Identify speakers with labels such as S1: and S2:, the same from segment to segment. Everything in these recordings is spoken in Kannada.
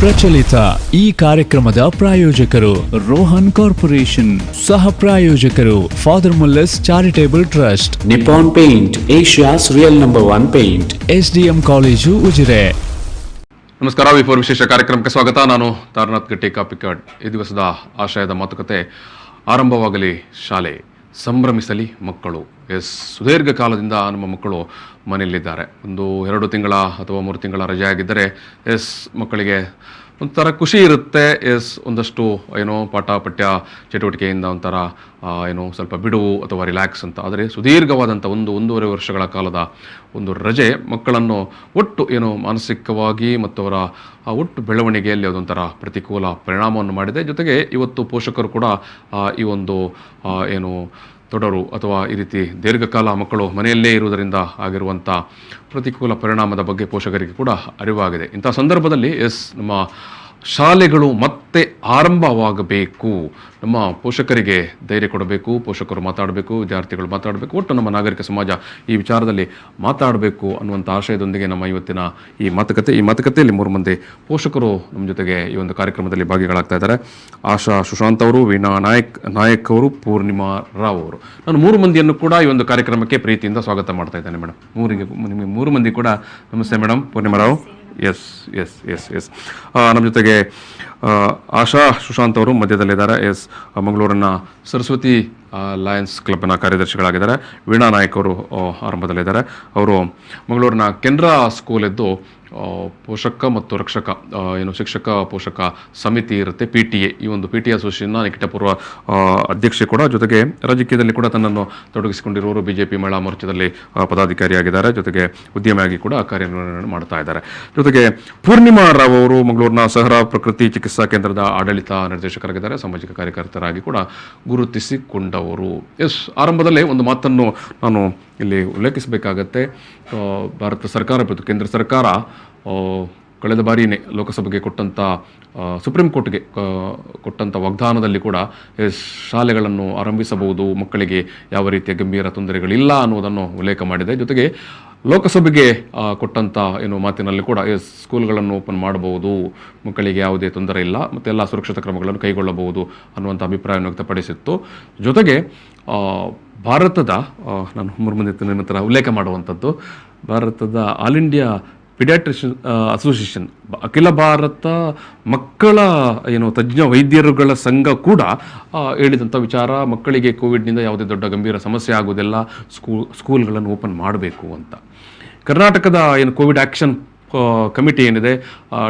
S1: ಪ್ರಚಲಿತ ಈ ಕಾರ್ಯಕ್ರಮದ ಪ್ರಾಯೋಜಕರು ರೋಹನ್ ಕಾರ್ಪೊರೇಷನ್, ಸಹ ಪ್ರಾಯೋಜಕರು father Muller's charitable trust,
S2: Nippon paint, Asia's real number 1 paint,
S1: SDM college Ujire.
S3: ನಮಸ್ಕಾರ. ವಿಫೋರ್ ವಿಶೇಷ ಕಾರ್ಯಕ್ರಮಕ್ಕೆ ಸ್ವಾಗತ. ನಾನು ತಾರನಾಥ್ ಗಟ್ಟಿ ಕಾಪಿಕಾಡ್. ಈ ದಿವಸದ ಆಶಯದ ಮಾತುಕತೆ, ಆರಂಭವಾಗಲಿ ಶಾಲೆ, ಸಂಭ್ರಮಿಸಲಿ ಮಕ್ಕಳು. ಸುದೀರ್ಘ ಕಾಲದಿಂದ ನಮ್ಮ ಮಕ್ಕಳು ಮನೆಯಲ್ಲಿದ್ದಾರೆ. 1-2 ತಿಂಗಳ ಅಥವಾ 3 ತಿಂಗಳ ರಜೆ ಆಗಿದ್ದರೆ ಮಕ್ಕಳಿಗೆ ಒಂಥರ ಖುಷಿ ಇರುತ್ತೆ. ಒಂದಷ್ಟು ಪಾಠ ಪಠ್ಯ ಚಟುವಟಿಕೆಯಿಂದ ಒಂಥರ ಸ್ವಲ್ಪ ಬಿಡುವು ಅಥವಾ ರಿಲ್ಯಾಕ್ಸ್ ಅಂತ. ಆದರೆ ಸುದೀರ್ಘವಾದಂಥ 1-1.5 ವರ್ಷಗಳ ಕಾಲದ ಒಂದು ರಜೆ ಮಕ್ಕಳನ್ನು ಒಟ್ಟು ಮಾನಸಿಕವಾಗಿ ಮತ್ತು ಅವರ ಒಟ್ಟು ಬೆಳವಣಿಗೆಯಲ್ಲಿ ಅದೊಂಥರ ಪ್ರತಿಕೂಲ ಪರಿಣಾಮವನ್ನು ಮಾಡಿದೆ. ಜೊತೆಗೆ ಇವತ್ತು ಪೋಷಕರು ಕೂಡ ಈ ಒಂದು ತೊಡರು ಅಥವಾ ಈ ರೀತಿ ದೀರ್ಘಕಾಲ ಮಕ್ಕಳು ಮನೆಯಲ್ಲೇ ಇರುವುದರಿಂದ ಆಗಿರುವಂಥ ಪ್ರತಿಕೂಲ ಪರಿಣಾಮದ ಬಗ್ಗೆ ಪೋಷಕರಿಗೆ ಕೂಡ ಅರಿವಾಗಿದೆ. ಇಂಥ ಸಂದರ್ಭದಲ್ಲಿ ನಮ್ಮ ಶಾಲೆಗಳು ಮತ್ತೆ ಆರಂಭವಾಗಬೇಕು. ನಮ್ಮ ಪೋಷಕರಿಗೆ ಧೈರ್ಯ ಕೊಡಬೇಕು, ಪೋಷಕರು ಮಾತಾಡಬೇಕು, ವಿದ್ಯಾರ್ಥಿಗಳು ಮಾತಾಡಬೇಕು, ಒಟ್ಟು ನಮ್ಮ ನಾಗರಿಕ ಸಮಾಜ ಈ ವಿಚಾರದಲ್ಲಿ ಮಾತಾಡಬೇಕು ಅನ್ನುವಂಥ ಆಶಯದೊಂದಿಗೆ ನಮ್ಮ ಇವತ್ತಿನ ಈ ಮಾತುಕತೆಯಲ್ಲಿ 3 ಮಂದಿ ಪೋಷಕರು ನಮ್ಮ ಜೊತೆಗೆ ಈ ಒಂದು ಕಾರ್ಯಕ್ರಮದಲ್ಲಿ ಭಾಗಿಗಳಾಗ್ತಾ ಇದ್ದಾರೆ. ಆಶಾ ಸುಶಾಂತ್ ಅವರು, ವೀಣಾ ನಾಯಕ್ ಅವರು, ಪೂರ್ಣಿಮಾ ರಾವ್ ಅವರು. ನಾನು 3 ಮಂದಿಯನ್ನು ಕೂಡ ಈ ಒಂದು ಕಾರ್ಯಕ್ರಮಕ್ಕೆ ಪ್ರೀತಿಯಿಂದ ಸ್ವಾಗತ ಮಾಡ್ತಾ ಇದ್ದೇನೆ. ಮೇಡಮ್, ನಿಮಗೆ 3 ಮಂದಿ ಕೂಡ ನಮಸ್ತೆ. ಮೇಡಮ್ ಪೂರ್ಣಿಮಾ ರಾವ್, ಎಸ್ ನಮ್ಮ ಜೊತೆಗೆ ಆಶಾ ಸುಶಾಂತ್ ಅವರು ಮಧ್ಯದಲ್ಲಿದ್ದಾರೆ. ಮಂಗಳೂರಿನ ಸರಸ್ವತಿ ಲಯನ್ಸ್ ಕ್ಲಬ್ನ ಕಾರ್ಯದರ್ಶಿಗಳಾಗಿದ್ದಾರೆ. ವೀಣಾ ನಾಯಕ್ ಅವರು ಆರಂಭದಲ್ಲಿದ್ದಾರೆ. ಅವರು ಮಂಗಳೂರಿನ ಕೆನರಾ ಸ್ಕೂಲ್ ಎದ್ದು ಪೋಷಕ ಮತ್ತು ರಕ್ಷಕ ಶಿಕ್ಷಕ ಪೋಷಕ ಸಮಿತಿ ಇರುತ್ತೆ, PTA. ಈ ಒಂದು PTA ಅಸೋಸಿಯೇಷನ್ನ ನಿಕಟಪೂರ್ವ ಅಧ್ಯಕ್ಷೆ ಕೂಡ. ಜೊತೆಗೆ ರಾಜಕೀಯದಲ್ಲಿ ಕೂಡ ತನ್ನನ್ನು ತೊಡಗಿಸಿಕೊಂಡಿರುವವರು BJP ಮಹಿಳಾ ಮೋರ್ಚಾದಲ್ಲಿ ಪದಾಧಿಕಾರಿಯಾಗಿದ್ದಾರೆ. ಜೊತೆಗೆ ಉದ್ಯಮಿಯಾಗಿ ಕೂಡ ಕಾರ್ಯನಿರ್ವಹಣೆ ಮಾಡ್ತಾ ಇದ್ದಾರೆ. ಜೊತೆಗೆ ಪೂರ್ಣಿಮಾ ರಾವ್ ಅವರು ಮಂಗಳೂರಿನ ಸಹರಾ ಪ್ರಕೃತಿ ಚಿಕಿತ್ಸಾ ಕೇಂದ್ರದ ಆಡಳಿತ ನಿರ್ದೇಶಕರಾಗಿದ್ದಾರೆ. ಸಾಮಾಜಿಕ ಕಾರ್ಯಕರ್ತರಾಗಿ ಕೂಡ ಗುರುತಿಸಿಕೊಂಡವರು. ಆರಂಭದಲ್ಲೇ ಒಂದು ಮಾತನ್ನು ನಾನು ಇಲ್ಲಿ ಉಲ್ಲೇಖಿಸಬೇಕಾಗತ್ತೆ. ಭಾರತ ಸರ್ಕಾರ, ಕೇಂದ್ರ ಸರ್ಕಾರ ಕಳೆದ ಬಾರಿನೇ ಲೋಕಸಭೆಗೆ ಕೊಟ್ಟಂಥ, ಸುಪ್ರೀಂ ಕೋರ್ಟ್ಗೆ ಕೊಟ್ಟಂಥ ವಾಗ್ದಾನದಲ್ಲಿ ಕೂಡ ಶಾಲೆಗಳನ್ನು ಆರಂಭಿಸಬಹುದು, ಮಕ್ಕಳಿಗೆ ಯಾವ ರೀತಿಯ ಗಂಭೀರ ತೊಂದರೆಗಳಿಲ್ಲ ಅನ್ನೋದನ್ನು ಉಲ್ಲೇಖ ಮಾಡಿದೆ. ಜೊತೆಗೆ ಲೋಕಸಭೆಗೆ ಕೊಟ್ಟಂಥ ಮಾತಿನಲ್ಲಿ ಕೂಡ ಸ್ಕೂಲ್ಗಳನ್ನು ಓಪನ್ ಮಾಡಬಹುದು, ಮಕ್ಕಳಿಗೆ ಯಾವುದೇ ತೊಂದರೆ ಇಲ್ಲ ಮತ್ತು ಎಲ್ಲ ಸುರಕ್ಷತಾ ಕ್ರಮಗಳನ್ನು ಕೈಗೊಳ್ಳಬಹುದು ಅನ್ನುವಂಥ ಅಭಿಪ್ರಾಯವನ್ನು ವ್ಯಕ್ತಪಡಿಸಿತ್ತು. ಜೊತೆಗೆ ಭಾರತದ, ನಾನು 3 ಮಂದಿ ನಂತರ ಉಲ್ಲೇಖ ಮಾಡುವಂಥದ್ದು, ಭಾರತದ ಆಲ್ ಇಂಡಿಯಾ ಪಿಡಿಯಾಟ್ರಿಷಿಯನ್ ಅಸೋಸಿಯೇಷನ್, ಅಖಿಲ ಭಾರತ ಮಕ್ಕಳ ತಜ್ಞ ವೈದ್ಯರುಗಳ ಸಂಘ ಕೂಡ ಹೇಳಿದಂಥ ವಿಚಾರ, ಮಕ್ಕಳಿಗೆ ಕೋವಿಡ್ನಿಂದ ಯಾವುದೇ ದೊಡ್ಡ ಗಂಭೀರ ಸಮಸ್ಯೆ ಆಗುವುದಿಲ್ಲ, ಸ್ಕೂಲ್ಗಳನ್ನು ಓಪನ್ ಮಾಡಬೇಕು ಅಂತ. ಕರ್ನಾಟಕದ ಕೋವಿಡ್ ಆ್ಯಕ್ಷನ್ ಕಮಿಟಿ ಏನಿದೆ,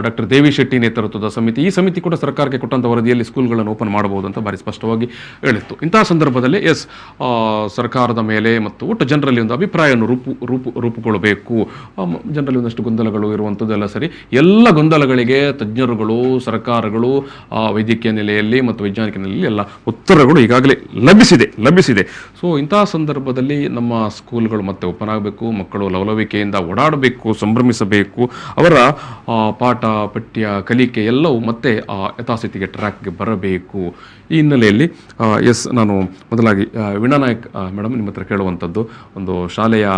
S3: ಡಾಕ್ಟರ್ ದೇವಿ ಶೆಟ್ಟಿ ನೇತೃತ್ವದ ಸಮಿತಿ, ಈ ಸಮಿತಿ ಕೂಡ ಸರ್ಕಾರಕ್ಕೆ ಕೊಟ್ಟಂಥ ವರದಿಯಲ್ಲಿ ಸ್ಕೂಲ್ಗಳನ್ನು ಓಪನ್ ಮಾಡಬಹುದು ಅಂತ ಭಾರಿ ಸ್ಪಷ್ಟವಾಗಿ ಹೇಳಿತ್ತು. ಇಂತಹ ಸಂದರ್ಭದಲ್ಲಿ ಸರ್ಕಾರದ ಮೇಲೆ ಮತ್ತು ಒಟ್ಟು ಜನರಲ್ಲಿ ಒಂದು ಅಭಿಪ್ರಾಯವನ್ನು ರೂಪುಗೊಳ್ಳಬೇಕು. ಜನರಲ್ಲಿ ಒಂದಷ್ಟು ಗೊಂದಲಗಳು ಇರುವಂಥದ್ದೆಲ್ಲ ಸರಿ. ಎಲ್ಲ ಗೊಂದಲಗಳಿಗೆ ತಜ್ಞರುಗಳು, ಸರ್ಕಾರಗಳು, ವೈದ್ಯಕೀಯ ನೆಲೆಯಲ್ಲಿ ಮತ್ತು ವೈಜ್ಞಾನಿಕ ನೆಲೆಯಲ್ಲಿ ಎಲ್ಲ ಉತ್ತರಗಳು ಈಗಾಗಲೇ ಲಭಿಸಿದೆ. ಸೊ ಇಂತಹ ಸಂದರ್ಭದಲ್ಲಿ ನಮ್ಮ ಸ್ಕೂಲ್ಗಳು ಮತ್ತೆ ಓಪನ್ ಆಗಬೇಕು, ಮಕ್ಕಳು ಲವಲವಿಕೆಯಿಂದ ಓಡಾಡಬೇಕು, ಸಂಭ್ರಮಿಸಬೇಕು, ಅವರ ಪಾಠ ಪಠ್ಯ ಕಲಿಕೆ ಎಲ್ಲವೂ ಮತ್ತೆ ಯಥಾಸ್ಥಿತಿಗೆ ಟ್ರ್ಯಾಕ್ಗೆ ಬರಬೇಕು. ಈ ಹಿನ್ನೆಲೆಯಲ್ಲಿ ನಾನು ಮೊದಲಾಗಿ ವೀಣಾ ನಾಯಕ್ ಮೇಡಮ್ ನಿಮ್ಮ ಹತ್ರ ಕೇಳುವಂಥದ್ದು, ಒಂದು ಶಾಲೆಯ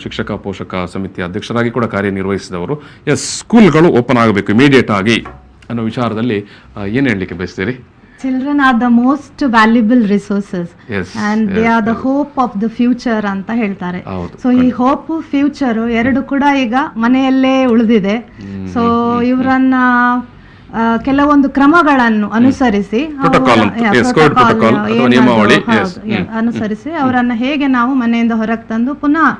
S3: ಶಿಕ್ಷಕ ಪೋಷಕ ಸಮಿತಿ ಅಧ್ಯಕ್ಷರಾಗಿ ಕೂಡ ಕಾರ್ಯನಿರ್ವಹಿಸಿದವರು, ಸ್ಕೂಲ್ಗಳು ಓಪನ್ ಆಗಬೇಕು ಇಮಿಡಿಯೇಟ್ ಆಗಿ ಅನ್ನೋ ವಿಚಾರದಲ್ಲಿ ಏನು ಹೇಳಲಿಕ್ಕೆ ಬಯಸ್ತೀರಿ?
S4: Children are the most valuable resources and they are the hope of the future ಅಂತ ಹೇಳ್ತಾರೆ. ಸೊ ಈ ಹೋಪ್ ಫ್ಯೂಚರ್ ಎರಡು ಕೂಡ ಈಗ ಮನೆಯಲ್ಲೇ ಉಳಿದಿದೆ. ಸೊ ಇವರನ್ನ ಕೆಲವೊಂದು ಕ್ರಮಗಳನ್ನು ಅನುಸರಿಸಿ ಅವರನ್ನ ಹೇಗೆ ನಾವು ಮನೆಯಿಂದ ಹೊರಗೆ ತಂದು ಪುನಃ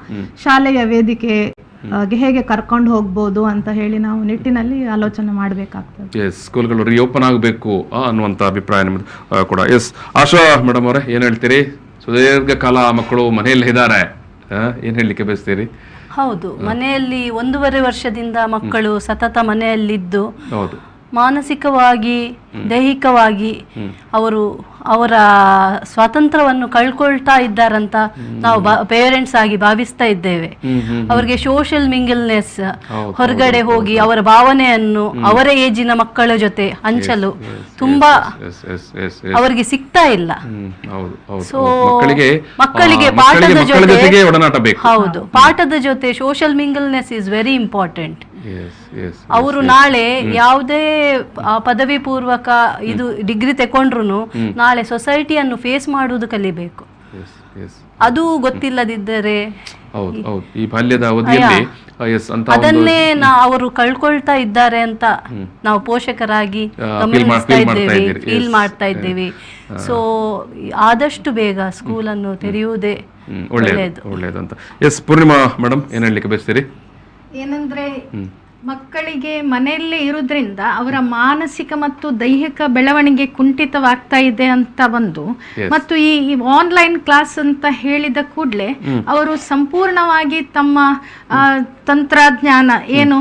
S4: ಶಾಲೆಯ ವೇದಿಕೆ ಹೇಗೆ ಕರ್ಕೊಂಡು ಹೋಗ್ಬೋದು ಅಂತ ಹೇಳಿ ನಾವು ನಿಟ್ಟಿನಲ್ಲಿ ಆಲೋಚನೆ ಮಾಡಬೇಕಾಗ್ತದೆ.
S3: ಸ್ಕೂಲ್ಗಳು ರಿಓಪನ್ ಆಗಬೇಕು ಅನ್ನುವಂಥ ಅಭಿಪ್ರಾಯ ನಿಮ್ದು ಕೂಡ. ಆಶಾ ಮೇಡಮ್ ಅವರೇ, ಏನ್ ಹೇಳ್ತೀರಿ? ಸುದೀರ್ಘ ಕಾಲ ಮಕ್ಕಳು ಮನೆಯಲ್ಲಿ ಇದ್ದಾರೆ, ಏನ್ ಹೇಳಲಿಕ್ಕೆ ಬಯಸ್ತೀರಿ?
S5: ಹೌದು, ಮನೆಯಲ್ಲಿ 1.5 ವರ್ಷದಿಂದ ಮಕ್ಕಳು ಸತತ ಮನೆಯಲ್ಲಿದ್ದು ಮಾನಸಿಕವಾಗಿ ದೈಹಿಕವಾಗಿ ಅವರ ಸ್ವಾತಂತ್ರ್ಯವನ್ನು ಕಳ್ಕೊಳ್ತಾ ಇದ್ದಾರಂತ ನಾವು ಪೇರೆಂಟ್ಸ್ ಆಗಿ ಭಾವಿಸ್ತಾ ಇದ್ದೇವೆ. ಅವರಿಗೆ ಸೋಷಿಯಲ್ ಮಿಂಗಲ್ನೆಸ್, ಹೊರಗಡೆ ಹೋಗಿ ಅವರ ಭಾವನೆಯನ್ನು ಅವರ ಏಜಿನ ಮಕ್ಕಳ ಜೊತೆ ಹಂಚಲು ತುಂಬಾ ಅವರಿಗೆ ಸಿಗ್ತಾ ಇಲ್ಲ. ಸೊ ಮಕ್ಕಳಿಗೆ ಪಾಠದ ಜೊತೆ ಸೋಷಿಯಲ್ ಮಿಂಗಲ್ನೆಸ್ ಇಸ್ ವೆರಿ ಇಂಪಾರ್ಟೆಂಟ್. ಅವರು ನಾಳೆ ಯಾವುದೇ ಪದವಿ ಪೂರ್ವಕ ಇದು ಡಿಗ್ರಿ ತಕೊಂಡ್ರು ನಾಳೆ ಸೊಸೈಟಿಯನ್ನು ಫೇಸ್ ಮಾಡುವುದು ಕಲಿಬೇಕು. ಅದು ಗೊತ್ತಿಲ್ಲದಿದ್ದರೆ
S3: ಈ ಬಾಲ್ಯದ ಅವಧಿಯಲ್ಲಿ
S5: ಅದನ್ನೇ ಅವರು ಕಳ್ಕೊಳ್ತಾ ಇದ್ದಾರೆ ಅಂತ ನಾವು ಪೋಷಕರಾಗಿ ಗಮನಿಸ್ತಾ ಇದ್ದೇವೆ, ಫೀಲ್ ಮಾಡ್ತಾ ಇದ್ದೇವೆ. ಸೊ ಆದಷ್ಟು ಬೇಗ ಸ್ಕೂಲನ್ನು ತೆರೆಯುವುದೇ
S3: ಒಳ್ಳೆಯದು ಅಂತ. ಎಸ್ ಪೂರ್ಣಿಮಾ ಮೇಡಮ್, ಏನ್ ಹೇಳಲಿಕ್ಕೆ ಬಯಸ್ತೀರಿ?
S6: ಏನಂದ್ರೆ ಮಕ್ಕಳಿಗೆ ಮನೆಯಲ್ಲೇ ಇರೋದ್ರಿಂದ ಅವರ ಮಾನಸಿಕ ಮತ್ತು ದೈಹಿಕ ಬೆಳವಣಿಗೆ ಕುಂಠಿತವಾಗ್ತಾ ಇದೆ ಅಂತ ಒಂದು, ಮತ್ತು ಈ ಆನ್ಲೈನ್ ಕ್ಲಾಸ್ ಅಂತ ಹೇಳಿದ ಕೂಡಲೇ ಅವರು ಸಂಪೂರ್ಣವಾಗಿ ತಮ್ಮ ತಂತ್ರಜ್ಞಾನ ಏನು,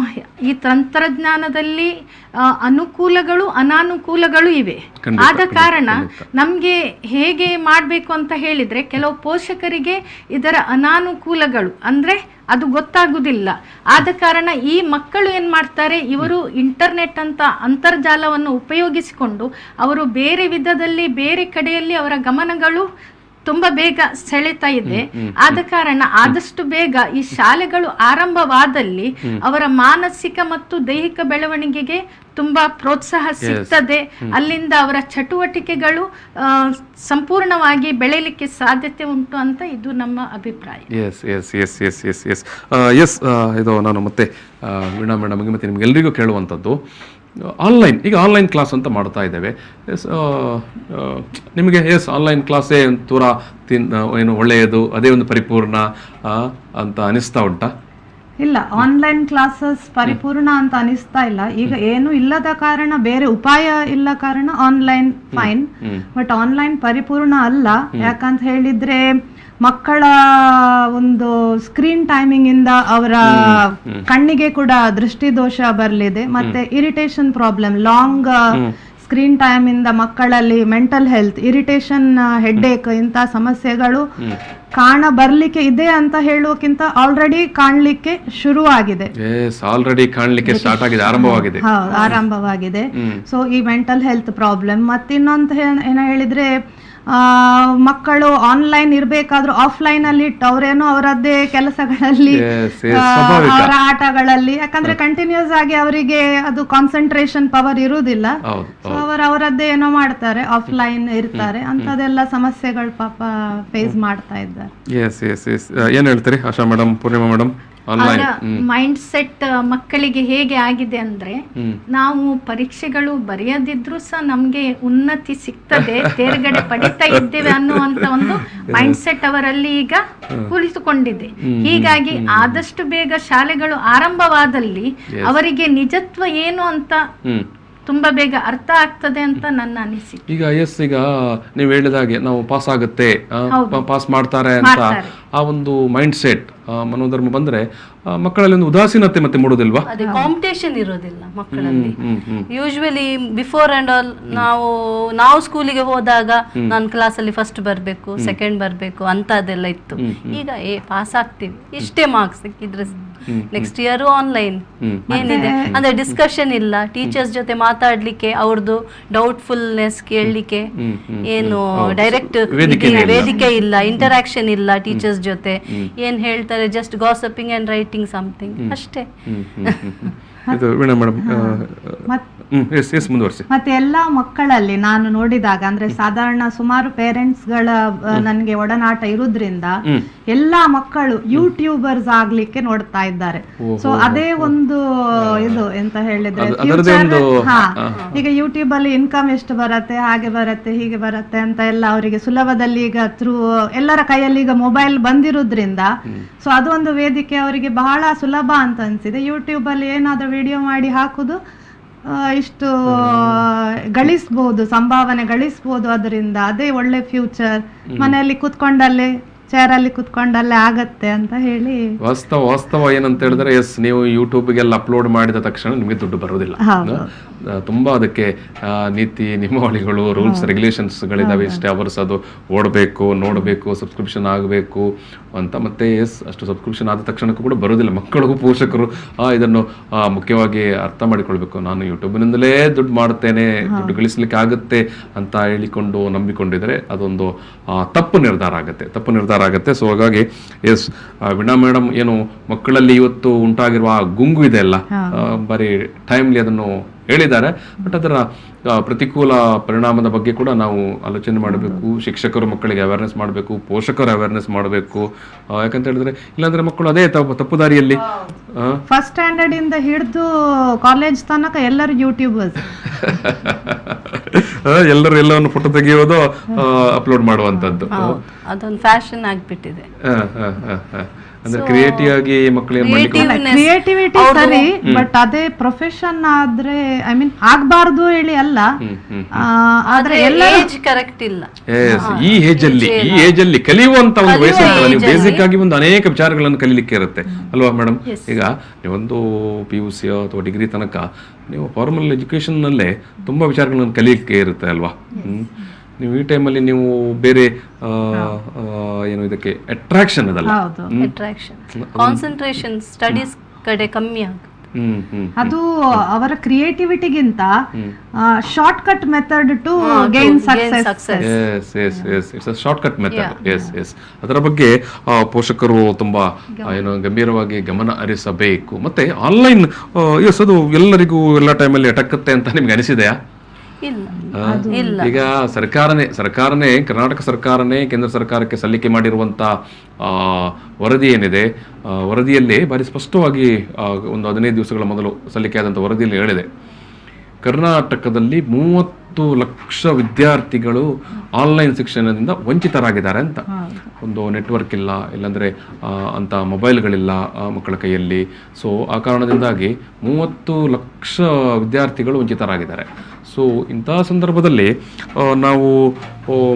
S6: ಈ ತಂತ್ರಜ್ಞಾನದಲ್ಲಿ ಅನುಕೂಲಗಳು ಅನಾನುಕೂಲಗಳು ಇವೆ. ಆದ ಕಾರಣ ನಮ್ಗೆ ಹೇಗೆ ಮಾಡಬೇಕು ಅಂತ ಹೇಳಿದ್ರೆ ಕೆಲವು ಪೋಷಕರಿಗೆ ಇದರ ಅನಾನುಕೂಲಗಳು ಅಂದ್ರೆ ಅದು ಗೊತ್ತಾಗುವುದಿಲ್ಲ. ಆದ ಕಾರಣ ಈ ಮಕ್ಕಳು ಏನ್ ಮಾಡ್ತಾರೆ, ಇವರು ಇಂಟರ್ನೆಟ್ ಅಂತ ಅಂತರ್ಜಾಲವನ್ನು ಉಪಯೋಗಿಸಿಕೊಂಡು ಅವರು ಬೇರೆ ವಿಧದಲ್ಲಿ ಬೇರೆ ಕಡೆಯಲ್ಲಿ ಅವರ ಗಮನಗಳು ತುಂಬಾ ಬೇಗ ಸೆಳೆತಾ ಇದೆ. ಆದ ಕಾರಣ ಆದಷ್ಟು ಬೇಗ ಈ ಶಾಲೆಗಳು ಆರಂಭವಾದಲ್ಲಿ ಅವರ ಮಾನಸಿಕ ಮತ್ತು ದೈಹಿಕ ಬೆಳವಣಿಗೆಗೆ ತುಂಬಾ ಪ್ರೋತ್ಸಾಹ ಸಿಗ್ತದೆ. ಅಲ್ಲಿಂದ ಅವರ ಚಟುವಟಿಕೆಗಳು ಸಂಪೂರ್ಣವಾಗಿ ಬೆಳೆಯಲಿಕ್ಕೆ ಸಾಧ್ಯತೆ ಉಂಟು ಅಂತ ಇದು ನಮ್ಮ ಅಭಿಪ್ರಾಯ.
S3: ಇದು ನಾನು ಮತ್ತೆ ವೀಣಾ ಮೇಡಮ್ಗೆ ಮತ್ತೆ ನಿಮ್ಗೆಲ್ರಿಗೂ ಕೇಳುವಂಥದ್ದು, ಈಗ ಆನ್ಲೈನ್ ಕ್ಲಾಸ್ ಅಂತ ಮಾಡ್ತಾ ಇದ್ದೇವೆ. ನಿಮಗೆ ಆನ್ಲೈನ್ ಕ್ಲಾಸೇ ಒಂಥರ ಏನು ಒಳ್ಳೆಯದು, ಅದೇ ಒಂದು ಪರಿಪೂರ್ಣ ಅಂತ ಅನಿಸ್ತಾ ಉಂಟಾ?
S4: ಇಲ್ಲ, ಆನ್ಲೈನ್ ಕ್ಲಾಸಸ್ ಪರಿಪೂರ್ಣ ಅಂತ ಅನಿಸ್ತಾ ಇಲ್ಲ. ಈಗ ಏನು ಇಲ್ಲದ ಕಾರಣ, ಬೇರೆ ಉಪಾಯ ಇಲ್ಲ ಕಾರಣ ಆನ್ಲೈನ್ ಫೈನ್, ಬಟ್ ಆನ್ಲೈನ್ ಪರಿಪೂರ್ಣ ಅಲ್ಲ. ಯಾಕಂತ ಹೇಳಿದ್ರೆ ಮಕ್ಕಳ ಒಂದು ಸ್ಕ್ರೀನ್ ಟೈಮಿಂಗ್ ಇಂದ ಅವರ ಕಣ್ಣಿಗೆ ಕೂಡ ದೃಷ್ಟಿ ದೋಷ ಬರಲಿದೆ, ಮತ್ತೆ irritation problem, long screen time ಇಂದ ಮಕ್ಕಳಲ್ಲಿ ಮೆಂಟಲ್ ಹೆಲ್ತ್, ಇರಿಟೇಷನ್, ಹೆಡ್ಏಕ್ ಇಂತ ಸಮಸ್ಯೆಗಳು ಕಾಣ ಬರ್ಲಿಕ್ಕೆ ಇದೆ ಅಂತ ಹೇಳುವಕ್ಕಿಂತ ಆಲ್ರೆಡಿ ಕಾಣ್ಲಿಕ್ಕೆ ಶುರು ಆಗಿದೆ, ಆರಂಭವಾಗಿದೆ. ಸೊ ಈ ಮೆಂಟಲ್ ಹೆಲ್ತ್ ಪ್ರಾಬ್ಲಮ್, ಮತ್ತಿನ್ನೊಂದು ಏನ ಹೇಳಿದ್ರೆ ಮಕ್ಕಳು ಆನ್ಲೈನ್ ಇರ್ಬೇಕಾದ್ರೂ ಆಫ್ಲೈನ್ ಅಲ್ಲಿ ಇಟ್ಟು ಅವರೇನೋ ಅವರದ್ದೇ ಕೆಲಸಗಳಲ್ಲಿ, ಅವರ ಆಟಗಳಲ್ಲಿ, ಯಾಕಂದ್ರೆ ಕಂಟಿನ್ಯೂಸ್ ಆಗಿ ಅವರಿಗೆ ಅದು ಕಾನ್ಸಂಟ್ರೇಷನ್ ಪವರ್ ಇರುವುದಿಲ್ಲ. ಸೊ ಅವರದ್ದೇ ಏನೋ ಮಾಡ್ತಾರೆ, ಆಫ್ಲೈನ್ ಇರ್ತಾರೆ, ಅಂತದೆಲ್ಲ ಸಮಸ್ಯೆಗಳು ಪಾಪ ಫೇಸ್ ಮಾಡ್ತಾ ಇದ್ದಾರೆ.
S3: ಏನ್ ಹೇಳ್ತೀರಿ Asha madam, Poornima madam?
S6: Mind set ಮಕ್ಕಳಿಗೆ ಹೇಗೆ ಆಗಿದೆ ಅಂದ್ರೆ, ನಾವು ಪರೀಕ್ಷೆಗಳು ಬರೆಯದಿದ್ರು ಸಹ ನಮ್ಗೆ ಉನ್ನತಿ ಸಿಗ್ತದೆ, ತೇರ್ಗಡೆ ಪಡಿತಾ ಇದ್ದೇವೆ ಅನ್ನುವಂತ ಒಂದು ಮೈಂಡ್ ಸೆಟ್ ಅವರಲ್ಲಿ ಈಗ ಕುಳಿತುಕೊಂಡಿದೆ. ಹೀಗಾಗಿ ಆದಷ್ಟು ಬೇಗ ಶಾಲೆಗಳು ಆರಂಭವಾದಲ್ಲಿ ಅವರಿಗೆ ನಿಜತ್ವ ಏನು ಅಂತ ತುಂಬಾ ಬೇಗ ಅರ್ಥ ಆಗ್ತದೆ ಅಂತ ನನ್ನ ಅನಿಸಿಕೆ.
S3: ಈಗ ನೀವು ಹೇಳಿದಾಗೆ ನಾವು ಪಾಸ್ ಆಗುತ್ತೆ, ಪಾಸ್ ಮಾಡ್ತಾರೆ ಅಂತ ಆ ಒಂದು ಮೈಂಡ್ ಸೆಟ್ ಮನೋಧರ್ಮ ಬಂದ್ರೆ ಮಕ್ಕಳಲ್ಲಿ ಒಂದು ಉದಾಸೀನತೆ ಮತ್ತೆ ಮೂಡುದಿಲ್ವಾ?
S5: ಅದೇ ಕಾಂಪಿಟೇಷನ್ ಇರೋದಿಲ್ಲ ಮಕ್ಕಳಲ್ಲಿ. ಯೂಶುವಲಿ ಬಿಫೋರ್ ಅಂಡ್ ಆಲ್ ನಾವು ಸ್ಕೂಲಿಗೆ ಹೋದಾಗ ನಾನು ಕ್ಲಾಸಲ್ಲಿ ಫಸ್ಟ್ ಬರ್ಬೇಕು, ಸೆಕೆಂಡ್ ಬರ್ಬೇಕು ಅಂತದೆಲ್ಲ ಇತ್ತು. ಈಗ ಪಾಸ್ ಆಗ್ತೀವಿ, ಇಷ್ಟೇ ಮಾರ್ಕ್ಸ್ ಸಿಕ್ಕಿದ್ರೆ ನೆಕ್ಸ್ಟ್ ಇಯರ್ ಆನ್ಲೈನ್ ಏನಿದೆ ಅಂದ್ರೆ ಡಿಸ್ಕಷನ್ ಇಲ್ಲ, ಟೀಚರ್ಸ್ ಜೊತೆ ಮಾತಾಡ್ಲಿಕ್ಕೆ, ಅವ್ರದ್ದು ಡೌಟ್ಫುಲ್ನೆಸ್ ಕೇಳಲಿಕ್ಕೆ ಏನು ಡೈರೆಕ್ಟ್ ವೇದಿಕೆ ಇಲ್ಲ, ಇಂಟರಾಕ್ಷನ್ ಇಲ್ಲ ಟೀಚರ್ಸ್ ಜೊತೆ. ಏನ್ ಹೇಳ್ತಾರೆ, just gossiping and writing something ಅಷ್ಟೇ.
S4: ಮತ್ತೆ ಎಲ್ಲಾ ಮಕ್ಕಳಲ್ಲಿ ನಾನು ನೋಡಿದಾಗ, ಅಂದ್ರೆ ಸಾಧಾರಣ ಸುಮಾರು ಪೇರೆಂಟ್ಸ್ ಗಳ ನನ್ಗೆ ಒಡನಾಟ ಇರುವುದ್ರಿಂದ ಎಲ್ಲಾ ಮಕ್ಕಳು ಯೂಟ್ಯೂಬರ್ಸ್ ಆಗ್ಲಿಕ್ಕೆ ನೋಡ್ತಾ ಇದ್ದಾರೆ. ಸೊ ಅದೇ ಒಂದು ಇದು ಎಂತ ಹೇಳಿದ್ರೆ ಈಗ ಯೂಟ್ಯೂಬ್ ಅಲ್ಲಿ ಇನ್ಕಮ್ ಎಷ್ಟು ಬರತ್ತೆ, ಹಾಗೆ ಬರತ್ತೆ, ಹೀಗೆ ಬರತ್ತೆ ಅಂತ ಎಲ್ಲ ಅವರಿಗೆ ಸುಲಭದಲ್ಲಿ ಈಗ ಥ್ರೂ ಎಲ್ಲರ ಕೈಯಲ್ಲಿ ಈಗ ಮೊಬೈಲ್ ಬಂದಿರೋದ್ರಿಂದ, ಸೊ ಅದೊಂದು ವೇದಿಕೆ ಅವರಿಗೆ ಬಹಳ ಸುಲಭ ಅಂತ ಅನ್ಸಿದೆ. ಯೂಟ್ಯೂಬ್ ಅಲ್ಲಿ ಏನಾದ್ರೂ ವಿಡಿಯೋ ಮಾಡಿ ಹಾಕುದು, ಇಷ್ಟು ಗಳಿಸ್ಬೋದು, ಸಂಭಾವನೆ ಗಳಿಸ್ಬೋದು ಅದರಿಂದ, ಅದೇ ಒಳ್ಳೆ ಫ್ಯೂಚರ್, ಮನೆಯಲ್ಲಿ ಕುತ್ಕೊಂಡಲ್ಲೇ ಚೇರ್ ಅಲ್ಲಿ ಕುತ್ಕೊಂಡಲ್ಲೇ ಆಗತ್ತೆ ಅಂತ ಹೇಳಿ.
S3: ವಾಸ್ತವ ಏನಂತ ಹೇಳಿದ್ರೆ, ನೀವು ಯೂಟ್ಯೂಬ್ಗೆಲ್ಲ ಅಪ್ಲೋಡ್ ಮಾಡಿದ ತಕ್ಷಣ ನಿಮಗೆ ದುಡ್ಡು ಬರೋದಿಲ್ಲ. ತುಂಬಾ ಅದಕ್ಕೆ ನೀತಿ ನಿಯಮಾವಳಿಗಳು, ರೂಲ್ಸ್ ರೆಗ್ಯುಲೇಷನ್ಸ್ ಗಳಿದಾವೆ. ಇಷ್ಟೇ ಅವರ್ಸ್ ಅದು ಓಡಬೇಕು, ನೋಡಬೇಕು, ಸಬ್ಸ್ಕ್ರಿಪ್ಷನ್ ಆಗಬೇಕು ಅಂತ. ಮತ್ತೆ ಅಷ್ಟು ಸಬ್ಸ್ಕ್ರಿಪ್ಷನ್ ಆದ ತಕ್ಷಣಕ್ಕೂ ಕೂಡ ಬರೋದಿಲ್ಲ. ಮಕ್ಕಳು, ಪೋಷಕರು ಇದನ್ನು ಮುಖ್ಯವಾಗಿ ಅರ್ಥ ಮಾಡಿಕೊಳ್ಬೇಕು. ನಾನು ಯೂಟ್ಯೂಬ್ನಿಂದಲೇ ದುಡ್ಡು ಮಾಡ್ತೇನೆ, ದುಡ್ಡು ಗಳಿಸ್ಲಿಕ್ಕೆ ಆಗುತ್ತೆ ಅಂತ ಹೇಳಿಕೊಂಡು ನಂಬಿಕೊಂಡಿದ್ರೆ ಅದೊಂದು ತಪ್ಪು ನಿರ್ಧಾರ ಆಗುತ್ತೆ. ತಪ್ಪು ನಿರ್ಧಾರ ಪ್ರಕಾರ ಆಗುತ್ತೆ. ಸೊ ಹಾಗಾಗಿ ಎಸ್, ವೀಣಾ ಮೇಡಮ್ ಏನು ಮಕ್ಕಳಲ್ಲಿ ಇವತ್ತು ಉಂಟಾಗಿರುವ ಆ ಗುಂಗು ಇದೆ ಅಲ್ಲ, ಬರೀ ಟೈಮ್ಲಿ ಅದನ್ನು ಹೇಳಿದ್ದಾರೆ. ಬಟ್ ಅದರ ಪ್ರತಿಕೂಲ ಪರಿಣಾಮದ ಬಗ್ಗೆ ಕೂಡ ನಾವು ಆಲೋಚನೆ ಮಾಡಬೇಕು. ಶಿಕ್ಷಕರು ಮಕ್ಕಳಿಗೆ ಅವೇರ್ನೆಸ್ ಮಾಡಬೇಕು, ಪೋಷಕರು ಅವೇರ್ನೆಸ್ ಮಾಡಬೇಕು. ಯಾಕಂತ ಹೇಳಿದ್ರೆ ಇಲ್ಲಾಂದ್ರೆ ಮಕ್ಕಳು ಅದೇ ತಪ್ಪು ದಾರಿಯಲ್ಲಿ.
S4: ಫಸ್ಟ್ ಸ್ಟ್ಯಾಂಡರ್ಡ್ ಇಂದ ಹಿಡಿದು ಕಾಲೇಜ್ ತನಕ ಎಲ್ಲರೂ ಯೂಟ್ಯೂಬರ್ಸ್.
S3: ಎಲ್ಲರೂ ಎಲ್ಲವನ್ನು ಫೋಟೋ ತೆಗೆಯೋದು, ಅಪ್ಲೋಡ್ ಮಾಡುವಂತದ್ದು
S5: ಅದೊಂದು ಫ್ಯಾಷನ್ ಆಗ್ಬಿಟ್ಟಿದೆ.
S3: ಅಂದ್ರೆ ಕ್ರಿಯೇಟಿವ್ ಆಗಿ ಮಕ್ಕಳಿಗೆ
S4: ಕ್ರಿಯೇಟಿವಿಟಿ ಸರಿ, ಬಟ್ ಅದೇ ಪ್ರೊಫೆಷನ್ ಆದ್ರೆ ಐ ಮೀನ್ ಆಗ್ಬಾರ್ದು ಹೇಳಿ ಅಲ್ಲ, ಆದ್ರೆ
S5: ಏಜ್ ಕರೆಕ್ಟ್ ಇಲ್ಲ.
S3: ಈ ಏಜ್ ಅಲ್ಲಿ ಕಲಿಯುವಂತ ಒಂದು ವಯಸ್ಸು ಇರ್ತಲ್ಲ. ನೀವು ಬೇಸಿಕ್ ಆಗಿ ಒಂದು ಅನೇಕ ವಿಚಾರಗಳನ್ನು ಕಲಿಲಿಕ್ಕೆ ಇರುತ್ತೆ ಅಲ್ವಾ ಮೇಡಮ್? ಈಗ ನೀವೊಂದು PUC ಅಥವಾ ಡಿಗ್ರಿ ತನಕ ನೀವು ಫಾರ್ಮಲ್ ಎಜುಕೇಶನ್ ನಲ್ಲೇ ತುಂಬಾ ವಿಚಾರಗಳನ್ನು ಕಲಿಲಿಕ್ಕೆ ಇರುತ್ತೆ ಅಲ್ವಾ? ನೀವು ಈ ಟೈಮಲ್ಲಿ ನೀವು ಬೇರೆ ಏನು ಇದಕ್ಕೆ ಅಟ್ರಾಕ್ಷನ್ ಅದಲ್ಲ,
S5: ಕಾನ್ಸಂಟ್ರೇಷನ್ ಸ್ಟಡೀಸ್ ಕಡೆ ಕಮ್ಮಿ ಆಗುತ್ತೆ.
S4: ಅದು ಅವರ ಕ್ರಿಯೇಟಿವಿಟಿಗಿಂತ short cut method to gain success.
S3: Short cut method. Yes ಅದರ ಬಗ್ಗೆ ಪೋಷಕರು ತುಂಬಾ ಏನು ಗಂಭೀರವಾಗಿ ಗಮನ ಹರಿಸಬೇಕು. ಮತ್ತೆ ಆನ್ಲೈನ್ ಎಸ್, ಅದು ಎಲ್ಲರಿಗೂ ಎಲ್ಲ ಟೈಮಲ್ಲಿ ಅಟಕತ್ತೆ ಅಂತ ನಿಮ್ಗೆ ಅನಿಸಿದೆಯಾ? ಈಗ ಸರ್ಕಾರನೇ ಕರ್ನಾಟಕ ಸರ್ಕಾರನೇ ಕೇಂದ್ರ ಸರ್ಕಾರಕ್ಕೆ ಸಲ್ಲಿಕೆ ಮಾಡಿರುವಂತ ವರದಿ ಏನಿದೆ, ವರದಿಯಲ್ಲಿ ಭಾರಿ ಸ್ಪಷ್ಟವಾಗಿ ಒಂದು 15 ದಿವಸಗಳ ಮೊದಲು ಸಲ್ಲಿಕೆ ಆದಂಥ ವರದಿಯಲ್ಲಿ ಹೇಳಿದೆ, ಕರ್ನಾಟಕದಲ್ಲಿ 30 ಲಕ್ಷ ವಿದ್ಯಾರ್ಥಿಗಳು ಆನ್ಲೈನ್ ಶಿಕ್ಷಣದಿಂದ ವಂಚಿತರಾಗಿದ್ದಾರೆ ಅಂತ. ಒಂದು ನೆಟ್ವರ್ಕ್ ಇಲ್ಲ, ಇಲ್ಲಾಂದ್ರೆ ಅಂತ ಮೊಬೈಲ್ಗಳಿಲ್ಲ ಮಕ್ಕಳ ಕೈಯಲ್ಲಿ. ಸೊ ಆ ಕಾರಣದಿಂದಾಗಿ 30 ಲಕ್ಷ ವಿದ್ಯಾರ್ಥಿಗಳು ವಂಚಿತರಾಗಿದ್ದಾರೆ. ಸೊ ಇಂತಹ ಸಂದರ್ಭದಲ್ಲಿ ನಾವು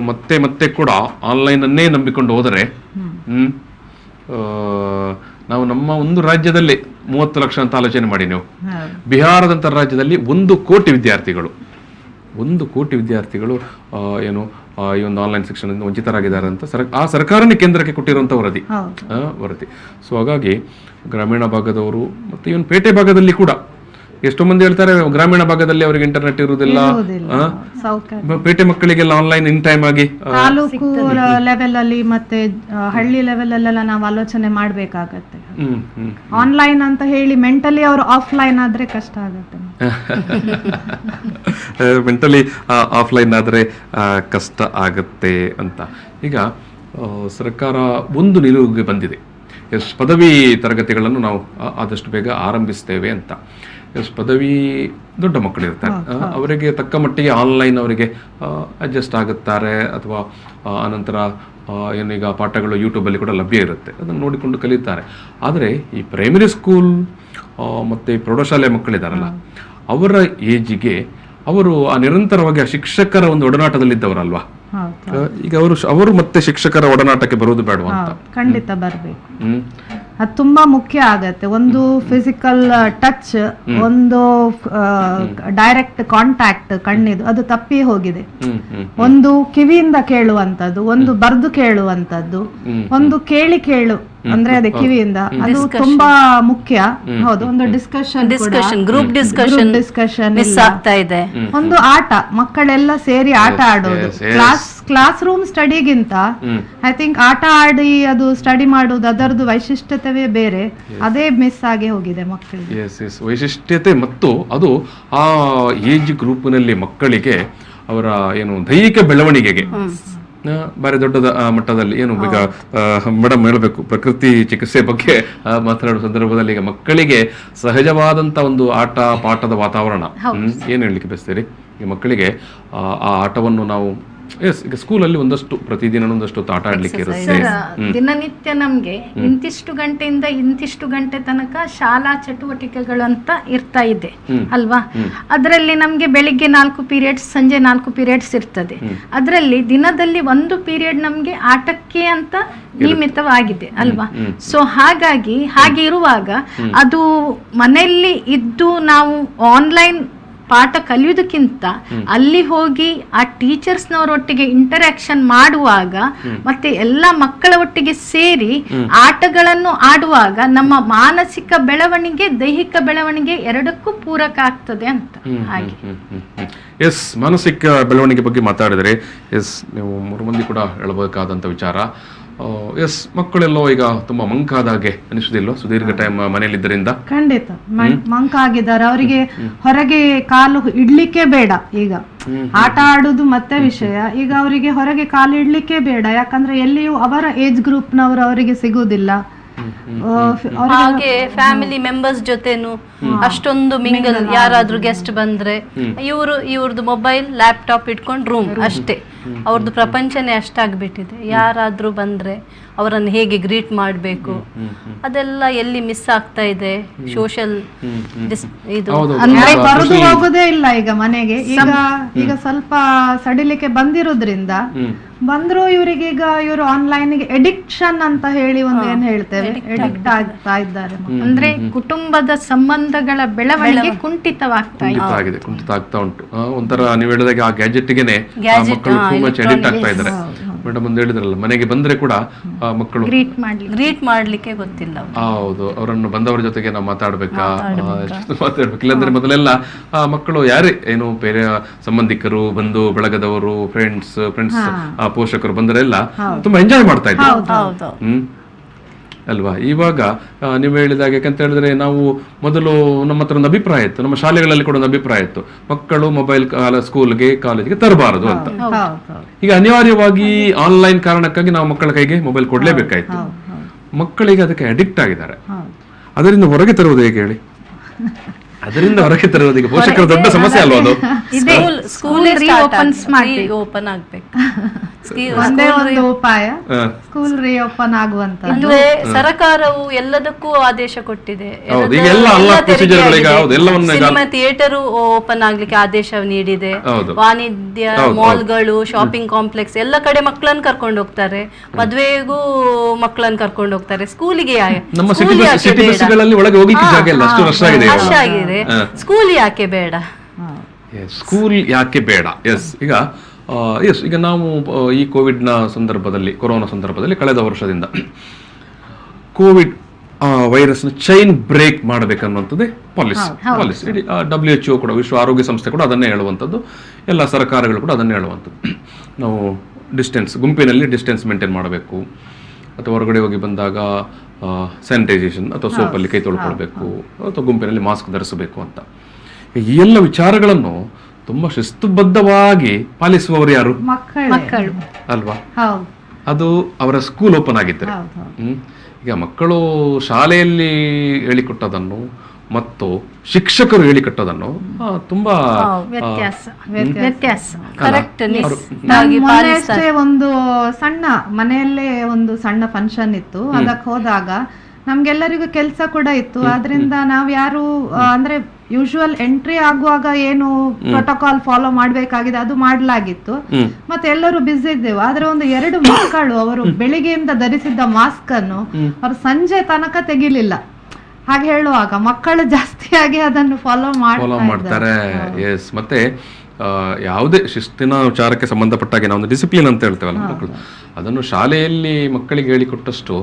S3: ಮತ್ತೆ ಕೂಡ ಆನ್ಲೈನನ್ನೇ ನಂಬಿಕೊಂಡು ಹೋದರೆ ನಾವು ನಮ್ಮ ಒಂದು ರಾಜ್ಯದಲ್ಲಿ 30 ಲಕ್ಷ ಅಂತ ಆಲೋಚನೆ ಮಾಡಿ ನೀವು. ಬಿಹಾರದಂಥ ರಾಜ್ಯದಲ್ಲಿ 1 ಕೋಟಿ ವಿದ್ಯಾರ್ಥಿಗಳು ಏನು ಈ ಒಂದು ಆನ್ಲೈನ್ ಶಿಕ್ಷಣದಿಂದ ವಂಚಿತರಾಗಿದ್ದಾರೆ ಅಂತ ಆ ಸರ್ಕಾರನೇ ಕೇಂದ್ರಕ್ಕೆ ಕೊಟ್ಟಿರುವಂತ ವರದಿ. ಸೊ ಹಾಗಾಗಿ ಗ್ರಾಮೀಣ ಭಾಗದವರು ಮತ್ತೆ ಇವನ್ ಪೇಟೆ ಭಾಗದಲ್ಲಿ ಕೂಡ ಎಷ್ಟೋ ಮಂದಿ ಹೇಳ್ತಾರೆ ಗ್ರಾಮೀಣ ಭಾಗದಲ್ಲಿ ಅವರಿಗೆ ಇಂಟರ್ನೆಟ್ ಇರುವುದಿಲ್ಲ, ಪೇಟೆ ಮಕ್ಕಳಿಗೆಲ್ಲ ಆನ್ಲೈನ್ ಇನ್ ಟೈಮ್ ಆಗಿ.
S4: ತಾಲೂಕು ಲೆವೆಲ್ ಅಲ್ಲಿ ಮತ್ತೆ ಹಳ್ಳಿ ಲೆವೆಲ್ ಅಲ್ಲೆಲ್ಲ ನಾವು ಆಲೋಚನೆ ಮಾಡ್ಬೇಕಾಗತ್ತೆ. ಆನ್ಲೈನ್ ಅಂತ ಹೇಳಿ ಮೆಂಟಲಿ ಅವರು ಆಫ್ಲೈನ್ ಆದ್ರೆ ಕಷ್ಟ ಆಗುತ್ತೆ.
S3: ಮೆಂಟಲಿ ಆಫ್ಲೈನ್ ಆದ್ರೆ ಕಷ್ಟ ಆಗತ್ತೆ ಅಂತ. ಈಗ ಸರ್ಕಾರ ಒಂದು ನಿಲುವಿಗೆ ಬಂದಿದೆ, ಪದವಿ ತರಗತಿಗಳನ್ನು ನಾವು ಆದಷ್ಟು ಬೇಗ ಆರಂಭಿಸ್ತೇವೆ ಅಂತ. ಪದವಿ ದೊಡ್ಡ ಮಕ್ಕಳು ಇರ್ತಾರೆ, ಅವರಿಗೆ ತಕ್ಕ ಮಟ್ಟಿಗೆ ಆನ್ಲೈನ್ ಅವರಿಗೆ ಅಡ್ಜಸ್ಟ್ ಆಗುತ್ತಾರೆ, ಅಥವಾ ಆನಂತರ ಏನೀಗ ಪಾಠಗಳು ಯೂಟ್ಯೂಬಲ್ಲಿ ಕೂಡ ಲಭ್ಯ ಇರುತ್ತೆ, ಅದನ್ನು ನೋಡಿಕೊಂಡು ಕಲಿತಾರೆ. ಆದರೆ ಈ ಪ್ರೈಮರಿ ಸ್ಕೂಲ್ ಮತ್ತು ಪ್ರೌಢಶಾಲೆ ಮಕ್ಕಳಿದಾರಲ್ಲ, ಅವರ ಏಜಿಗೆ ಅವರು ಆ ನಿರಂತರವಾಗಿ ಆ ಶಿಕ್ಷಕರ ಒಂದು ಒಡನಾಟದಲ್ಲಿದ್ದವರಲ್ವಾ. ಈಗ ಅವರು ಮತ್ತೆ ಶಿಕ್ಷಕರ ಒಡನಾಟಕ್ಕೆ ಬರುವುದು ಬೇಡವಾ ಅಂತ?
S4: ಖಂಡಿತ ಬರ್ಬೇಕು, ಅದು ತುಂಬಾ ಮುಖ್ಯ ಆಗತ್ತೆ. ಒಂದು ಫಿಸಿಕಲ್ ಟಚ್, ಒಂದು ಡೈರೆಕ್ಟ್ ಕಾಂಟ್ಯಾಕ್ಟ್ ಕಣ್ಣಿದು, ಅದು ತಪ್ಪಿ ಹೋಗಿದೆ. ಒಂದು ಕಿವಿಯಿಂದ ಕೇಳುವಂತದ್ದು, ಒಂದು ಬರ್ದು ಕೇಳುವಂತದ್ದು, ಒಂದು ಕೇಳು ಅಂದ್ರೆ ಅದೇ ಕಿವಿಯಿಂದ, ಅದು ತುಂಬಾ ಮುಖ್ಯ. ಹೌದು, ಒಂದು ಡಿಸ್ಕಷನ್
S5: ಗ್ರೂಪ್ ಡಿಸ್ಕಷನ್ ಮಿಸ್ ಆಗ್ತಾ ಇದೆ.
S4: ಒಂದು ಆಟ, ಮಕ್ಕಳೆಲ್ಲ ಸೇರಿ ಆಟ ಆಡೋದು. ಕ್ಲಾಸ್ ರೂಮ್ ಸ್ಟಡಿಗಿಂತ ಐ ಥಿಂಕ್ ಆಟ ಆಡಿ ಅದು ಸ್ಟಡಿ ಮಾಡೋದು, ಅದರದ್ದು ವೈಶಿಷ್ಟ್ಯತೆ ಬೇರೆ, ಅದೇ ಮಿಸ್ ಆಗಿ ಹೋಗಿದೆ ಮಕ್ಕಳಿಗೆ.
S3: ವೈಶಿಷ್ಟ್ಯತೆ ಮತ್ತು ಅದು ಆ ಏಜ್ ಗ್ರೂಪ್ನಲ್ಲಿ ಮಕ್ಕಳಿಗೆ ಅವರ ಏನು ದೈಹಿಕ ಬೆಳವಣಿಗೆಗೆ ಬಾರಿ ದೊಡ್ಡದ ಮಟ್ಟದಲ್ಲಿ ಏನು ಈಗ ಮೇಡಮ್ ಹೇಳಬೇಕು, ಪ್ರಕೃತಿ ಚಿಕಿತ್ಸೆ ಬಗ್ಗೆ ಮಾತನಾಡುವ ಸಂದರ್ಭದಲ್ಲಿ ಈಗ ಮಕ್ಕಳಿಗೆ ಸಹಜವಾದಂತ ಒಂದು ಆಟ ಪಾಠದ ವಾತಾವರಣ ಏನ್ ಹೇಳಲಿಕ್ಕೆ ಬಯಸ್ತೀರಿ? ಈ ಮಕ್ಕಳಿಗೆ ಆ ಆಟವನ್ನು ನಾವು ಈಗ ಸ್ಕೂಲಲ್ಲಿ ಒಂದಷ್ಟು ಪ್ರತಿದಿನ ಒಂದಷ್ಟು ಆಟ ಆಡ್ಲಿಕ್ಕೆ ಇರುತ್ತೆ.
S6: ದಿನನಿತ್ಯ ನಮ್ಗೆ ಇಂತಿಷ್ಟು ಗಂಟೆಯಿಂದ ಇಂತಿಷ್ಟು ಗಂಟೆ ತನಕ ಶಾಲಾ ಚಟುವಟಿಕೆಗಳಂತ ಇರ್ತಾ ಇದೆ ಅಲ್ವಾ. ಅದರಲ್ಲಿ ನಮ್ಗೆ ಬೆಳಿಗ್ಗೆ 4 ಪೀರಿಯಡ್ಸ್, ಸಂಜೆ 4 ಪೀರಿಯಡ್ಸ್ ಇರ್ತದೆ. ಅದರಲ್ಲಿ ದಿನದಲ್ಲಿ 1 ಪೀರಿಯಡ್ ನಮ್ಗೆ ಆಟಕ್ಕೆ ಅಂತ ನಿಯಮಿತವಾಗಿದೆ ಅಲ್ವಾ. ಸೊ ಹಾಗಾಗಿ ಹಾಗೆ ಇರುವಾಗ ಅದು ಮನೆಯಲ್ಲಿ ಇದ್ದು ನಾವು ಆನ್ಲೈನ್ ಪಾಠ ಕಲಿಯುವುದಕ್ಕಿಂತ ಅಲ್ಲಿ ಹೋಗಿ ಆ ಟೀಚರ್ಸ್ನವರೊಟ್ಟಿಗೆ ಇಂಟರಾಕ್ಷನ್ ಮಾಡುವಾಗ ಮತ್ತೆ ಎಲ್ಲ ಮಕ್ಕಳ ಒಟ್ಟಿಗೆ ಸೇರಿ ಆಟಗಳನ್ನು ಆಡುವಾಗ ನಮ್ಮ ಮಾನಸಿಕ ಬೆಳವಣಿಗೆ, ದೈಹಿಕ ಬೆಳವಣಿಗೆ ಎರಡಕ್ಕೂ ಪೂರಕ ಆಗ್ತದೆ ಅಂತ. ಹಾಗೆ
S3: ಎಸ್, ಮಾನಸಿಕ ಬೆಳವಣಿಗೆ ಬಗ್ಗೆ ಮಾತಾಡಿದರೆ ಎಸ್, ನೀವು 3 ಮಂದಿ ಕೂಡ ಹೇಳಬೇಕಾದಂತ ವಿಚಾರ. ಎಸ್, ಮಕ್ಕಳೆಲ್ಲೋ ಈಗ ತುಂಬಾ ಮಂಕಾದ ಹಾಗೆ ಅನಿಸುದಿಲ್ಲ ಸುದೀರ್ಘ ಟೈಮ್ ಮನೆಯಲ್ಲಿದ್ದರಿಂದ?
S4: ಖಂಡಿತ ಮಂಕ ಆಗಿದ್ದಾರೆ. ಅವರಿಗೆ ಹೊರಗೆ ಕಾಲು ಇಡ್ಲಿಕ್ಕೆ ಬೇಡ. ಈಗ ಆಟ ಆಡುದು ಮತ್ತೆ ವಿಷಯ, ಈಗ ಅವರಿಗೆ ಹೊರಗೆ ಕಾಲು ಇಡ್ಲಿಕ್ಕೆ ಬೇಡ. ಯಾಕಂದ್ರೆ ಎಲ್ಲಿಯೂ ಅವರ ಏಜ್ ಗ್ರೂಪ್ನವರು ಅವರಿಗೆ ಸಿಗುವುದಿಲ್ಲ.
S5: ಹಾಗೆ ಫ್ಯಾಮಿಲಿ ಮೆಂಬರ್ಸ್ ಜೊತೆನು ಅಷ್ಟೊಂದು ಮಿಂಗಲ್, ಯಾರಾದ್ರೂ ಗೆಸ್ಟ್ ಬಂದ್ರೆ ಇವ್ರದ್ದು ಮೊಬೈಲ್ ಲ್ಯಾಪ್ಟಾಪ್ ಇಟ್ಕೊಂಡು ರೂಮ್ ಅಷ್ಟೇ, ಅವ್ರದ್ದು ಪ್ರಪಂಚನೇ ಅಷ್ಟಾಗ್ಬಿಟ್ಟಿದೆ. ಯಾರಾದ್ರೂ ಬಂದ್ರೆ ಅವರನ್ನು ಹೇಗೆ ಗ್ರೀಟ್ ಮಾಡಬೇಕು ಅದೆಲ್ಲ ಎಲ್ಲಿ ಮಿಸ್ ಆಗ್ತಾ ಇದೆ. ಸೋಷಿಯಲ್ ಇದು
S4: ಅಂದ್ರೆ ಬರುದು ಹೋಗುದೇ ಇಲ್ಲ ಈಗ ಮನೆಗೆ. ಈಗ ಸ್ವಲ್ಪ ಸಡಿಲಿಕ್ಕೆ ಬಂದಿರೋದ್ರಿಂದ ಬಂದ್ರು ಇವರಿಗೆ ಈಗ ಇವರು ಆನ್ಲೈನ್
S6: ಎಡಿಕ್ಷನ್ ಅಂತ ಹೇಳಿ ಒಂದು ಏನ್ ಹೇಳ್ತೇವೆ, ಎಡಿಕ್ಟ್ ಆಗ್ತಾ ಇದ್ದಾರೆ. ಅಂದ್ರೆ ಕುಟುಂಬದ ಸಂಬಂಧಗಳ ಬೆಳವಣಿಗೆ ಕುಂಠಿತವಾಗ್ತಾ
S3: ಉಂಟು. ಒಂಥರ ನೀವು ಹೇಳಿದಾಗ ಆ ಗ್ಯಾಜೆಟ್ಗೆನೆ ಮಕ್ಕಳು ತುಂಬಾ ಎಡಿಕ್ಟ್ ಆಗ್ತಾ ಇದ್ದಾರೆ. ಮೇಡಮ್ ಒಂದು ಹೇಳಿದ್ರಲ್ಲ, ಮನೆಗೆ ಬಂದ್ರೆ ಕೂಡ ಮಕ್ಕಳು
S5: ಗ್ರೀಟ್ ಮಾಡ್ಲಿಕ್ಕೆ ಗೊತ್ತಿಲ್ಲ.
S3: ಹೌದು, ಅವರನ್ನು ಬಂದವರ ಜೊತೆಗೆ ನಾವು ಮಾತಾಡ್ಬೇಕಾ, ಮಾತಾಡ್ಬೇಕು. ಇಲ್ಲಾಂದ್ರೆ ಮೊದಲೆಲ್ಲ ಮಕ್ಕಳು ಯಾರೇ ಏನು ಬೇರೆ ಸಂಬಂಧಿಕರು, ಬಂಧು ಬಳಗದವರು, ಫ್ರೆಂಡ್ಸ್ ಪೋಷಕರು ಬಂದರೆಲ್ಲ ತುಂಬಾ ಎಂಜಾಯ್ ಮಾಡ್ತಾ ಇದ್ರು. ಅಲ್ವಾ? ಇವಾಗ ನೀವು ಹೇಳಿದಾಗ, ಯಾಕಂತ ಹೇಳಿದ್ರೆ ನಾವು ಮೊದಲು ನಮ್ಮ ಹತ್ರ ಒಂದು ಅಭಿಪ್ರಾಯ ಇತ್ತು, ನಮ್ಮ ಶಾಲೆಗಳಲ್ಲಿ ಕೂಡ ಒಂದು ಅಭಿಪ್ರಾಯ ಇತ್ತು, ಮಕ್ಕಳು ಮೊಬೈಲ್ ಸ್ಕೂಲ್ಗೆ ಕಾಲೇಜ್ಗೆ ತರಬಾರದು ಅಂತ. ಈಗ ಅನಿವಾರ್ಯವಾಗಿ ಆನ್ಲೈನ್ ಕಾರಣಕ್ಕಾಗಿ ನಾವು ಮಕ್ಕಳ ಕೈಗೆ ಮೊಬೈಲ್ ಕೊಡ್ಲೇಬೇಕಾಯ್ತು. ಮಕ್ಕಳಿಗೆ ಅದಕ್ಕೆ ಅಡಿಕ್ಟ್ ಆಗಿದ್ದಾರೆ. ಅದರಿಂದ ಹೊರಗೆ ತರುವುದು ಹೇಗೆ ಹೇಳಿ? ಅದರಿಂದ ಹೊರಗೆ ತರುವುದು ಈಗ ಪೋಷಕರ ದೊಡ್ಡ ಸಮಸ್ಯೆ ಅಲ್ವಾ ಅದು?
S5: ಸ್ಕೂಲ್ ಓಪನ್ ಆಗ್ಬೇಕು.
S4: ಒಂದೇ ಒಂದು ಉಪಾಯ, ಸ್ಕೂಲ್ ರೀಓಪನ್ ಆಗುವಂತ.
S5: ಅಂದ್ರೆ ಸರ್ಕಾರವು ಎಲ್ಲದಕ್ಕೂ ಆದೇಶ ಕೊಟ್ಟಿದೆ. ಸಿನಿಮಾ ಥಿಯೇಟರ್ ಓಪನ್ ಆಗ್ಲಿಕ್ಕೆ ಆದೇಶ ನೀಡಿದೆ. ವಾಣಿಜ್ಯ ಮಾಲ್ಗಳು, ಶಾಪಿಂಗ್ ಕಾಂಪ್ಲೆಕ್ಸ್ ಎಲ್ಲ ಕಡೆ ಮಕ್ಕಳನ್ನ ಕರ್ಕೊಂಡು ಹೋಗ್ತಾರೆ. ಮದ್ವೆಗೂ ಮಕ್ಕಳನ್ನ ಕರ್ಕೊಂಡು ಹೋಗ್ತಾರೆ. ಸ್ಕೂಲಿಗೆ ರಶ್ ಆಗಿದೆ, ಸ್ಕೂಲ್ ಯಾಕೆ ಬೇಡ?
S3: ಸ್ಕೂಲ್ ಯಾಕೆ ಬೇಡ? ಎಸ್, ಈಗ ನಾವು ಈ ಕೋವಿಡ್ನ ಸಂದರ್ಭದಲ್ಲಿ, ಕೊರೋನಾ ಸಂದರ್ಭದಲ್ಲಿ ಕಳೆದ ವರ್ಷದಿಂದ ಕೋವಿಡ್ ವೈರಸ್ನ ಚೈನ್ ಬ್ರೇಕ್ ಮಾಡಬೇಕನ್ನುವಂಥದ್ದೇ ಪಾಲಿಸಿ. WHO ಕೂಡ, ವಿಶ್ವ ಆರೋಗ್ಯ ಸಂಸ್ಥೆ ಕೂಡ ಅದನ್ನೇ ಹೇಳುವಂಥದ್ದು, ಎಲ್ಲ ಸರ್ಕಾರಗಳು ಕೂಡ ಅದನ್ನೇ ಹೇಳುವಂಥದ್ದು. ನಾವು ಗುಂಪಿನಲ್ಲಿ ಡಿಸ್ಟೆನ್ಸ್ ಮೇಂಟೈನ್ ಮಾಡಬೇಕು, ಅಥವಾ ಹೊರಗಡೆ ಹೋಗಿ ಬಂದಾಗ ಸ್ಯಾನಿಟೈಸೇಷನ್ ಅಥವಾ ಸೋಪಲ್ಲಿ ಕೈ ತೊಳ್ಕೊಳ್ಬೇಕು, ಅಥವಾ ಗುಂಪಿನಲ್ಲಿ ಮಾಸ್ಕ್ ಧರಿಸಬೇಕು ಅಂತ. ಈ ಎಲ್ಲ ವಿಚಾರಗಳನ್ನು ತುಂಬಾ ಶಿಸ್ತುಬದ್ಧವಾಗಿ ಪಾಲಿಸುವವರು ಯಾರು?
S6: ಮಕ್ಕಳು
S3: ಅಲ್ವಾ? ಅದು ಅವರ ಸ್ಕೂಲ್ ಓಪನ್ ಆಗಿದ್ದರೆ. ಈಗ ಮಕ್ಕಳು ಶಾಲೆಯಲ್ಲಿ ಹೇಳಿಕೊಟ್ಟದನ್ನು ಮತ್ತು ಶಿಕ್ಷಕರು ಹೇಳಿಕೊಟ್ಟದನ್ನು ತುಂಬಾ
S6: ವ್ಯತ್ಯಾಸ.
S4: ಅಷ್ಟೇ ಒಂದು ಸಣ್ಣ ಮನೆಯಲ್ಲೇ ಒಂದು ಸಣ್ಣ ಫಂಕ್ಷನ್ ಇತ್ತು. ಅದಕ್ಕೆ ಹೋದಾಗ ನಮ್ಗೆಲ್ಲರಿಗೂ ಕೆಲಸ ಕೂಡ ಇತ್ತು. ಆದ್ರಿಂದ ನಾವ್ ಯಾರು ಅಂದ್ರೆ ಯೂಶುವಲ್ ಎಂಟ್ರಿ ಆಗುವಾಗ ಏನು ಪ್ರೋಟೋಕಾಲ್ ಫಾಲೋ ಮಾಡ್ಬೇಕಾಗಿದೆ ಅದು ಮಾಡ್ಲಾಗಿತ್ತು. ಮತ್ತೆ ಎಲ್ಲರೂ ಬಿಸಿ ಇದ್ದೇವೆ. ಆದ್ರೆ ಒಂದು 2 ಮಕ್ಕಳು ಅವರು ಬೆಳಿಗ್ಗೆಯಿಂದ ಧರಿಸಿದ್ದ ಮಾಸ್ಕ್ ಅನ್ನು ಅವರು ಸಂಜೆ ತನಕ ತೆಗಿಲಿಲ್ಲ. ಹಾಗೆ ಹೇಳುವಾಗ ಮಕ್ಕಳು ಜಾಸ್ತಿಯಾಗಿ ಅದನ್ನು ಫಾಲೋ ಮಾಡ್ತಾರೆ.
S3: ಎಸ್, ಮತ್ತೆ ಯಾವುದೇ ಶಿಸ್ತಿನ ವಿಚಾರಕ್ಕೆ ಸಂಬಂಧಪಟ್ಟಾಗಿ ನಾವು ಡಿಸಿಪ್ಲಿನ್ ಅಂತ ಹೇಳ್ತೇವಲ್ಲ ಮಕ್ಕಳು, ಅದನ್ನು ಶಾಲೆಯಲ್ಲಿ ಮಕ್ಕಳಿಗೆ ಹೇಳಿಕೊಟ್ಟಷ್ಟು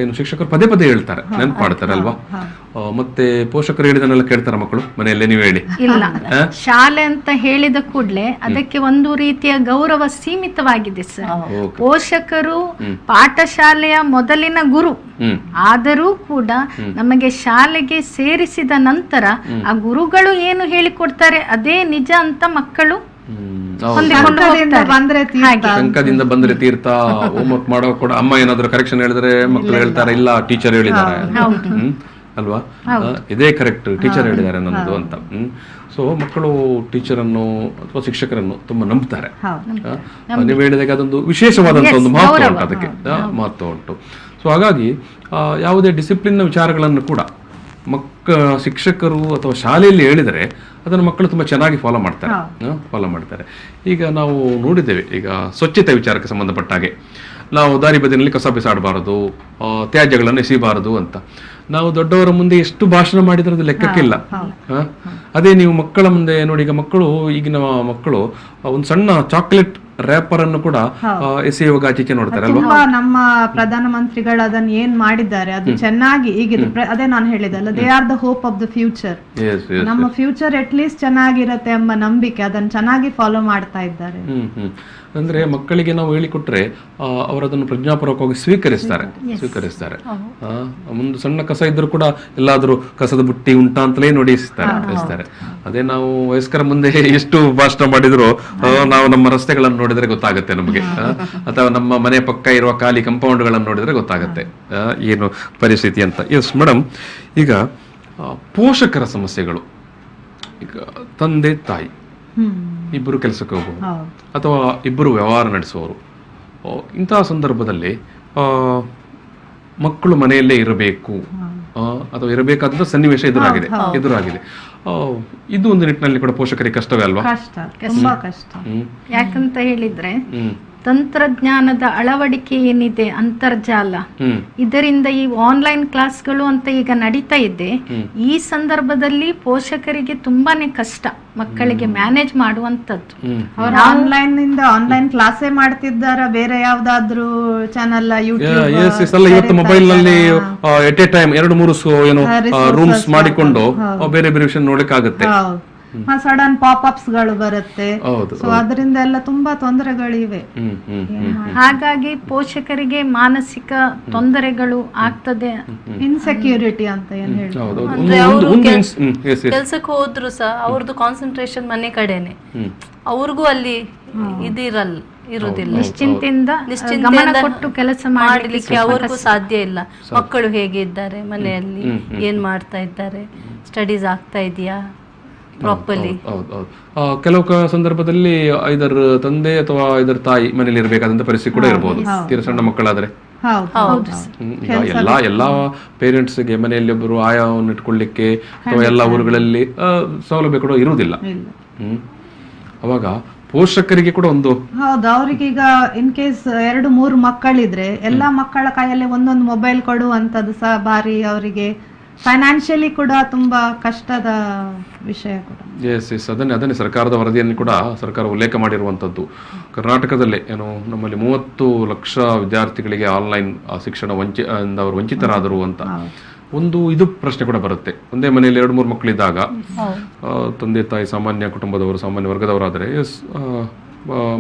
S3: ಏನು ಶಿಕ್ಷಕರು ಪದೇ ಪದೇ ಹೇಳ್ತಾರೆ, ನೆನಪು ಮಾಡ್ತಾರೆ ಅಲ್ವಾ? ಮತ್ತೆ ಪೋಷಕರು ಹೇಳಿದನ್ನೆಲ್ಲ ಕೇಳ್ತಾರೆ ಮಕ್ಕಳು ಮನೆಯಲ್ಲೇ? ನೀವು ಹೇಳಿ.
S6: ಇಲ್ಲ, ಶಾಲೆ ಅಂತ ಹೇಳಿದ ಕೂಡಲೇ ಅದಕ್ಕೆ ಒಂದು ರೀತಿಯ ಗೌರವ ಸೀಮಿತವಾಗಿದೆ ಸರ್. ಪೋಷಕರು ಪಾಠಶಾಲೆಯ ಮೊದಲಿನ ಗುರು, ಆದರೂ ಕೂಡ ನಮಗೆ ಶಾಲೆಗೆ ಸೇರಿಸಿದ ನಂತರ ಆ ಗುರುಗಳು ಏನು ಹೇಳಿಕೊಡ್ತಾರೆ ಅದೇ ನಿಜ ಅಂತ ಮಕ್ಕಳು
S3: ಅಂಕದಿಂದ ಬಂದ್ರೆ ತೀರ್ಥ. ಹೋಮ್ವರ್ಕ್ ಮಾಡೋ ಕೂಡ ಅಮ್ಮ ಏನಾದ್ರು ಕರೆಕ್ಷನ್ ಹೇಳಿದ್ರೆ ಮಕ್ಕಳು ಹೇಳ್ತಾರೆ, ಇಲ್ಲ ಟೀಚರ್ ಹೇಳಿದ್ದಾರೆ ಅಲ್ವಾ, ಇದೇ ಕರೆಕ್ಟ್, ಟೀಚರ್ ಹೇಳಿದ್ದಾರೆ ನನ್ನದು ಅಂತ. ಸೊ ಮಕ್ಕಳು ಟೀಚರನ್ನು ಅಥವಾ ಶಿಕ್ಷಕರನ್ನು ತುಂಬಾ ನಂಬ್ತಾರೆ. ನೀವು ಹೇಳಿದಾಗ ಅದೊಂದು ವಿಶೇಷವಾದಂತ ಒಂದು ಮಹತ್ವ ಉಂಟು, ಅದಕ್ಕೆ ಮಹತ್ವ ಉಂಟು. ಸೊ ಹಾಗಾಗಿ ಯಾವುದೇ ಡಿಸಿಪ್ಲಿನ್ ವಿಚಾರಗಳನ್ನು ಕೂಡ ಶಿಕ್ಷಕರು ಅಥವಾ ಶಾಲೆಯಲ್ಲಿ ಹೇಳಿದರೆ ಅದನ್ನು ಮಕ್ಕಳು ತುಂಬಾ ಚೆನ್ನಾಗಿ ಫಾಲೋ ಮಾಡ್ತಾರೆ. ಈಗ ನಾವು ನೋಡಿದ್ದೇವೆ, ಈಗ ಸ್ವಚ್ಛತೆ ವಿಚಾರಕ್ಕೆ ಸಂಬಂಧಪಟ್ಟ ಹಾಗೆ ನಾವು ದಾರಿ ಬದಿಯಲ್ಲಿ ಕಸ ಬಿಸಾಡಬಾರದು, ತ್ಯಾಜ್ಯಗಳನ್ನು ಎಸಿಬಾರದು ಅಂತ ನಾವು ದೊಡ್ಡವರ ಮುಂದೆ ಎಷ್ಟು ಭಾಷಣ ಮಾಡಿದ್ರದ್ದು ಲೆಕ್ಕಕ್ಕಿಲ್ಲ. ಅದೇ ನೀವು ಮಕ್ಕಳ ಮುಂದೆ ನೋಡಿ, ಈಗ ಈಗಿನ ಮಕ್ಕಳು ಒಂದು ಸಣ್ಣ ಚಾಕ್ಲೇಟ್ ರ್ಯಾಪರ್ ಅನ್ನು ಕೂಡ ಎಸೆಯುವಾಗ ಆಚೆಗೆ ನೋಡ್ತಾರೆ ಅಲ್ವಾ?
S4: ತುಂಬಾ ನಮ್ಮ ಪ್ರಧಾನಮಂತ್ರಿಗಳು ಅದನ್ನ ಏನ್ ಮಾಡಿದ್ದಾರೆ ಅದು ಚೆನ್ನಾಗಿ ಈಗ ಅದೇ ನಾನು ಹೇಳಿದಲ್ಲ, they are the hope of the future. ನಮ್ಮ ಫ್ಯೂಚರ್ ಅಟ್ ಲೀಸ್ಟ್ ಚೆನ್ನಾಗಿರತ್ತೆ ಎಂಬ ನಂಬಿಕೆ, ಅದನ್ನ ಚೆನ್ನಾಗಿ ಫಾಲೋ ಮಾಡ್ತಾ ಇದ್ದಾರೆ.
S3: ಅಂದ್ರೆ ಮಕ್ಕಳಿಗೆ ನಾವು ಹೇಳಿಕೊಟ್ರೆ ಅವರದನ್ನು ಪ್ರಜ್ಞಾಪೂರ್ವಕವಾಗಿ ಸ್ವೀಕರಿಸ್ತಾರೆ. ಒಂದು ಸಣ್ಣ ಕಸ ಇದ್ರೂ ಕೂಡ ಎಲ್ಲಾದ್ರೂ ಕಸದ ಬುಟ್ಟಿ ಉಂಟಾ ಅಂತಲೇ ನೋಡಿಸ್ತಾರೆ. ಅದೇ ನಾವು ವಯಸ್ಕರ ಮುಂದೆ ಎಷ್ಟು ಭಾಷಣ ಮಾಡಿದ್ರು ನಾವು ನಮ್ಮ ರಸ್ತೆಗಳನ್ನು ನೋಡಿದ್ರೆ ಗೊತ್ತಾಗುತ್ತೆ ನಮಗೆ, ಅಥವಾ ನಮ್ಮ ಮನೆ ಪಕ್ಕ ಇರುವ ಖಾಲಿ ಕಂಪೌಂಡ್ ಗಳನ್ನು ನೋಡಿದ್ರೆ ಗೊತ್ತಾಗುತ್ತೆ ಏನು ಪರಿಸ್ಥಿತಿ ಅಂತ. ಎಸ್ ಮೇಡಮ್, ಈಗ ಪೋಷಕರ ಸಮಸ್ಯೆಗಳು, ಈಗ ತಂದೆ ತಾಯಿ ಇಬ್ಬರು ಕೆಲಸಕ್ಕೆ ಹೋಗುವರು ಅಥವಾ ಇಬ್ಬರು ವ್ಯವಹಾರ ನಡೆಸುವವರು, ಇಂತಹ ಸಂದರ್ಭದಲ್ಲಿ ಮಕ್ಕಳು ಮನೆಯಲ್ಲೇ ಇರಬೇಕು ಅಥವಾ ಇರಬೇಕಾದ ಸನ್ನಿವೇಶ ಎದುರಾಗಿದೆ. ಇದು ಒಂದು ನಿಟ್ಟಿನಲ್ಲಿ ಕೂಡ ಪೋಷಕರಿಗೆ ಕಷ್ಟವೇ ಅಲ್ವಾ?
S4: ತುಂಬಾ ಕಷ್ಟ.
S6: ಯಾಕಂತ ಹೇಳಿದ್ರೆ ತಂತ್ರಜ್ಞಾನದ ಅಳವಡಿಕೆ ಏನಿದೆ, ಅಂತರ್ಜಾಲ, ಇದರಿಂದ ಈ ಆನ್ಲೈನ್ ಕ್ಲಾಸ್ಗಳು ಅಂತ ಈಗ ನಡೀತಾ ಇದೆ. ಈ ಸಂದರ್ಭದಲ್ಲಿ ಪೋಷಕರಿಗೆ ತುಂಬಾನೇ ಕಷ್ಟ ಮಕ್ಕಳಿಗೆ ಮ್ಯಾನೇಜ್ ಮಾಡುವಂತದ್ದು.
S4: ಅವ್ರು ಆನ್ಲೈನ್ ಕ್ಲಾಸೇ ಮಾಡ್ತಿದ್ದಾರ, ಬೇರೆ ಯಾವ್ದಾದ್ರು ಚಾನಲ್
S3: ಇವತ್ತು ಮೊಬೈಲ್ ನಲ್ಲಿ ಎಟ್ ಎ ಟೈಮ್ 2-3 ಏನು ರೂಮ್ಸ್ ಮಾಡಿಕೊಂಡು ಬೇರೆ ಬೇರೆ ವಿಷಯ ನೋಡಕ್ಕಾಗತ್ತೆ.
S4: ಸಡನ್ ಪಾಪ್ಅಪ್ಸ್ ಗಳು ಬರುತ್ತೆ. ಸೊ ಅದರಿಂದ ಎಲ್ಲ ತುಂಬಾ ತೊಂದರೆಗಳಿವೆ.
S6: ಹಾಗಾಗಿ ಪೋಷಕರಿಗೆ ಮಾನಸಿಕ ತೊಂದರೆಗಳು ಆಗ್ತದೆ.
S4: ಇನ್ಸೆಕ್ಯೂರಿಟಿ ಅಂತ ಏನ್
S5: ಕೆಲ್ಸಕ್ಕೆ ಹೋದ್ರು ಸಹ ಅವ್ರದ್ದು ಕಾನ್ಸಂಟ್ರೇಷನ್ ಮನೆ ಕಡೆನೆ, ಅವ್ರಿಗೂ ಅಲ್ಲಿ ಇರುವುದಿಲ್ಲ.
S6: ನಿಶ್ಚಿಂತೆಯಿಂದ ಗಮನ ಕೊಟ್ಟು ಕೆಲಸ
S5: ಮಾಡಲಿಕ್ಕೆ ಅವ್ರಿಗೂ ಸಾಧ್ಯ ಇಲ್ಲ. ಮಕ್ಕಳು ಹೇಗೆ ಇದ್ದಾರೆ ಮನೆಯಲ್ಲಿ, ಏನ್ ಮಾಡ್ತಾ ಇದ್ದಾರೆ, ಸ್ಟಡೀಸ್ ಆಗ್ತಾ ಇದೆಯಾ ಪ್ರಾಪರ್ಲಿ.
S3: ಕೆಲವು ಸಂದರ್ಭದಲ್ಲಿ ಐದರ್ ತಂದೆ ಅಥವಾ ಐದರ್ ತಾಯಿ ಮನೇಲಿ ಇರಬೇಕಾದಂತ ಪರಿಸ್ಥಿತಿ ಕೂಡ ಇರಬಹುದು, ತೀರ ಸಣ್ಣ ಮಕ್ಕಳಾದ್ರೆ. ಎಲ್ಲಾ ಪೇರೆಂಟ್ಸ್ ಗೆ ಮನೆಯಲ್ಲಿ ಒಬ್ಬರು ಆಯಾವನ್ನು ಇಟ್ಕೊಳ್ಳಿಕ್ಕೆ ಅಥವಾ ಎಲ್ಲಾ ಊರುಗಳಲ್ಲಿ ಸೌಲಭ್ಯ ಕೂಡ ಇರುವುದಿಲ್ಲ. ಅವಾಗ ಪೋಷಕರಿಗೆ ಕೂಡ ಒಂದು
S4: ಹೌದು, ಅವ್ರಿಗೆ ಈಗ ಇನ್ ಕೇಸ್ 2-3 ಮಕ್ಕಳಿದ್ರೆ ಎಲ್ಲಾ ಮಕ್ಕಳ ಕೈಯಲ್ಲಿ ಒಂದೊಂದು ಮೊಬೈಲ್ ಕೊಡುವಂತದ್ದು ಸಹ ಭಾರಿ ಅವರಿಗೆ ಫೈನಾನ್ಷಿಯಲಿ ಕೂಡ ತುಂಬಾ ಕಷ್ಟದ ವಿಷಯ ಕೂಡ.
S3: ಅದನ್ನೇ ಸರ್ಕಾರದ ವರದಿಯನ್ನು ಕೂಡ ಸರ್ಕಾರ ಉಲ್ಲೇಖ ಮಾಡಿರುವಂತದ್ದು. ಕರ್ನಾಟಕದಲ್ಲೇ ಏನು ನಮ್ಮಲ್ಲಿ 30 ಲಕ್ಷ ವಿದ್ಯಾರ್ಥಿಗಳಿಗೆ ಆನ್ಲೈನ್ ಶಿಕ್ಷಣ ಅವರು ವಂಚಿತರಾದರು ಅಂತ ಒಂದು ಇದು ಪ್ರಶ್ನೆ ಕೂಡ ಬರುತ್ತೆ. ಒಂದೇ ಮನೆಯಲ್ಲಿ 2-3 ಮಕ್ಕಳಿದ್ದಾಗ ತಂದೆ ತಾಯಿ ಸಾಮಾನ್ಯ ಕುಟುಂಬದವರು, ಸಾಮಾನ್ಯ ವರ್ಗದವರಾದರೆ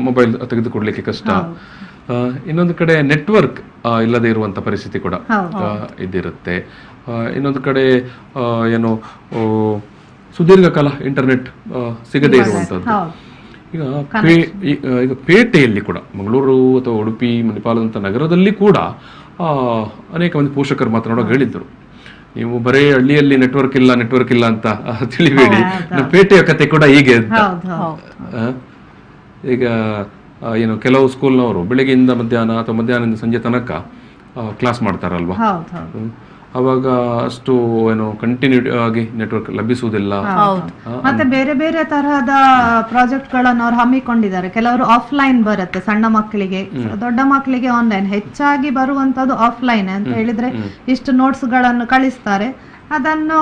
S3: ಮೊಬೈಲ್ ತೆಗೆದುಕೊಡ್ಲಿಕ್ಕೆ ಕಷ್ಟ. ಇನ್ನೊಂದು ಕಡೆ ನೆಟ್ವರ್ಕ್ ಇಲ್ಲದೆ ಇರುವಂತ ಪರಿಸ್ಥಿತಿ ಕೂಡ ಇದಿರುತ್ತೆ. ಇನ್ನೊಂದು ಕಡೆ ಏನು ಸುದೀರ್ಘ ಕಾಲ ಇಂಟರ್ನೆಟ್ ಸಿಗದೇ ಇರುವಂತದ್ದು. ಈಗ ಪೇಟೆಯಲ್ಲಿ ಕೂಡ, ಮಂಗಳೂರು ಅಥವಾ ಉಡುಪಿ, ಮಣಿಪಾಲದಂತ ನಗರದಲ್ಲಿ ಕೂಡ ಅನೇಕ ಮಂದಿ ಪೋಷಕರು ಮಾತನಾಡುವಾಗ ಹೇಳಿದ್ರು, ನೀವು ಬರೇ ಹಳ್ಳಿಯಲ್ಲಿ ನೆಟ್ವರ್ಕ್ ಇಲ್ಲ ಅಂತ ತಿಳಿಬೇಡಿ, ಪೇಟೆಯ ಕತೆ ಕೂಡ ಹೀಗೆ ಅಂತ. ಈಗ ಏನು ಕೆಲವು ಸ್ಕೂಲ್ನವರು ಬೆಳಗ್ಗೆಯಿಂದ ಮಧ್ಯಾಹ್ನ ಅಥವಾ ಮಧ್ಯಾಹ್ನದಿಂದ ಸಂಜೆ ತನಕ ಕ್ಲಾಸ್ ಮಾಡ್ತಾರಲ್ವಾ, ಅವಾಗ ಅಷ್ಟು ಏನು ಕಂಟಿನ್ಯೂಟಿ ಆಗಿ ನೆಟ್ವರ್ಕ್ ಲಭಿಸುವುದಿಲ್ಲ.
S4: ಮತ್ತೆ ಬೇರೆ ಬೇರೆ ತರಹದ ಪ್ರಾಜೆಕ್ಟ್ ಗಳನ್ನು ಅವ್ರು ಹಮ್ಮಿಕೊಂಡಿದ್ದಾರೆ. ಕೆಲವರು ಆಫ್ಲೈನ್ ಬರುತ್ತೆ ಸಣ್ಣ ಮಕ್ಕಳಿಗೆ, ದೊಡ್ಡ ಮಕ್ಕಳಿಗೆ ಆನ್ಲೈನ್. ಹೆಚ್ಚಾಗಿ ಬರುವಂತದ್ದು ಆಫ್ಲೈನ್ ಅಂತ ಹೇಳಿದ್ರೆ ಇಷ್ಟು ನೋಟ್ಸ್ ಗಳನ್ನು ಕಳಿಸ್ತಾರೆ, ಅದನ್ನು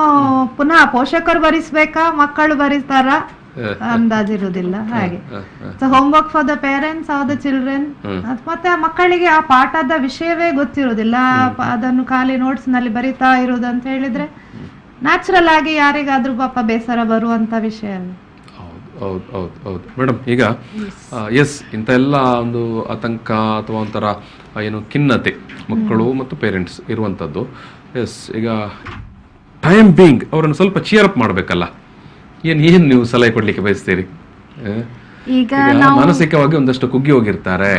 S4: ಪುನಃ ಪೋಷಕರು ಬರಿಸ್ಬೇಕಾ ಮಕ್ಕಳು ಬರೀತಾರ ಅಂದಾಜಿರುವುದಿಲ್ಲ. ಹಾಗೆ homework for the parents are the children. ಮತ್ತೆ ಮಕ್ಕಳಿಗೆ ಆ ಪಾಠದ ವಿಷಯವೇ ಗೊತ್ತಿರುವುದಿಲ್ಲ, ಅದನ್ನು ಖಾಲಿ ನೋಟ್ಸ್ ನಲ್ಲಿ ಬರಿತಾ ಇರುವುದಂತ ಹೇಳಿದ್ರೆ ನ್ಯಾಚುರಲ್ ಆಗಿ ಯಾರಿಗಾದ್ರೂ ಪಾಪ ಬೇಸರ ಬರುವಂತ ವಿಷಯ.
S3: ಹೌದು ಮೇಡಮ್, ಈಗ ಇಂಥ ಎಲ್ಲ ಒಂದು ಆತಂಕ ಅಥವಾ ಒಂಥರ ಏನು ಖಿನ್ನತೆ ಮಕ್ಕಳು ಮತ್ತು ಪೇರೆಂಟ್ಸ್ ಇರುವಂತದ್ದು. ಈಗ ಟೈಮ್ ಬೀಯಿಂಗ್ ಅವರನ್ನು ಸ್ವಲ್ಪ ಚಿಯರ್ ಅಪ್ ಮಾಡ್ಬೇಕಲ್ಲ, ಏನ್ ನೀವು ಸಲಹೆ ಕೊಡ್ಲಿಕ್ಕೆ ಬಯಸ್ತೀರಿ?
S6: ಈಗ
S3: ಮಾನಸಿಕವಾಗಿ ಒಂದಷ್ಟು ಕುಗ್ಗಿ ಹೋಗಿರ್ತಾರೆ.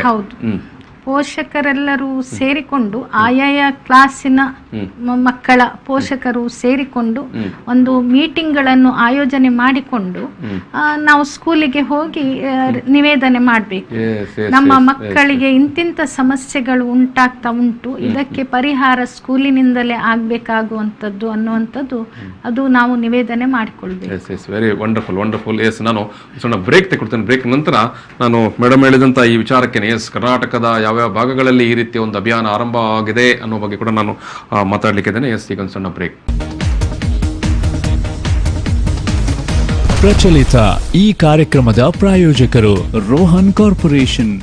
S6: ಪೋಷಕರೆಲ್ಲರೂ ಸೇರಿಕೊಂಡು ಆಯಾಯ ಕ್ಲಾಸಿನ ಮಕ್ಕಳ ಪೋಷಕರು ಸೇರಿಕೊಂಡು ಒಂದು ಮೀಟಿಂಗ್ಗಳನ್ನು ಆಯೋಜನೆ ಮಾಡಿಕೊಂಡು ನಾವು ಸ್ಕೂಲಿಗೆ ಹೋಗಿ ನಿವೇದನೆ ಮಾಡಬೇಕು. ನಮ್ಮ ಮಕ್ಕಳಿಗೆ ಇಂತಿಂತ ಸಮಸ್ಯೆಗಳು ಉಂಟಾಗ್ತಾ ಉಂಟು, ಇದಕ್ಕೆ ಪರಿಹಾರ ಸ್ಕೂಲಿನಿಂದಲೇ ಆಗ್ಬೇಕಾಗುವಂಥದ್ದು ಅನ್ನುವಂಥದ್ದು ಅದು ನಾವು ನಿವೇದನೆ ಮಾಡಿಕೊಳ್ಬೇಕು.
S3: Very wonderful wonderful. ನಾನು ಸಣ್ಣ ಬ್ರೇಕ್ ತಗೊಳ್ತೇನೆ. ಬ್ರೇಕ್ ನಂತರ ನಾನು ಮೇಡಮ್ ಹೇಳಿದಂತ ಈ ವಿಚಾರಕ್ಕೆ ಕರ್ನಾಟಕದ ಯಾವ ಭಾಗಗಳಲ್ಲಿ ಈ ರೀತಿಯ ಒಂದು ಅಭಿಯಾನ ಆರಂಭ ಆಗಿದೆ ಅನ್ನೋ ಬಗ್ಗೆ ಕೂಡ ನಾನು ಮಾತಾಡ್ಲಿಕ್ಕೆ ಇದ್ದೇನೆ. ಈಗ ಒಂದು ಸಣ್ಣ ಬ್ರೇಕ್.
S1: ಪ್ರಚಲಿತ ಈ ಕಾರ್ಯಕ್ರಮದ ಪ್ರಾಯೋಜಕರು ರೋಹನ್ ಕಾರ್ಪೊರೇಷನ್.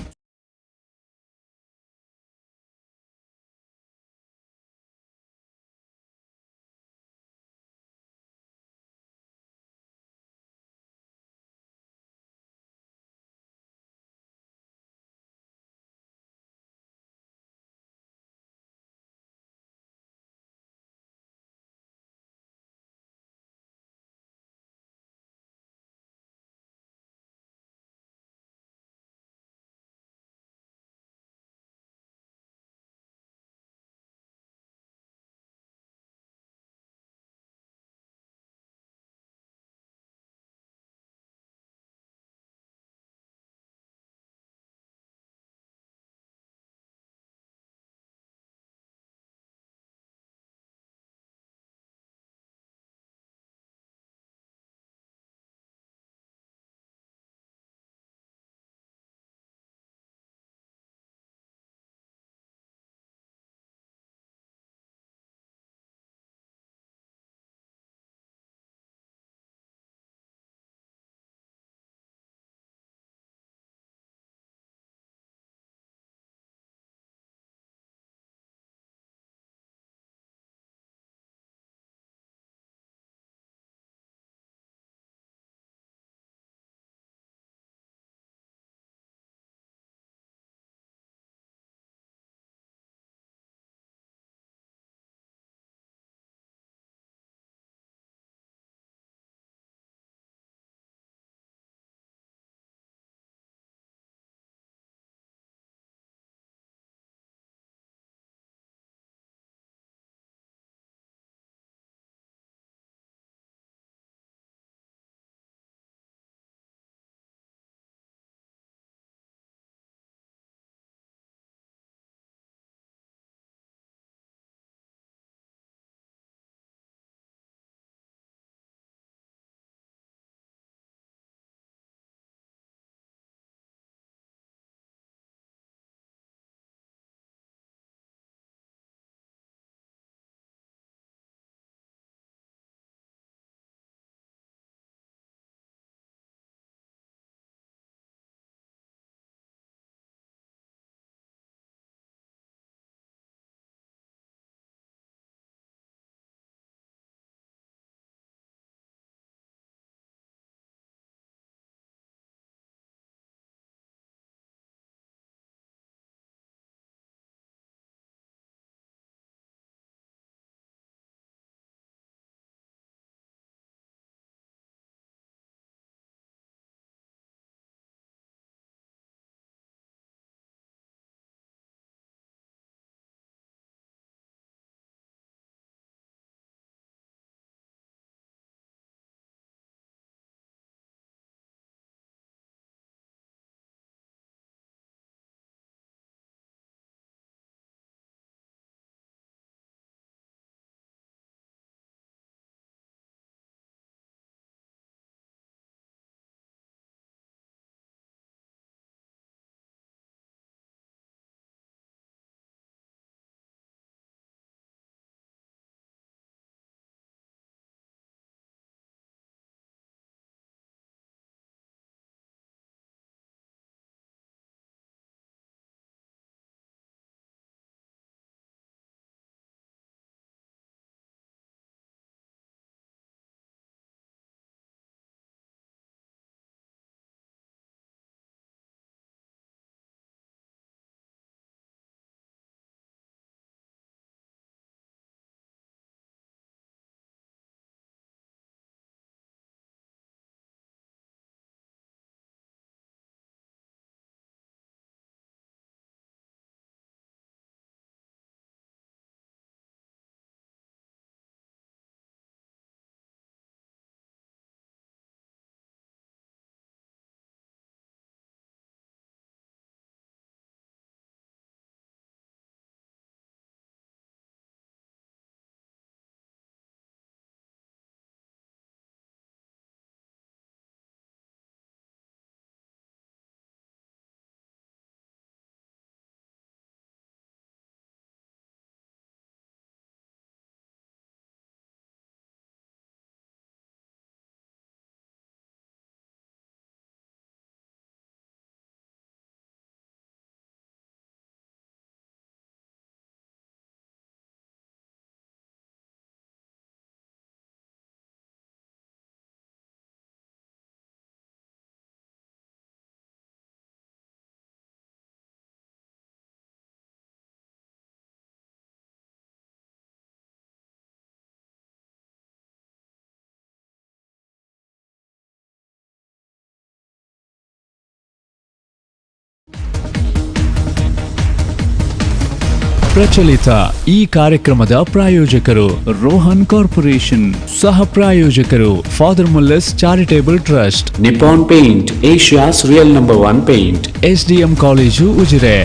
S1: ಪ್ರಚಲಿತ ಈ ಕಾರ್ಯಕ್ರಮದ ಪ್ರಾಯೋಜಕರು ರೋಹನ್ ಕಾರ್ಪೊರೇಷನ್, ಸಹ ಪ್ರಾಯೋಜಕರು father Muller's charitable trust,
S2: Nippon Paint, Asia's real number one paint.
S1: SDM college Ujire.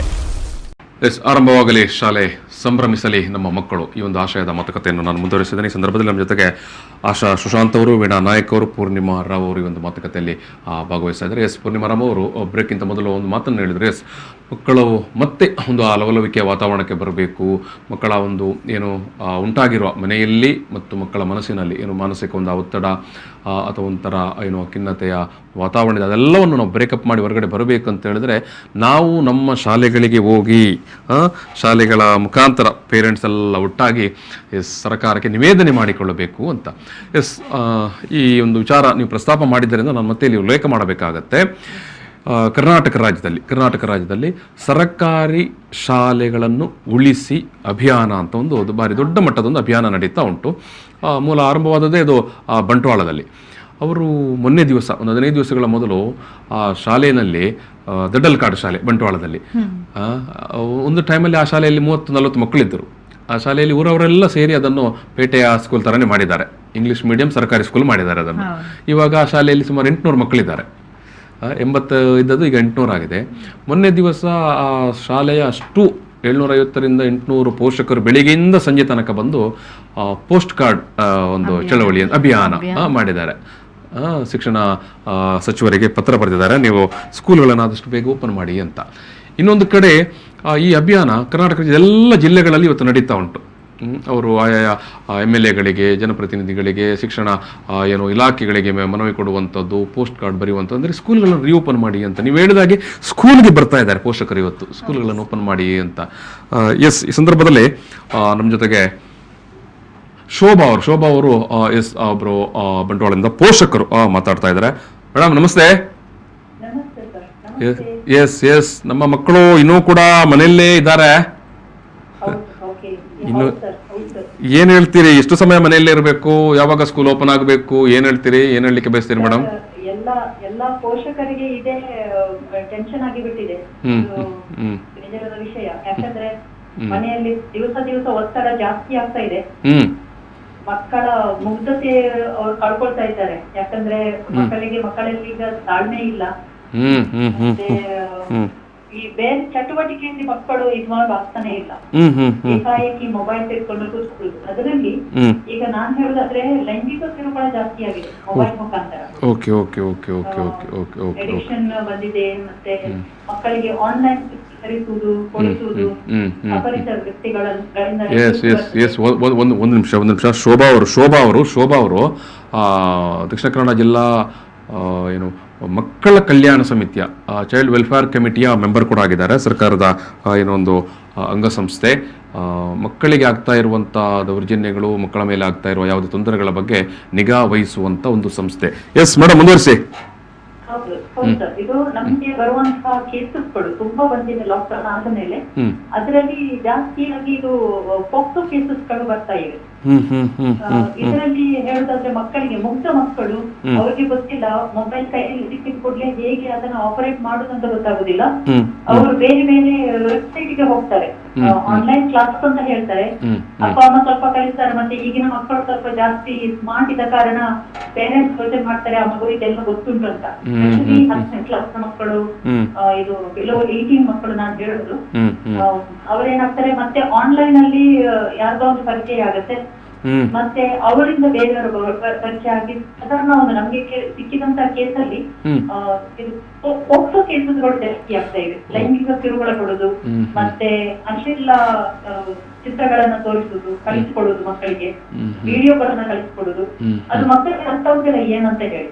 S3: ಆರಂಭವಾಗಲಿ ಶಾಲೆ, ಸಂಭ್ರಮಿಸಲಿ ನಮ್ಮ ಮಕ್ಕಳು, ಈ ಒಂದು ಆಶಯದ ಮಾತುಕತೆಯನ್ನು ನಾನು ಮುಂದುವರಿಸಿದ್ದೇನೆ. ಈ ಸಂದರ್ಭದಲ್ಲಿ ನಮ್ಮ ಜೊತೆಗೆ ಆಶಾ ಸುಶಾಂತ್ ಅವರು, ವೀಣಾ ನಾಯಕ್ ಅವರು, ಪೂರ್ಣಿಮಾ ರಾವ್ ಅವರು ಈ ಒಂದು ಮಾತುಕತೆಯಲ್ಲಿ ಭಾಗವಹಿಸ್ತಾ ಇದ್ದಾರೆ. ಪೂರ್ಣಿಮಾ ರಾವ್ ಅವರು ಬ್ರೇಕ್ಗಿಂತ ಮೊದಲು ಒಂದು ಮಾತನ್ನು ಹೇಳಿದರೆ, ಮಕ್ಕಳು ಮತ್ತೆ ಒಂದು ಆ ಲವಲವಿಕೆಯ ವಾತಾವರಣಕ್ಕೆ ಬರಬೇಕು, ಮಕ್ಕಳ ಒಂದು ಏನು ಉಂಟಾಗಿರುವ ಮನೆಯಲ್ಲಿ ಮತ್ತು ಮಕ್ಕಳ ಮನಸ್ಸಿನಲ್ಲಿ ಏನು ಮಾನಸಿಕ ಒಂದು ಒತ್ತಡ ಅಥವಾ ಒಂಥರ ಏನು ಖಿನ್ನತೆಯ ವಾತಾವರಣ ಇದೆ, ಅದೆಲ್ಲವನ್ನು ನಾವು ಬ್ರೇಕಪ್ ಮಾಡಿ ಹೊರಗಡೆ ಬರಬೇಕು ಅಂತ ಹೇಳಿದ್ರೆ ನಾವು ನಮ್ಮ ಶಾಲೆಗಳಿಗೆ ಹೋಗಿ ಶಾಲೆಗಳ ಮುಖಾಂತರ ಪೇರೆಂಟ್ಸ್ ಎಲ್ಲ ಒಟ್ಟಾಗಿ ಸರ್ಕಾರಕ್ಕೆ ನಿವೇದನೆ ಮಾಡಿಕೊಳ್ಳಬೇಕು ಅಂತ. ಈ ಒಂದು ವಿಚಾರ ನೀವು ಪ್ರಸ್ತಾಪ ಮಾಡಿದ್ದರಿಂದ ನಾನು ಮತ್ತೆ ಇಲ್ಲಿ ಉಲ್ಲೇಖ ಮಾಡಬೇಕಾಗತ್ತೆ. ಕರ್ನಾಟಕ ರಾಜ್ಯದಲ್ಲಿ ಸರ್ಕಾರಿ ಶಾಲೆಗಳನ್ನು ಉಳಿಸಿ ಅಭಿಯಾನ ಅಂತ ಒಂದು ಭಾರಿ ದೊಡ್ಡ ಮಟ್ಟದೊಂದು ಅಭಿಯಾನ ನಡೀತಾ ಉಂಟು. ಮೂಲ ಆರಂಭವಾದದ್ದೇ ಇದು ಬಂಟ್ವಾಳದಲ್ಲಿ. ಅವರು ಮೊನ್ನೆ ದಿವಸ ಒಂದು 15 ದಿವಸಗಳ ಮೊದಲು ಆ ಶಾಲೆಯಲ್ಲಿ ದಡ್ಡಲ್ಕಾಡು ಶಾಲೆ ಬಂಟ್ವಾಳದಲ್ಲಿ ಒಂದು ಟೈಮಲ್ಲಿ ಆ ಶಾಲೆಯಲ್ಲಿ 30-40 ಮಕ್ಕಳಿದ್ದರು. ಆ ಶಾಲೆಯಲ್ಲಿ ಊರವರೆಲ್ಲ ಸೇರಿ ಅದನ್ನು ಪೇಟೆಯ ಸ್ಕೂಲ್ ಥರನೇ ಮಾಡಿದ್ದಾರೆ, ಇಂಗ್ಲೀಷ್ ಮೀಡಿಯಂ ಸರ್ಕಾರಿ ಸ್ಕೂಲ್ ಮಾಡಿದ್ದಾರೆ ಅದನ್ನು. ಇವಾಗ ಆ ಶಾಲೆಯಲ್ಲಿ ಸುಮಾರು 800 ಮಕ್ಕಳಿದ್ದಾರೆ. 80 ಇದ್ದದ್ದು ಈಗ 800 ಆಗಿದೆ. ಮೊನ್ನೆ ದಿವಸ ಆ ಶಾಲೆಯ ಅಷ್ಟು 750ರಿಂದ 800 ಪೋಷಕರು ಬೆಳಿಗ್ಗೆಯಿಂದ ಸಂಜೆ ತನಕ ಬಂದು ಪೋಸ್ಟ್ ಕಾರ್ಡ್ ಒಂದು ಚಳವಳಿ ಅಭಿಯಾನ ಮಾಡಿದ್ದಾರೆ. ಶಿಕ್ಷಣ ಸಚಿವರಿಗೆ ಪತ್ರ ಬರೆದಿದ್ದಾರೆ, ನೀವು ಸ್ಕೂಲ್ಗಳನ್ನು ಆದಷ್ಟು ಬೇಗ ಓಪನ್ ಮಾಡಿ ಅಂತ. ಇನ್ನೊಂದು ಕಡೆ ಈ ಅಭಿಯಾನ ಕರ್ನಾಟಕದ ಎಲ್ಲ ಜಿಲ್ಲೆಗಳಲ್ಲಿ ಇವತ್ತು ನಡೀತಾ ಉಂಟು. ಅವರು ಆಯಾ MLAಗಳಿಗೆ, ಜನಪ್ರತಿನಿಧಿಗಳಿಗೆ, ಶಿಕ್ಷಣ ಏನು ಇಲಾಖೆಗಳಿಗೆ ಮನವಿ ಕೊಡುವಂಥದ್ದು, ಪೋಸ್ಟ್ ಕಾರ್ಡ್ ಬರೆಯುವಂಥದ್ದು, ಅಂದರೆ ಸ್ಕೂಲ್ಗಳನ್ನು ರೀಓಪನ್ ಮಾಡಿ ಅಂತ. ನೀವು ಹೇಳಿದಾಗೆ ಸ್ಕೂಲ್ಗೆ ಬರ್ತಾ ಇದ್ದಾರೆ ಪೋಷಕರು ಇವತ್ತು, ಸ್ಕೂಲ್ಗಳನ್ನು ಓಪನ್ ಮಾಡಿ ಅಂತ. ಈ ಸಂದರ್ಭದಲ್ಲಿ ನಮ್ಮ ಜೊತೆಗೆ ಶೋಭಾ ಅವರು ಒಬ್ಬರು ಬಂಟ್ವಾಳದಿಂದ ಪೋಷಕರು ಮಾತಾಡ್ತಾ ಇದ್ದಾರೆ. ಮೇಡಮ್ ನಮಸ್ತೆ. ಎಸ್ ನಮ್ಮ ಮಕ್ಕಳು ಇನ್ನೂ ಕೂಡ ಮನೆಯಲ್ಲೇ ಇದ್ದಾರೆ. ಇನ್ನು ಏನ್ ಹೇಳ್ತೀರಿ, ಎಷ್ಟು ಸಮಯ ಮನೆಯಲ್ಲೇ ಇರಬೇಕು, ಯಾವಾಗ ಸ್ಕೂಲ್ ಓಪನ್ ಆಗಬೇಕು, ಏನ್ ಹೇಳ್ತೀರಿ, ಏನ್ ಹೇಳಲಿಕ್ಕೆ ಬಯಸ್ತೀರಿ ಮೇಡಮ್?
S7: ಎಲ್ಲ ಪೋಷಕರಿಗೆ ಇದೇ ಟೆನ್ಷನ್ ಆಗಿಬಿಟ್ಟಿದೆ ನಿಜವಾದ ವಿಷಯ. ಯಾಕಂದ್ರೆ ಮನೆಯಲ್ಲಿ ದಿವಸ ಒತ್ತಡ ಜಾಸ್ತಿ ಆಗ್ತಾ ಇದೆ. ಮಕ್ಕಳ ಮುಗ್ಧತೆ ಅವ್ರು ಕಳ್ಕೊಳ್ತಾ ಇದ್ದಾರೆ. ಯಾಕಂದ್ರೆ ಮಕ್ಕಳಲ್ಲಿ ಈಗ ತಾಳ್ಮೆ ಇಲ್ಲ. ಈ ಬೇರೆ ಚಟುವಟಿಕೆಯಲ್ಲಿ ಮಕ್ಕಳು ಇನ್ವಾಲ್ವ್ ಆಗ್ತಾನೆ ಇಲ್ಲ. ಏಕಾಏಕಿ ಮೊಬೈಲ್ ತೆಗೆದುಕೊಂಡು ಕೂತ್ಕೊಳ್ಳುದು. ಅದರಲ್ಲಿ ಈಗ ನಾನ್ ಹೇಳುದಾದ್ರೆ ಲೈಂಗಿಕ ಕಿರುಕುಳ ಜಾಸ್ತಿ ಆಗಿದೆ ಮೊಬೈಲ್ ಮುಖಾಂತರ. ಎಡಿಕ್ಷನ್ ಬಂದಿದೆ. ಮತ್ತೆ ಮಕ್ಕಳಿಗೆ ಆನ್ಲೈನ್ ಕಲಿಸುವುದು, ಕೊಡಿಸುವುದು, ಅಪರಿಚಿತ ವ್ಯಕ್ತಿಗಳಿಂದ.
S3: ಒಂದು ನಿಮಿಷ. ಶೋಭಾ ಅವರು ದಕ್ಷಿಣ ಕನ್ನಡ ಜಿಲ್ಲಾ ಏನು ಮಕ್ಕಳ ಕಲ್ಯಾಣ ಸಮಿತಿಯ ಚೈಲ್ಡ್ ವೆಲ್ಫೇರ್ ಕಮಿಟಿಯ ಮೆಂಬರ್ ಕೂಡ ಆಗಿದ್ದಾರೆ. ಸರ್ಕಾರದ ಏನೊಂದು ಅಂಗಸಂಸ್ಥೆ ಮಕ್ಕಳಿಗೆ ಆಗ್ತಾ ಇರುವಂಥ ದೌರ್ಜನ್ಯಗಳು, ಮಕ್ಕಳ ಮೇಲೆ ಆಗ್ತಾ ಇರುವ ಯಾವುದೇ ತೊಂದರೆಗಳ ಬಗ್ಗೆ ನಿಗಾ ವಹಿಸುವಂತ ಒಂದು ಸಂಸ್ಥೆ. ಮೇಡಮ್ ಮುಂದುವರಿಸಿ.
S7: ಹೌದು, ಇದು ನಮ್ಗೆ ಬರುವಂತಹ ಕೇಸಸ್ಗಳು ತುಂಬಾ ಬಂದಿದೆ ಲಾಕ್ಡೌನ್ ಆದ ಮೇಲೆ. ಅದರಲ್ಲಿ ಜಾಸ್ತಿಯಾಗಿ ಇದು ಪೋಕ್ಸೋ ಕೇಸಸ್ಗಳು ಬರ್ತಾ ಇವೆ. ಇದರಲ್ಲಿ ಹೇಳುದಾದ್ರೆ ಮಕ್ಕಳಿಗೆ, ಮುಗ್ಧ ಮಕ್ಕಳು, ಅವ್ರಿಗೆ ಗೊತ್ತಿಲ್ಲ ಮೊಬೈಲ್ ಕೈಯಲ್ಲಿ ಸಿಕ್ಕಿದ ಕೂಡಲೇ ಹೇಗೆ ಅದನ್ನ ಆಪರೇಟ್ ಮಾಡುದಂತ ಗೊತ್ತಾಗುದಿಲ್ಲ. ಅವರು ಬೇರೆ ಬೇರೆ ವೆಬ್ಸೈಟ್ ಗೆ ಹೋಗ್ತಾರೆ, ಆನ್ಲೈನ್ ಕ್ಲಾಸ್ ಅಂತ ಹೇಳ್ತಾರೆ, ಅಪ್ಪ ಅಮ್ಮ ಸ್ವಲ್ಪ ಕಲಿಸ್ತಾರೆ. ಮತ್ತೆ ಈಗಿನ ಮಕ್ಕಳು ಸ್ವಲ್ಪ ಜಾಸ್ತಿ ಸ್ಮಾರ್ಟ್ ಇದ್ದ ಕಾರಣ ಪೇರೆಂಟ್ಸ್ ಯೋಚನೆ ಮಾಡ್ತಾರೆ ಆ ಮಗು ಇದೆಲ್ಲ ಗೊತ್ತುಂಟು ಅಂತ. 10ನೇ ಕ್ಲಾಸ್ ಮಕ್ಕಳು, ಇದು ಬಿಲೋ 18 ಮಕ್ಕಳು ನಾನು ಹೇಳುದು, ಅವ್ರೇನಾಗ್ತಾರೆ ಮತ್ತೆ ಆನ್ಲೈನ್ ಅಲ್ಲಿ ಯಾರ್ದೋ ಒಂದು ಪರಿಚಯ ಆಗುತ್ತೆ, ಮತ್ತೆ ಅವರಿಂದ ಬೇರೆಯವರು ಪರಿಚಯ ಆಗಿ ಸಾಧಾರಣ ಒಂದು ನಮ್ಗೆ ಸಿಕ್ಕಿದಂತ ಕೇಸಲ್ಲಿ ಇದು ಪೋಕ್ಸೋ ಕೇಸಸ್ಗಳು ಜಾಸ್ತಿ ಆಗ್ತಾ ಇವೆ. ಲೈಂಗಿಕ ಕಿರುಕುಳ ಕೊಡುದು, ಮತ್ತೆ ಅಶ್ಲೀಲ ಚಿತ್ರಗಳನ್ನ ತೋರಿಸುದು, ಕಳಿಸಿಕೊಡುದು, ಮಕ್ಕಳಿಗೆ ವಿಡಿಯೋಗಳನ್ನ ಕಳಿಸಿಕೊಡುದು. ಅದು ಮಕ್ಕಳಿಗೆ ಅರ್ಥ ಆಗುದಿಲ್ಲ ಏನಂತ ಹೇಳಿ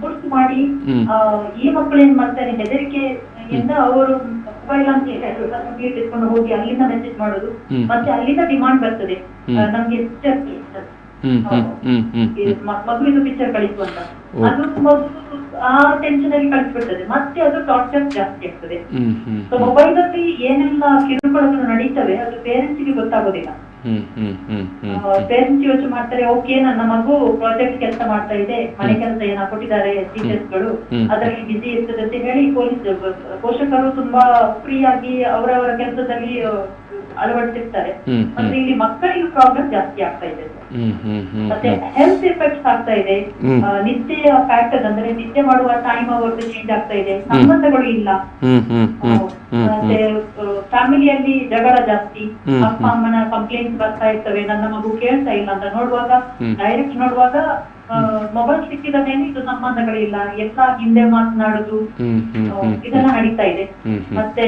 S7: ಗುರುತು ಮಾಡಿ ಈ ಮಕ್ಕಳು ಏನ್ ಮಾಡ್ತಾರೆ, ಹೆದರಿಕೆ ಇಂದ ಅವರು ಮೊಬೈಲ್ ಅಂತ ತೆಗೆದುಕೊಂಡು ಹೋಗಿ ಅಲ್ಲಿಂದ ಮೆಸೇಜ್ ಮಾಡೋದು, ಮತ್ತೆ ಅಲ್ಲಿಂದ ಡಿಮಾಂಡ್ ಬರ್ತದೆ ನಮ್ಗೆ ಪಿಕ್ಚರ್, ಮಗುವಿನ ಪಿಕ್ಚರ್ ಕಳಿಸುವಂತ. ಅದು ಆ ಟೆನ್ಷನ್ ಅಲ್ಲಿ ಕಳಿಸ್ಬಿಡ್ತದೆ, ಮತ್ತೆ ಅದು ಟಾರ್ಚರ್ ಜಾಸ್ತಿ ಆಗ್ತದೆ. ಸೊ ಮೊಬೈಲ್ ಅಲ್ಲಿ ಏನೆಲ್ಲ ಕಿರುಕುಳಗಳು ನಡೀತವೆ ಅದು ಪೇರೆಂಟ್ಸ್ ಗೆ ಗೊತ್ತಾಗೋದಿಲ್ಲ. ಪೇರೆಂಟ್ಸ್ ಯೋಚನೆ ಮಾಡ್ತಾರೆ, ಓಕೆ ನನ್ನ ಮಗು ಪ್ರಾಜೆಕ್ಟ್ ಕೆಲಸ ಮಾಡ್ತಾ ಇದೆ, ಮನೆ ಕೆಲಸ ಏನ ಕೊಟ್ಟಿದ್ದಾರೆ ಟೀಚರ್ಸ್ ಗಳು, ಅದರಲ್ಲಿ ಬಿಸಿ ಇರ್ತದೆ ಅಂತ ಹೇಳಿ ಪೋಷಕರು ತುಂಬಾ ಫ್ರೀ ಆಗಿ ಅವರವರ ಕೆಲಸದಲ್ಲಿ ಅಳವಡಿಸಿರ್ತಾರೆ. ಮತ್ತೆ ಇಲ್ಲಿ ಮಕ್ಕಳಿಗೆ ಪ್ರಾಬ್ಲಮ್ ಜಾಸ್ತಿ ಆಗ್ತಾ ಇದೆ ಸರ್. ಮತ್ತೆ ಹೆಲ್ತ್ ಎಫೆಕ್ಟ್ಸ್ ಆಗ್ತಾ ಇದೆ. ನಿದ್ದೆ ಫ್ಯಾಕ್ಟರ್ ಅಂದ್ರೆ ನಿದ್ದೆ ಮಾಡುವ ಟೈಮ್ ಅವರ್ದು ಚೇಂಜ್ ಆಗ್ತಾ ಇದೆ. ಸಂಬಂಧಗಳು ಇಲ್ಲ. ಮತ್ತೆ ಫ್ಯಾಮಿಲಿಯಲ್ಲಿ ಜಗಳ ಜಾಸ್ತಿ. ಅಪ್ಪ ಅಮ್ಮನ ಕಂಪ್ಲೇಂಟ್ಸ್ ಬರ್ತಾ ಇರ್ತವೆ, ನನ್ನ ಮಗು ಕೇಳ್ತಾ ಇಲ್ಲ ಅಂತ. ನೋಡುವಾಗ ಡೈರೆಕ್ಟ್ ನೋಡುವಾಗ ಮೊಬೈಲ್ ಸಿಕ್ಕಿದ ಮೇಲೆ ಇದು ಸಂಬಂಧಗಳಿಲ್ಲ, ಎಲ್ಲ ಹಿಂದೆ ಮಾತನಾಡುದು ಇದೆಲ್ಲ ನಡೀತಾ ಇದೆ. ಮತ್ತೆ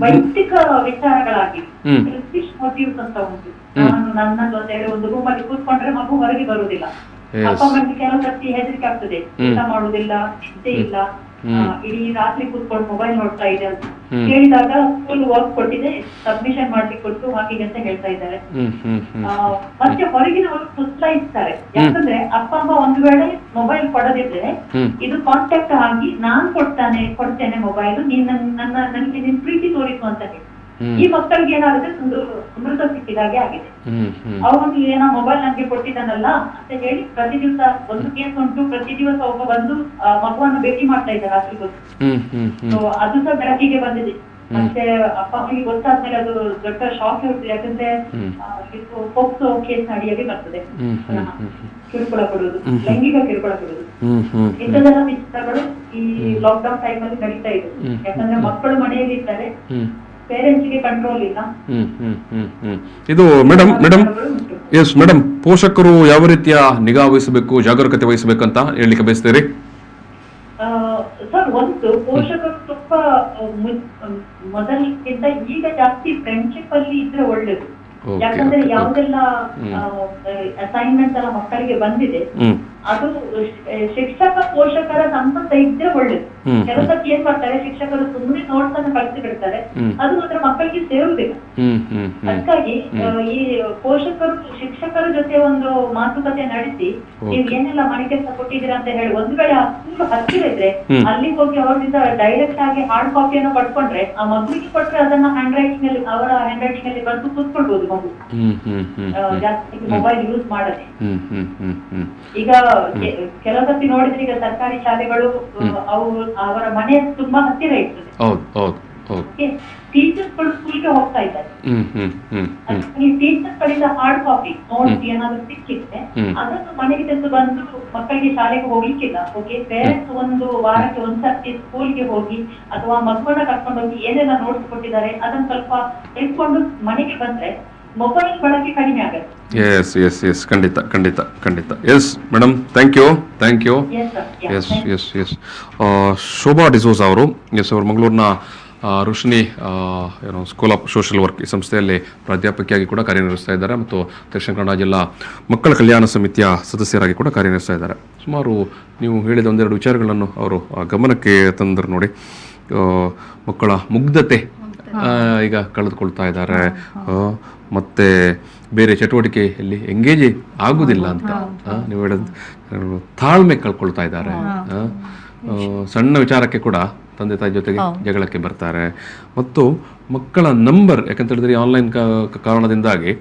S7: ವೈಯಕ್ತಿಕ ವಿಚಾರಗಳಾಗಿ ಸೆಲ್ಫಿಶ್ ಮೋಟಿವ್ಸ್ ಅಂತ ಉಂಟು. ನಾನು ನನ್ನ ಜೊತೆ ಒಂದು ರೂಮ್ ಅಲ್ಲಿ ಕೂತ್ಕೊಂಡ್ರೆ ಮಗು ಹೊರಗೆ ಬರುದಿಲ್ಲ. ಅಪ್ಪ ಅಮ್ಮನಿಗೆ ಕೆಲವು ಸರ್ತಿ ಹೆದರಿಕೆ ಆಗ್ತದೆ, ಊಟ ಮಾಡುದಿಲ್ಲ, ನಿದ್ದೆ ಇಲ್ಲ, ಇಡೀ ರಾತ್ರಿ ಕೂತ್ಕೊಂಡು ಮೊಬೈಲ್ ನೋಡ್ತಾ ಇದೆ ಅಂತ ಹೇಳಿದಾಗ ಸ್ಕೂಲ್ ವರ್ಕ್ ಕೊಟ್ಟಿದೆ, ಸಬ್ಮಿಷನ್ ಮಾಡ್ಲಿಕ್ಕೆ ಕೊಟ್ಟು ಹಾಗೆ ಅಂತ ಹೇಳ್ತಾ ಇದ್ದಾರೆ. ಮತ್ತೆ ಹೊರಗಿನವರು ಪ್ರೋತ್ಸಾಹಿಸ್ತಾರೆ. ಯಾಕಂದ್ರೆ ಅಪ್ಪ ಅಮ್ಮ ಒಂದು ವೇಳೆ ಮೊಬೈಲ್ ಕೊಡದಿದ್ರೆ ಇದು ಕಾಂಟ್ಯಾಕ್ಟ್ ಆಗಿ ನಾನ್ ಕೊಡ್ತೇನೆ ಮೊಬೈಲ್, ನನಗೆ ನಿನ್ ಪ್ರೀತಿ ತೋರಿಸು ಅಂತ ಹೇಳಿ ಈ ಮಕ್ಕಳಿಗೆ ಏನಾಗುತ್ತೆ, ಅಮೃತ ಸಿಕ್ಕಿದಾಗೆ ಆಗಿದೆ. ಅವನು ಏನೋ ಮೊಬೈಲ್ ನನ್ಗೆ ಕೊಟ್ಟಿದ್ದಾನಲ್ಲ ಅಂತ ಹೇಳಿ ಪ್ರತಿ ದಿವಸ ಒಂದು ಕೇಸ್ ಉಂಟು, ಪ್ರತಿ ದಿವಸ ಒಬ್ಬ ಬಂದು ಮಗುವನ್ನು ಭೇಟಿ ಮಾಡ್ತಾ ಇದ್ದಾರೆ ರಾತ್ರಿ ಗೊತ್ತು. ಅದು ಸಹ ಬೆಳಕಿಗೆ ಬಂದಿದೆ. ಮತ್ತೆ ಅಪ್ಪ ಅಮ್ಮಗೆ ಗೊತ್ತಾದ್ಮೇಲೆ ಅದು ದೊಡ್ಡ ಶಾಕ್ ಇರುತ್ತೆ. ಯಾಕಂದ್ರೆ ಪೋಕ್ಸೋ ಕೇಸ್ ಅಡಿಯಲ್ಲಿ ಬರ್ತದೆ. ಕಿರುಕುಳ ಕೊಡುವುದು, ಲೈಂಗಿಕ ಕಿರುಕುಳ ಕೊಡುವುದು, ಇಂಥದೆಲ್ಲ ವಿಚಾರಗಳು ಈ ಲಾಕ್ಡೌನ್ ಟೈಮ್ ಅಲ್ಲಿ ನಡೀತಾ ಇದೆ. ಯಾಕಂದ್ರೆ ಮಕ್ಕಳು ಮನೆಯಲ್ಲಿ ಇದ್ದಾರೆ, ಪೇರೆಂಟ್ಸ್ಗೆ ಕಂಟ್ರೋಲ್ ಇಲ್ಲ.
S3: ಇದು ಮೇಡಮ್ ಪೋಷಕರು ಯಾವ ರೀತಿಯ ನಿಗಾ ವಹಿಸಬೇಕು, ಜಾಗರೂಕತೆ ವಹಿಸಬೇಕಂತ ಹೇಳಲಿಕ್ಕೆ ಬಯಸ್ತೀರಿ?
S7: ಸರ್, ಒಂದು ಪೋಷಕರು ತುಂಬಾ ಮೊದಲಿಗಿಂತ ಈಗ ಜಾಸ್ತಿ ಫ್ರೆಂಡ್ಶಿಪ್ ಅಲ್ಲಿ ಇದ್ರೆ ಒಳ್ಳೇದು. ಯಾಕಂದ್ರೆ ಯಾವ್ದೆಲ್ಲ ಅಸೈನ್ಮೆಂಟ್ ಎಲ್ಲ ಮಕ್ಕಳಿಗೆ ಬಂದಿದೆ ಅದು ಶಿಕ್ಷಕ ಪೋಷಕರ ಸಂಬಂಧ ಇದ್ರೆ ಒಳ್ಳೇದು. ಕೆಲಸಕ್ಕೆ ಏನ್ ಮಾಡ್ತಾರೆ, ಶಿಕ್ಷಕರು ಸುಮ್ಮನೆ ನೋಟ್ಸ್ ಅನ್ನು ಕಳಿಸಿ ಬಿಡ್ತಾರೆ, ಅದು ಮಾತ್ರ ಮಕ್ಕಳಿಗೆ ಸೇರುವುದಿಲ್ಲ. ಅದಕ್ಕಾಗಿ ಈ ಪೋಷಕರು ಶಿಕ್ಷಕರ ಜೊತೆ ಒಂದು ಮಾತುಕತೆ ನಡೆಸಿ ನೀವು ಏನೆಲ್ಲ ಮನೆ ಕೆಲಸ ಕೊಟ್ಟಿದ್ದೀರಾ ಅಂತ ಹೇಳಿ, ಒಂದು ವೇಳೆ ಸ್ಕೂಲ್ ಹತ್ತಿರ ಇದ್ರೆ ಅಲ್ಲಿ ಹೋಗಿ ಅವರಿಂದ ಡೈರೆಕ್ಟ್ ಆಗಿ ಹಾರ್ಡ್ ಕಾಪಿಯನ್ನು ಪಡ್ಕೊಂಡ್ರೆ ಆ ಮಗುವಿಗೆ ಕೊಟ್ರೆ ಅದನ್ನ ಹ್ಯಾಂಡ್ ರೈಟಿಂಗ್ ಅಲ್ಲಿ ಅವರ ಹ್ಯಾಂಡ್ ರೈಟಿಂಗ್ ಅಲ್ಲಿ ಬಂದು ಕೂತ್ಕೊಳ್ಬಹುದು ಮಗು, ಜಾಸ್ತಿ ಮೊಬೈಲ್ ಯೂಸ್ ಮಾಡದೆ. ಈಗ ಕೆಲವೊಂದ್ಸತಿ ನೋಡಿದ್ರೆ ಈಗ ಸರ್ಕಾರಿ ಶಾಲೆಗಳು ಅವರ ಮನೆ ತುಂಬಾ ಹತ್ತಿರ ಇರ್ತದೆ. ಟೀಚರ್ಸ್ ಗಳು ಸ್ಕೂಲ್ಗೆ ಹೋಗ್ತಾ ಇದ್ದಾರೆ. ಈ ಟೀಚರ್ಸ್ ಗಳಿಂದ ಹಾರ್ಡ್ ಕಾಪಿ ನೋಟ್ಸ್ ಏನಾದ್ರು ಸಿಕ್ಕಿದ್ರೆ ಅದನ್ನು ಮನೆಗೆ ತೆಗೆದು ಬಂದು ಮಕ್ಕಳಿಗೆ ಶಾಲೆಗೆ ಹೋಗ್ಲಿಕ್ಕಿಲ್ಲ. ಓಕೆ, ಪೇರೆಂಟ್ಸ್ ಒಂದು ವಾರಕ್ಕೆ ಒಂದ್ಸರ್ತಿ ಸ್ಕೂಲ್ಗೆ ಹೋಗಿ ಅಥವಾ ಮಗುವನ್ನ ಕರ್ಕೊಂಡು ಹೋಗಿ ಏನೆಲ್ಲ ನೋಟ್ಸ್ ಕೊಟ್ಟಿದ್ದಾರೆ ಅದನ್ನ ಸ್ವಲ್ಪ ತಿಳ್ಕೊಂಡು ಮನೆಗೆ ಬಂದ್ರೆ ಮೊಬೈಲ್ ಬಳಕೆ ಕಡಿಮೆ ಆಗುತ್ತೆ.
S3: ಎಸ್ ಖಂಡಿತ. Yes madam, thank you. Yes Shobha D'Souza ಅವರು ಮಂಗಳೂರಿನ Roshni school of social work ಈ ಸಂಸ್ಥೆಯಲ್ಲಿ ಪ್ರಾಧ್ಯಾಪಕಿಯಾಗಿ ಕೂಡ ಕಾರ್ಯನಿರ್ವಹಿಸ್ತಾ ಇದ್ದಾರೆ ಮತ್ತು ದಕ್ಷಿಣ ಕನ್ನಡ ಜಿಲ್ಲಾ ಮಕ್ಕಳ ಕಲ್ಯಾಣ ಸಮಿತಿಯ ಸದಸ್ಯರಾಗಿ ಕೂಡ ಕಾರ್ಯನಿರ್ವಹಿಸ್ತಾ ಇದ್ದಾರೆ. ಸುಮಾರು ನೀವು ಹೇಳಿದ ಒಂದೆರಡು ವಿಚಾರಗಳನ್ನು ಅವರು ಗಮನಕ್ಕೆ ತಂದರು ನೋಡಿ. ಮಕ್ಕಳ ಮುಗ್ಧತೆ ಈಗ ಕಳೆದುಕೊಳ್ತಾ ಇದ್ದಾರೆ, ಮತ್ತೆ ಬೇರೆ ಚಟುವಟಿಕೆಯಲ್ಲಿ ಎಂಗೇಜ್ ಆಗುದಿಲ್ಲ ಅಂತ ನೀವು ಹೇಳೋದು, ತಾಳ್ಮೆ ಕಳ್ಕೊಳ್ತಾ ಇದ್ದಾರೆ. ಸಣ್ಣ ವಿಚಾರಕ್ಕೆ ಕೂಡ ತಂದೆ ತಾಯಿ ಜೊತೆಗೆ ಜಗಳಕ್ಕೆ ಬರ್ತಾರೆ. ಮತ್ತು ಮಕ್ಕಳ ನಂಬರ್, ಯಾಕಂತ ಹೇಳಿದ್ರೆ ಆನ್ಲೈನ್ ಕಾರಣದಿಂದಾಗಿ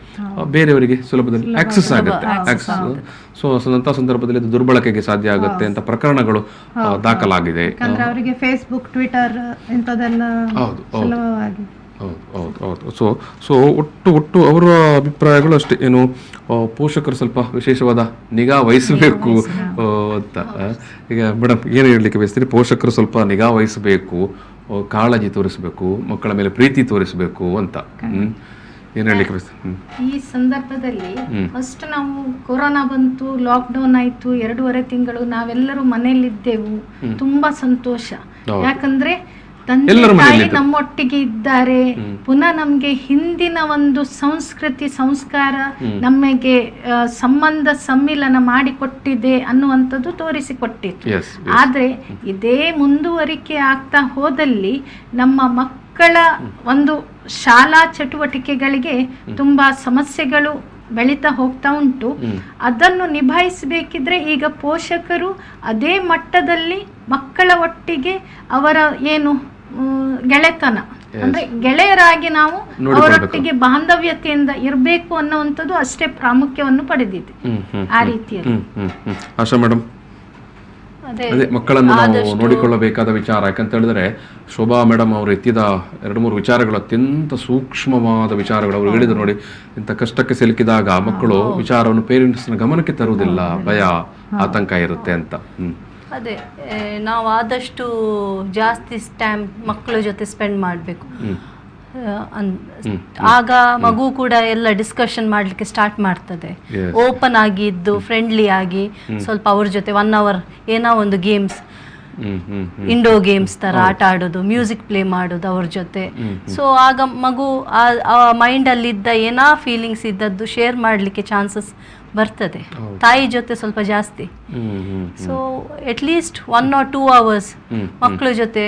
S3: ಬೇರೆಯವರಿಗೆ ಸುಲಭದಲ್ಲಿ ಆಕ್ಸೆಸ್ ಆಗುತ್ತೆ. ಸೊ ಅಂತಹ ಸಂದರ್ಭದಲ್ಲಿ ಅದು ದುರ್ಬಳಕೆಗೆ ಸಾಧ್ಯ ಆಗುತ್ತೆ ಅಂತ ಪ್ರಕರಣಗಳು ದಾಖಲಾಗಿದೆ.
S4: ಅವರಿಗೆ ಫೇಸ್ಬುಕ್, ಟ್ವಿಟರ್ ಇಂಥದೆಲ್ಲ ಸುಲಭವಾಗಿ.
S3: ಹೌದು. ಸೊ ಒಟ್ಟು ಅವರ ಅಭಿಪ್ರಾಯಗಳು ಅಷ್ಟೇ, ಏನು ಪೋಷಕರು ಸ್ವಲ್ಪ ವಿಶೇಷವಾದ ನಿಗಾ ವಹಿಸಬೇಕು ಅಂತ. ಈಗ ಮೇಡಮ್ ಏನು ಹೇಳಲಿಕ್ಕೆ ಬಯಸ್ತೀರಿ? ಪೋಷಕರು ಸ್ವಲ್ಪ ನಿಗಾ ವಹಿಸಬೇಕು, ಕಾಳಜಿ ತೋರಿಸಬೇಕು, ಮಕ್ಕಳ ಮೇಲೆ ಪ್ರೀತಿ ತೋರಿಸಬೇಕು ಅಂತ ಏನು ಹೇಳಲಿಕ್ಕೆ ಬಯಸ್ತೀರಿ?
S6: ಈ ಸಂದರ್ಭದಲ್ಲಿ ಫಸ್ಟ್ ನಾವು ಕೊರೋನಾ ಬಂತು, ಲಾಕ್ಡೌನ್ ಆಯ್ತು, 2.5 ತಿಂಗಳು ನಾವೆಲ್ಲರೂ ಮನೆಯಲ್ಲಿದ್ದೆವು. ತುಂಬಾ ಸಂತೋಷ. ಯಾಕಂದ್ರೆ ತಂದೆ ತಾಯಿ ನಮ್ಮೊಟ್ಟಿಗೆ ಇದ್ದಾರೆ. ಪುನಃ ನಮ್ಗೆ ಹಿಂದಿನ ಒಂದು ಸಂಸ್ಕೃತಿ ಸಂಸ್ಕಾರ ನಮಗೆ ಸಂಬಂಧ ಸಮ್ಮಿಲನ ಮಾಡಿಕೊಟ್ಟಿದೆ ಅನ್ನುವಂಥದ್ದು ತೋರಿಸಿಕೊಟ್ಟಿತ್ತು. ಆದ್ರೆ ಇದೇ ಮುಂದುವರಿಕೆ ಆಗ್ತಾ ಹೋದಲ್ಲಿ ನಮ್ಮ ಮಕ್ಕಳ ಒಂದು ಶಾಲಾ ಚಟುವಟಿಕೆಗಳಿಗೆ ತುಂಬಾ ಸಮಸ್ಯೆಗಳು ಬೆಳೀತಾ ಹೋಗ್ತಾ ಉಂಟು. ಅದನ್ನು ನಿಭಾಯಿಸಬೇಕಿದ್ರೆ ಈಗ ಪೋಷಕರು ಅದೇ ಮಟ್ಟದಲ್ಲಿ ಮಕ್ಕಳ ಒಟ್ಟಿಗೆ ಅವರ ಏನು ಗೆಳೆತನ ಅಂದ್ರೆ ಗೆಳೆಯರಾಗಿ ನಾವು ಅವರೊಟ್ಟಿಗೆ ಬಾಂಧವ್ಯತೆಯಿಂದ ಇರಬೇಕು ಅನ್ನುವಂಥದ್ದು ಅಷ್ಟೇ ಪ್ರಾಮುಖ್ಯವನ್ನು ಪಡೆದಿದೆ. ಆ ರೀತಿಯಲ್ಲಿ
S3: ಆಶಾ ಮೇಡಮ್, ಅದೇ ಮಕ್ಕಳನ್ನು ನಾವು ನೋಡಿಕೊಳ್ಳಬೇಕಾದ ವಿಚಾರ. ಯಾಕಂತ ಹೇಳಿದ್ರೆ ಶೋಭಾ ಮೇಡಮ್ ಅವರು ಎತ್ತಿದ 2-3 ವಿಚಾರಗಳು ಅತ್ಯಂತ ಸೂಕ್ಷ್ಮವಾದ ವಿಚಾರಗಳು. ಅವರು ಹೇಳಿದ್ರು ನೋಡಿ, ಇಂಥ ಕಷ್ಟಕ್ಕೆ ಸಿಲುಕಿದಾಗ ಮಕ್ಕಳು ವಿಚಾರವನ್ನು ಪೇರೆಂಟ್ಸ್ನ ಗಮನಕ್ಕೆ ತರುವುದಿಲ್ಲ, ಭಯ ಆತಂಕ ಇರುತ್ತೆ ಅಂತ.
S5: ಅದೇ ನಾವು ಆದಷ್ಟು ಜಾಸ್ತಿ ಟೈಮ್ ಮಕ್ಕಳ ಜೊತೆ ಸ್ಪೆಂಡ್ ಮಾಡಬೇಕು. ಆಗ ಮಗು ಕೂಡ ಎಲ್ಲ ಡಿಸ್ಕಷನ್ ಮಾಡ್ಲಿಕ್ಕೆ ಸ್ಟಾರ್ಟ್ ಮಾಡ್ತದೆ. ಓಪನ್ ಆಗಿ ಇದ್ದು ಫ್ರೆಂಡ್ಲಿ ಆಗಿ ಸ್ವಲ್ಪ ಅವ್ರ ಜೊತೆ 1 hour ಏನೋ ಒಂದು ಗೇಮ್ಸ್, ಇಂಡೋರ್ ಗೇಮ್ಸ್ ತರ ಆಟ ಆಡೋದು, ಮ್ಯೂಸಿಕ್ ಪ್ಲೇ ಮಾಡೋದು ಅವ್ರ ಜೊತೆ. ಸೊ ಆಗ ಮಗು ಆ ಮೈಂಡ್ ಅಲ್ಲಿ ಇದ್ದ ಏನಾ ಫೀಲಿಂಗ್ಸ್ ಇದ್ದದ್ದು ಶೇರ್ ಮಾಡ್ಲಿಕ್ಕೆ ಚಾನ್ಸಸ್ ಬರ್ತದೆ ತಾಯಿ ಜೊತೆ ಸ್ವಲ್ಪ ಜಾಸ್ತಿ. So at least 1 or 2 hours ಮಕ್ಕಳ ಜೊತೆ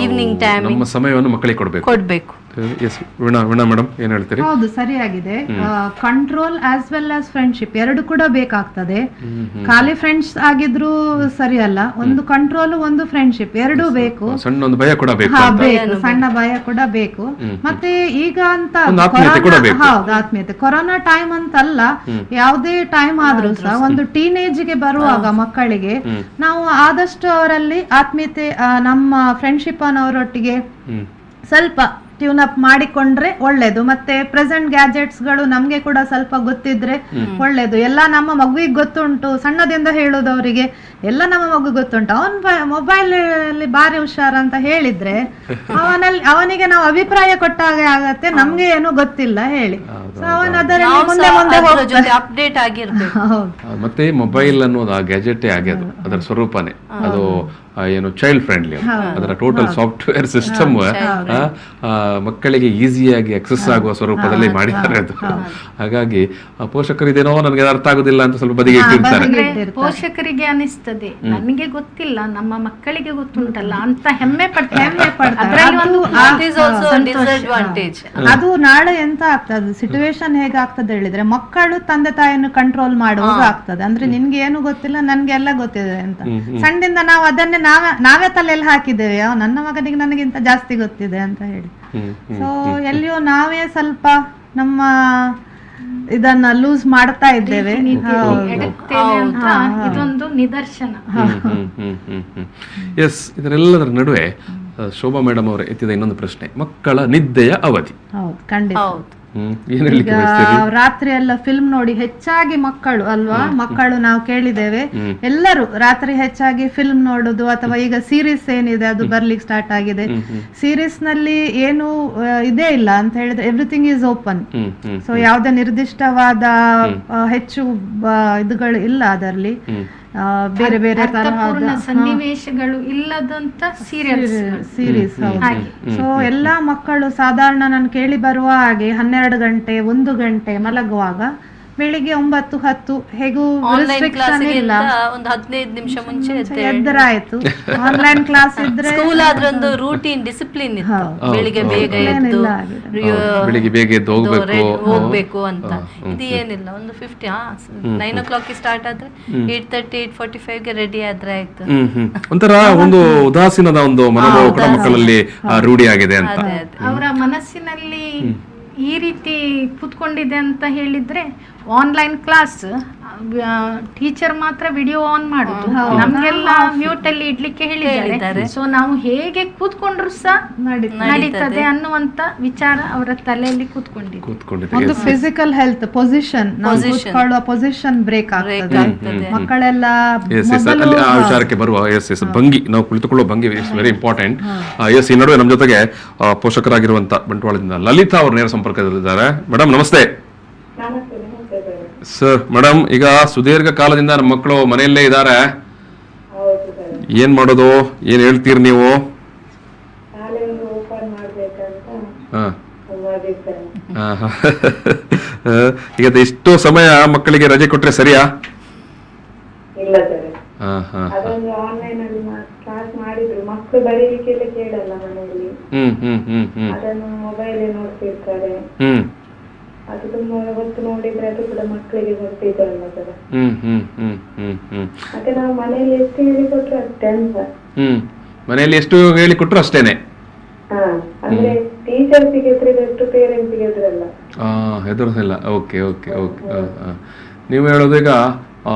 S5: ಈವ್ನಿಂಗ್ ಟೈಮ್
S3: ಸಮಯವನ್ನು ಮಕ್ಕಳಿಗೆ
S5: ಕೊಡ್ಬೇಕು.
S3: ವೀಣಾ ಮೇಡಮ್ ಏನ್ ಹೇಳ್ತೀರಿ?
S4: ಹೌದು, ಸರಿಯಾಗಿದೆ. Control as well as friendship ಎರಡು ಕೂಡ ಬೇಕಾಗ್ತದೆ. ಖಾಲಿ ಫ್ರೆಂಡ್ಸ್ ಆಗಿದ್ರು ಸರಿ ಅಲ್ಲ, ಒಂದು ಕಂಟ್ರೋಲ್ ಒಂದು ಫ್ರೆಂಡ್ಶಿಪ್ ಎರಡೂ ಬೇಕು.
S3: ಸಣ್ಣ ಒಂದು ಭಯ ಕೂಡ ಬೇಕು,
S4: ಸಣ್ಣ ಭಯ ಕೂಡ ಬೇಕು. ಮತ್ತೆ ಈಗ ಅಂತ ಹೌದು, ಆತ್ಮೀಯತೆ ಕೊರೋನಾ ಟೈಮ್ ಅಂತಲ್ಲ, ಯಾವುದೇ ಟೈಮ್ ಆದ್ರೂ ಸಹ ಒಂದು ಟೀನೇಜ್ ಗೆ ಬರುವಾಗ ಮಕ್ಕಳಿಗೆ ನಾವು ಆದಷ್ಟು ಅವರಲ್ಲಿ ಆತ್ಮೀಯತೆ, ನಮ್ಮ ಫ್ರೆಂಡ್ಶಿಪ್ ಅನ್ನೋರೊಟ್ಟಿಗೆ ಸ್ವಲ್ಪ ಟ್ಯೂನ್ ಅಪ್ ಮಾಡಿಕೊಂಡ್ರೆ ಒಳ್ಳೇದು. ಮತ್ತೆ ಪ್ರೆಸೆಂಟ್ ಗ್ಯಾಜೆಟ್ಸ್ ಗಳು ನಮ್ಗೆ ಕೂಡ ಸ್ವಲ್ಪ ಗೊತ್ತಿದ್ರೆ ಒಳ್ಳೇದು. ಎಲ್ಲ ನಮ್ಮ ಮಗುವಿಗೆ ಗೊತ್ತುಂಟು, ಸಣ್ಣದಿಂದ ಹೇಳೋದು ಅವರಿಗೆ ಎಲ್ಲ ನಮ್ಮ ಮಗು ಗೊತ್ತುಂಟು, ಮೊಬೈಲ್ ಅಲ್ಲಿ ಬಾರಿ ಹುಷಾರ್ ಅಂತ ಹೇಳಿದ್ರೆ ಅವನಿಗೆ ನಾವು ಅಭಿಪ್ರಾಯ ಕೊಟ್ಟಾಗ ಆಗತ್ತೆ, ನಮ್ಗೆ ಏನು ಗೊತ್ತಿಲ್ಲ ಹೇಳಿ. ಅವನ ಅದರಲ್ಲಿ ಮುಂದೆ ಮುಂದೆ
S5: ಅಪ್ಡೇಟ್ ಆಗಿರ್ಬೇಕು.
S3: ಮತ್ತೆ ಮೊಬೈಲ್ ಅನ್ನೋದು ಆ ಗ್ಯಾಜೆಟ್ ಆಗ್ಯದು, ಅದರ ಸ್ವರೂಪನೇ ಅದು ಏನು ಚೈಲ್ಡ್ ಫ್ರೆಂಡ್ಲಿ, ಅದರ ಟೋಟಲ್ ಸಾಫ್ಟ್ವೇರ್ ಸಿಸ್ಟಮ್ ಮಕ್ಕಳಿಗೆ ಈಸಿಯಾಗಿ ಅಕ್ಸೆಸ್ ಆಗುವ ಸ್ವರೂಪದಲ್ಲಿ ಮಾಡಿದ್ದಾರೆ ಅದು. ಹಾಗಾಗಿ ಪೋಷಕರು ಇದೇನೋ ನನಗೆ ಅರ್ಥ ಆಗುದಿಲ್ಲ ಅಂತ ಸ್ವಲ್ಪ ಬದಿಗೆ ಇಟ್ಟಿರ್ತಾರೆ.
S6: ಪೋಷಕರಿಗೆ ಅನಿಸ್ತದೆ ನನಗೆ ಗೊತ್ತಿಲ್ಲ, ನಮ್ಮ ಮಕ್ಕಳಿಗೆ ಗೊತ್ತುಂಟಲ್ಲ ಅಂತ ಹೆಮ್ಮೆ ಪಡ್ತಾರೆ.
S4: ಅದು ನಾಳೆ ಎಂತ ಆಗ್ತದೆ, ಸಿಚುವೇಶನ್ ಹೇಗಾಗ್ತದೆ ಹೇಳಿದ್ರೆ ಮಕ್ಕಳು ತಂದೆ ತಾಯಿಯನ್ನು ಕಂಟ್ರೋಲ್ ಮಾಡುವಾಗ ಆಗ್ತದೆ. ಅಂದ್ರೆ ನಿನ್ಗೆ ಏನು ಗೊತ್ತಿಲ್ಲ, ನನ್ಗೆ ಎಲ್ಲ ಗೊತ್ತಿದೆ ಅಂತ ಸಣ್ಣದಿಂದ ನಾವು ಅದನ್ನೇ ನಾವೇ ತಲೆಯಲ್ಲಿ ಹಾಕಿದ್ದೇವೆ, ನನ್ನ ಮಗನಿಗೆ ನನಗಿಂತ ಜಾಸ್ತಿ ಗೊತ್ತಿದೆ ಅಂತ ಹೇಳಿ. ಸೊ ಎಲ್ಲಿಯೋ ನಾವೇ ಸ್ವಲ್ಪ ನಮ್ಮ ಇದನ್ನ ಲೂಸ್ ಮಾಡ್ತಾ ಇದ್ದೇವೆ.
S6: ಇದೊಂದು ನಿದರ್ಶನ.
S3: ಎಸ್, ಇದರೆಲ್ಲದರ ನಡುವೆ ಶೋಭಾ ಮೇಡಮ್ ಅವರ ಎತ್ತಿದ ಇನ್ನೊಂದು ಪ್ರಶ್ನೆ, ಮಕ್ಕಳ ನಿದ್ದೆಯ ಅವಧಿ.
S4: ಹೌದು, ಖಂಡಿತ. ಈಗ ರಾತ್ರಿ ಎಲ್ಲ ಫಿಲ್ಮ್ ನೋಡಿ ಹೆಚ್ಚಾಗಿ ಮಕ್ಕಳು ಅಲ್ವಾ, ಮಕ್ಕಳು ನಾವು ಕೇಳಿದ್ದೇವೆ ಎಲ್ಲರೂ ರಾತ್ರಿ ಹೆಚ್ಚಾಗಿ ಫಿಲ್ಮ್ ನೋಡುದು, ಅಥವಾ ಈಗ ಸೀರೀಸ್ ಏನಿದೆ ಅದು ಬರ್ಲಿಕ್ಕೆ ಸ್ಟಾರ್ಟ್ ಆಗಿದೆ. ಸೀರೀಸ್ ನಲ್ಲಿ ಏನು ಇದೇ ಇಲ್ಲ ಅಂತ ಹೇಳಿದ್ರೆ ಎವ್ರಿಥಿಂಗ್ ಈಸ್ ಓಪನ್. ಸೊ ಯಾವುದೇ ನಿರ್ದಿಷ್ಟವಾದ ಹೆಚ್ಚು ಇದುಗಳು ಇಲ್ಲ ಅದರಲ್ಲಿ, ಬೇರೆ ಬೇರೆ ತರಹದ
S6: ಸನ್ನಿವೇಶಗಳು ಇಲ್ಲದಂತ
S4: ಸೀರೀಸ್. ಸೊ ಎಲ್ಲಾ ಮಕ್ಕಳು ಸಾಧಾರಣ ನಾನು ಕೇಳಿ ಬರುವ ಹಾಗೆ 12 ಗಂಟೆ 1 ಗಂಟೆ ಮಲಗುವಾಗ ಬೆಳಿಗ್ಗೆ 9-10 ಹೇಗೂ ರಿಸ್ಟ್ರಿಕ್ಷನ್ ಇಲ್ಲ,
S5: ಒಂದು 15 ನಿಮಿಷ ಮುಂಚೆ
S4: ಎದ್ದರಾಯ್ತು. ಆನ್ಲೈನ್ ಕ್ಲಾಸ್ ಇದ್ರೆ
S5: ಸ್ಕೂಲ್ ಆದ್ರೆ ಒಂದು ರೂಟೀನ್ ಡಿಸಿಪ್ಲಿನ್ ಇತ್ತು, ಬೆಳಿಗ್ಗೆ ಬೇಗ ಎದ್ದು
S3: ಬೆಳಿಗ್ಗೆ ಬೇಗ ಎದ್ದು
S5: ಹೋಗ್ಬೇಕು ಅಂತ. ಇದು ಏನಿಲ್ಲ, ಒಂದು 9 o'clock ಸ್ಟಾರ್ಟ್ ಆದ್ರೆ 8:30 8:45 ಗೆ ರೆಡಿ ಆದ್ರೆ ಆಯ್ತು.
S3: ಒಂಥರ ಒಂದು ಉದಾಸೀನದ ಒಂದು ಮನೋಭಾವ ಕೂಡ ಮಕ್ಕಳಲ್ಲಿ ರೂಢಿಯಾಗಿದೆ ಅಂತ.
S6: ಅವರ ಮನಸ್ಸಿನಲ್ಲಿ ಈ ರೀತಿ ಕೂತ್ಕೊಂಡಿದೆ ಅಂತ ಹೇಳಿದ್ರೆ ಆನ್ಲೈನ್ ಕ್ಲಾಸ್ ಟೀಚರ್ ಮಾತ್ರ ವಿಡಿಯೋ ಆನ್ ಮಾಡುದು, ನಮ್ಗೆಲ್ಲ ಮ್ಯೂಟ್ ಅಲ್ಲಿ ಇಡ್ಲಿಕ್ಕೆ ಹೇಳಿದ್ದಾರೆ. ಸೊ ನಾವು ಹೇಗೆ ಕೂತ್ಕೊಂಡ್ರು ಸಹ ನಡೀತದೆ ಅನ್ನುವಂತ ವಿಚಾರ ಅವರ ತಲೆಯಲ್ಲಿ ಕೂತ್ಕೊಂಡಿದೆ.
S4: ಒಂದು physical health position, position break ಆಗ್ತದೆ. ಮಕ್ಕಳೆಲ್ಲ
S3: ಆ ವಿಚಾರಕ್ಕೆ ಬರುವ ಭಂಗಿ, ನಾವು ಕುಳಿತುಕೊಳ್ಳುವ ಭಂಗಿ ಇಸ್ ವೆರಿ ಇಂಪಾರ್ಟೆಂಟ್. ಎಸ್, ಈ ನಡುವೆ ನಮ್ಮ ಜೊತೆಗೆ ಪೋಷಕರಾಗಿರುವಂತ ಬಂಟ್ವಾಳದಿಂದ ಲಲಿತಾ ಅವರು ನೇರ ಸಂಪರ್ಕದಲ್ಲಿದ್ದಾರೆ. ಮೇಡಮ್ ನಮಸ್ತೆ. ಸರ್ ಮೇಡಮ್, ಈಗ ಸುದೀರ್ಘ ಕಾಲದಿಂದ ನಮ್ಮ ಮಕ್ಕಳು ಮನೆಯಲ್ಲೇ ಇದ್ದಾರೆ, ಏನ್ ಮಾಡೋದು, ಏನ್ ಹೇಳ್ತೀರಿ ನೀವು? ಈಗ ಎಷ್ಟೋ ಸಮಯ ಮಕ್ಕಳಿಗೆ ರಜೆ ಕೊಟ್ರೆ ಸರಿಯಾ?
S8: ಇಲ್ಲ ಸರ್, ಅದೊಂದು ಆನ್ಲೈನ್ ಅಲ್ಲಿ ಕ್ಲಾಸ್ ಮಾಡಿದ್ರು, ಮಕ್ಕಳು ಬರೀಲಿಕ್ಕೆಲ್ಲ ಕೇಳಲ್ಲ ಮನೆಯಲ್ಲಿ, ಅದನ್ನು ಮೊಬೈಲ್ ನೋಡ್ತಿರ್ತಾರೆ. ಅದು ತುಂಬಾ ಹೊತ್ತು ನೋಡಿದ್ರೆ ಅದು ಕೂಡ ಮಕ್ಕಳಿಗೆ ಗೊತ್ತಿದಲ್ಲ ಸರ್. ಮತ್ತೆ ನಾವು ಮನೆಯಲ್ಲಿ ಎಷ್ಟು ಹೇಳಿಕೊಟ್ರು ಅಷ್ಟೇ ಅಂತ.
S3: ಮನೆಯಲ್ಲಿ ಎಷ್ಟು ಹೇಳಿಕೊಟ್ರು ಅಷ್ಟೇನೆ.
S8: ಅಂದ್ರೆ ಟೀಚರ್ಸಿಗೆ ಎದುರಿದಷ್ಟು ಪೇರೆಂಟ್ಸ್ಗೆ ಎದುರಲ್ಲ.
S3: ಎದುರಿಸಿಲ್ಲ. Okay okay okay. ನೀವು ಹೇಳೋದು ಈಗ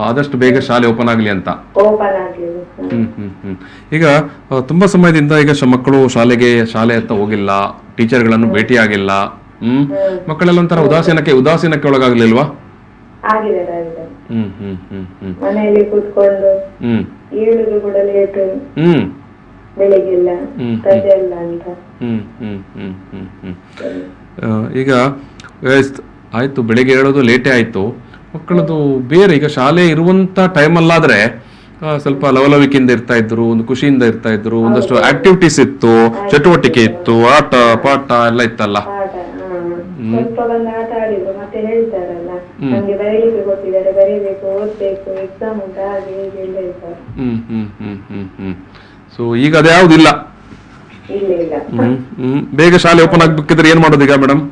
S3: ಆದಷ್ಟು ಬೇಗ ಶಾಲೆ ಓಪನ್ ಆಗಲಿ ಅಂತ.
S8: ಓಪನ್ ಆಗ್ಲಿಲ್ಲ.
S3: ಈಗ ತುಂಬಾ ಸಮಯದಿಂದ ಈಗ ಮಕ್ಕಳು ಶಾಲೆ ಹತ್ತ ಹೋಗಿಲ್ಲ, ಟೀಚರ್ಗಳನ್ನು ಭೇಟಿ ಆಗಿಲ್ಲ. ಮಕ್ಕಳೆಲ್ಲ ಒಂಥರ ಉದಾಸೀನಕ್ಕೆ ಒಳಗಾಗ್ಲಿಲ್ವಾ?
S8: ಮನೆಯಲ್ಲಿ ಕೂತ್ಕೊಂಡು ಏಳುದು ಕೂಡ ಲೇಟ್, ಬೆಳಿಗ್ಗೆಲ್ಲ ರಜೆ ಇಲ್ಲ ಅಂತ.
S3: ಈಗ ಆಯ್ತು, ಬೆಳಿಗ್ಗೆ ಹೇಳೋದು ಲೇಟೇ ಆಯ್ತು, ಮಕ್ಕಳದು ಬೇರೆ. ಈಗ ಶಾಲೆ ಇರುವಂತ ಟೈಮ್ ಅಲ್ಲಾದ್ರೆ ಸ್ವಲ್ಪ ಲವಲವಿಕೆಯಿಂದ ಇರ್ತಾ ಇದ್ರು, ಒಂದು ಖುಷಿಯಿಂದ ಇರ್ತಾ ಇದ್ರು, ಒಂದಷ್ಟು ಆಕ್ಟಿವಿಟೀಸ್ ಇತ್ತು, ಚಟುವಟಿಕೆ ಇತ್ತು, ಆಟ ಪಾಠ ಎಲ್ಲ ಇತ್ತಲ್ಲ.
S8: ಸ್ವಲ್ಪ ಬಂದು ಆಟ ಆಡಿದ್ರು, ಮತ್ತೆ ಹೇಳ್ತಾರಲ್ಲ ನಮ್ಗೆ ಬರೀಲಿಕ್ಕೆ ಕೊಟ್ಟಿದ್ದಾರೆ, ಬರೀಬೇಕು, ಓದ್ಬೇಕು, ಎಕ್ಸಾಮ್ ಉಂಟು, ಹಾಗೆ ಹೀಗೆ ಎಲ್ಲ ಹೇಳ್ತಾರೆ.
S3: ಸೊ ಈಗ ಅದ್ಯಾವ್ದಿಲ್ಲ.
S8: ಇಲ್ಲ.
S3: ಬೇಗ ಶಾಲೆ ಓಪನ್ ಆಗ್ಬೇಕಿದ್ರೆ ಏನ್ ಮಾಡೋದು ಈಗ ಮೇಡಮ್?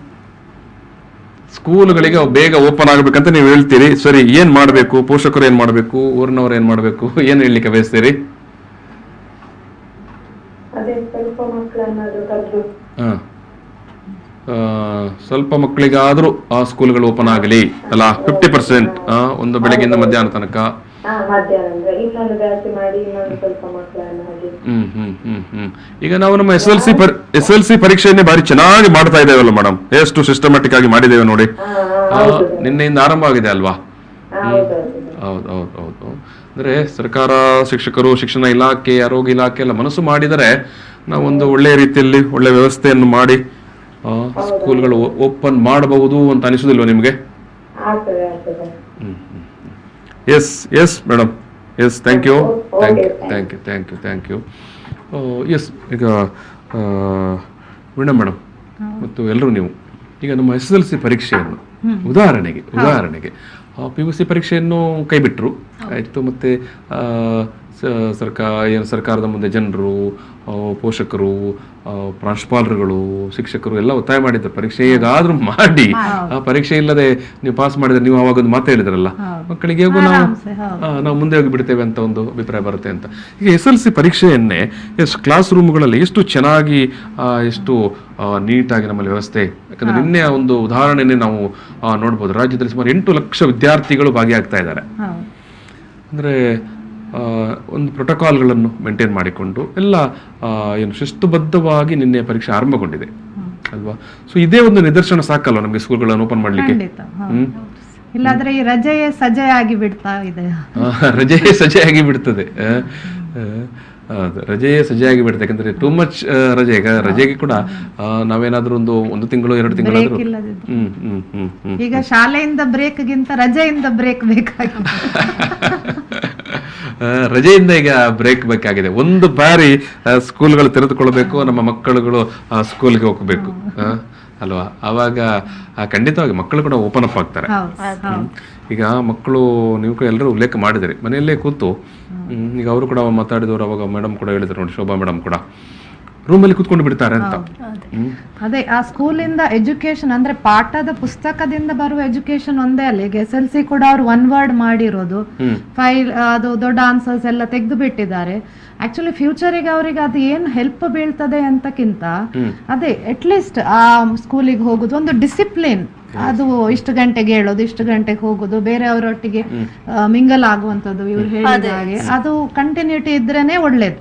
S3: ಸ್ಕೂಲ್ಗಳಿಗೆ ಬೇಗ ಓಪನ್ ಆಗ್ಬೇಕಂತ ನೀವು ಹೇಳ್ತೀರಿ. ಸರಿ, ಏನ್ ಮಾಡ್ಬೇಕು? ಪೋಷಕರು ಏನ್ ಮಾಡ್ಬೇಕು? ಊರಿನವ್ರು ಏನ್ ಮಾಡ್ಬೇಕು? ಏನ್ ಹೇಳ್ಲಿಕ್ಕೆ ಬಯಸ್ತೀರಿ?
S8: ಅದೇ ಸ್ವಲ್ಪ ಮಕ್ಕಳನ್ನಾದ್ರೂ ಕರೆದು
S3: ಸ್ವಲ್ಪ ಮಕ್ಕಳಿಗಾದ್ರೂ ಆ ಸ್ಕೂಲ್ಗಳು ಓಪನ್ ಆಗಲಿ ಅಲ್ಲ. 50% ಒಂದು ಬೆಳಗ್ಗೆಯಿಂದ ಮಧ್ಯಾಹ್ನ ತನಕ.
S8: ಮಧ್ಯಾಹ್ನ ಇನ್ನೊಂದು ಬ್ಯಾಚ್ ಮಾಡಿ ಇನ್ನೊಂದು ಸ್ವಲ್ಪ ಮಕ್ಕಳನ್ನು ಹಾಗೆ.
S3: ಈಗ ನಾವು ನಮ್ಮ SLC ಪರೀಕ್ಷೆಯನ್ನೇ ಬಾರಿ ಚೆನ್ನಾಗಿ ಮಾಡ್ತಾ ಇದ್ದೇವಲ್ಲ ಮೇಡಮ್, ಎಷ್ಟು ಸಿಸ್ಟಮ್ಯಾಟಿಕ್ ಆಗಿ ಮಾಡಿದ್ದೇವೆ ನೋಡಿ. ನಿನ್ನೆಯಿಂದ ಆರಂಭ ಆಗಿದೆ ಅಲ್ವಾ? ಹೌದು. ಅಂದ್ರೆ ಸರ್ಕಾರ, ಶಿಕ್ಷಕರು, ಶಿಕ್ಷಣ ಇಲಾಖೆ, ಆರೋಗ್ಯ ಇಲಾಖೆ ಎಲ್ಲ ಮನಸ್ಸು ಮಾಡಿದರೆ ನಾವೊಂದು ಒಳ್ಳೆಯ ರೀತಿಯಲ್ಲಿ ಒಳ್ಳೆ ವ್ಯವಸ್ಥೆಯನ್ನು ಮಾಡಿ ಸ್ಕೂಲ್ಗಳು ಓಪನ್ ಮಾಡಬಹುದು ಅಂತ ಅನಿಸುದಿಲ್ವಾ ನಿಮ್ಗೆ? Yes madam, yes, thank you. Yes, ಈಗ ವೀಣಾ ಮೇಡಮ್ ಮತ್ತು ಎಲ್ಲರೂ ನೀವು ಈಗ ನಮ್ಮ SLC ಪರೀಕ್ಷೆಯನ್ನು ಉದಾಹರಣೆಗೆ PUC ಪರೀಕ್ಷೆಯನ್ನು ಕೈ ಬಿಟ್ಟರು ಆಯಿತು. ಮತ್ತೆ ಸರ್ಕಾರದ ಮುಂದೆ ಜನರು, ಪೋಷಕರು, ಪ್ರಾಂಶುಪಾಲರುಗಳು, ಶಿಕ್ಷಕರು ಎಲ್ಲ ಒತ್ತಾಯ ಮಾಡಿದ್ರು, ಪರೀಕ್ಷೆ ಹೇಗಾದ್ರೂ ಮಾಡಿ, ಆ ಪರೀಕ್ಷೆ ಇಲ್ಲದೆ ನೀವು ಪಾಸ್ ಮಾಡಿದ್ರೆ ನೀವು ಅವಾಗ ಒಂದು ಮಾತು ಹೇಳಿದ್ರಲ್ಲ, ಮಕ್ಕಳಿಗೆ ಹೇಗೂ ನಾವು ಮುಂದೆ ಹೋಗಿ ಬಿಡ್ತೇವೆ ಅಂತ ಒಂದು ಅಭಿಪ್ರಾಯ ಬರುತ್ತೆ ಅಂತ. ಈಗ SLC ಪರೀಕ್ಷೆಯನ್ನೇ ಕ್ಲಾಸ್ ರೂಮ್ಗಳಲ್ಲಿ ಎಷ್ಟು ಚೆನ್ನಾಗಿ, ಎಷ್ಟು ನೀಟಾಗಿ ನಮ್ಮಲ್ಲಿ ವ್ಯವಸ್ಥೆ. ಯಾಕಂದ್ರೆ ನಿನ್ನೆ ಒಂದು ಉದಾಹರಣೆನೇ ನಾವು ನೋಡ್ಬೋದು. ರಾಜ್ಯದಲ್ಲಿ ಸುಮಾರು 8 ಲಕ್ಷ ವಿದ್ಯಾರ್ಥಿಗಳು ಭಾಗಿಯಾಗ್ತಾ ಇದ್ದಾರೆ. ಅಂದ್ರೆ ಒಂದು ಪ್ರೋಟೋಕಾಲ್ಗಳನ್ನು ಮೇಂಟೈನ್ ಮಾಡಿಕೊಂಡು ಎಲ್ಲ ಏನು ಶಿಸ್ತುಬದ್ಧವಾಗಿ ನಿನ್ನೆ ಪರೀಕ್ಷೆ ಆರಂಭಗೊಂಡಿದೆ ಅಲ್ವಾ? ಸೊ ಇದೇ ಒಂದು ನಿದರ್ಶನ ಸಾಕಲ್ವ ನಮಗೆ ಸ್ಕೂಲ್ಗಳನ್ನು ಓಪನ್ ಮಾಡ್ಲಿಕ್ಕೆ?
S4: ಇಲ್ಲಾಂದ್ರೆ ಈ ರಜೆಯೇ ಸಜೆ ಆಗಿ ಬಿಡ್ತಾ ಇದೆ.
S3: ರಜೆಯೇ ಸಜೆ ಆಗಿ ಬಿಡ್ತದೆ. ರಜೆಯೇ ಸಜೆಯಾಗಿ ಬಿಡುತ್ತೆ. ಯಾಕಂದ್ರೆ ಟೂ ಮಚ್ ರಜೆ. ಈಗ ರಜೆಗೆ ಕೂಡ ನಾವೇನಾದ್ರೂ ಒಂದು ತಿಂಗಳು 2 ತಿಂಗಳಾದ್ರೂ
S4: ಈಗ ಶಾಲೆಯಿಂದ ಬ್ರೇಕ್ ಗಿಂತ ರಜೆಯಿಂದ ಬ್ರೇಕ್ ಬೇಕಾಗಿದೆ.
S3: ರಜೆಯಿಂದ ಈಗ ಬ್ರೇಕ್ ಬೇಕಾಗಿದೆ. ಒಂದು ಬಾರಿ ಸ್ಕೂಲ್ಗಳು ತೆರೆದುಕೊಳ್ಬೇಕು, ನಮ್ಮ ಮಕ್ಕಳುಗಳು ಸ್ಕೂಲ್ಗೆ ಹೋಗ್ಬೇಕು ಅಲ್ವಾ? ಅವಾಗ ಖಂಡಿತವಾಗಿ ಮಕ್ಕಳು ಕೂಡ ಓಪನ್ ಅಪ್ ಆಗ್ತಾರೆ. ಈಗ ಮಕ್ಕಳು, ನೀವು ಕೂಡ ಎಲ್ಲರೂ ಉಲ್ಲೇಖ ಮಾಡಿದಿರಿ, ಮನೆಯಲ್ಲೇ ಕೂತು ಈಗ ಅವರು ಕೂಡ ಮಾತಾಡಿದವರು, ಅವಾಗ ಮೇಡಮ್ ಕೂಡ ಹೇಳಿದ್ರು ನೋಡಿ, ಶೋಭಾ ಮೇಡಮ್ ಕೂಡ ರೂಮಲ್ಲಿ ಕೂತ್ಕೊಂಡು ಬಿಡ್ತಾರೆ ಅಂತ.
S4: ಅದೇ ಆ ಸ್ಕೂಲಿಂದ ಎಜುಕೇಶನ್ ಅಂದ್ರೆ ಪಾಠದ ಪುಸ್ತಕದಿಂದ ಬರುವ ಎಜುಕೇಶನ್ ಒಂದೇ ಅಲ್ಲ. ಈಗ SLC ಕೂಡ ಅವ್ರು 1 ವರ್ಡ್ ಮಾಡಿರೋದು, ಫೈಲ್ ಅದು ದೊಡ್ಡ ಆನ್ಸರ್ಸ್ ಎಲ್ಲ ತೆಗೆದು ಬಿಟ್ಟಿದ್ದಾರೆ. ಆಕ್ಚುಲಿ ಫ್ಯೂಚರಿಗೆ ಅವರಿಗೆ ಅದು ಏನು ಹೆಲ್ಪ್ ಬೀಳ್ತದೆ ಅಂತಕ್ಕಿಂತ ಅದೇ ಅಟ್ಲೀಸ್ಟ್ ಆ ಸ್ಕೂಲಿಗೆ ಹೋಗುದು, ಒಂದು ಡಿಸಿಪ್ಲಿನ್, ಅದು ಇಷ್ಟು ಗಂಟೆಗೆ ಹೇಳೋದು, ಇಷ್ಟು ಗಂಟೆಗೆ ಹೋಗುದು, ಬೇರೆಯವರೊಟ್ಟಿಗೆ ಮಿಂಗಲ್ ಆಗುವಂತದ್ದು, ಇವ್ರು ಹೇಳಿದ ಹಾಗೆ ಅದು ಕಂಟಿನ್ಯೂಟಿ ಇದ್ರೇನೆ ಒಳ್ಳೇದು.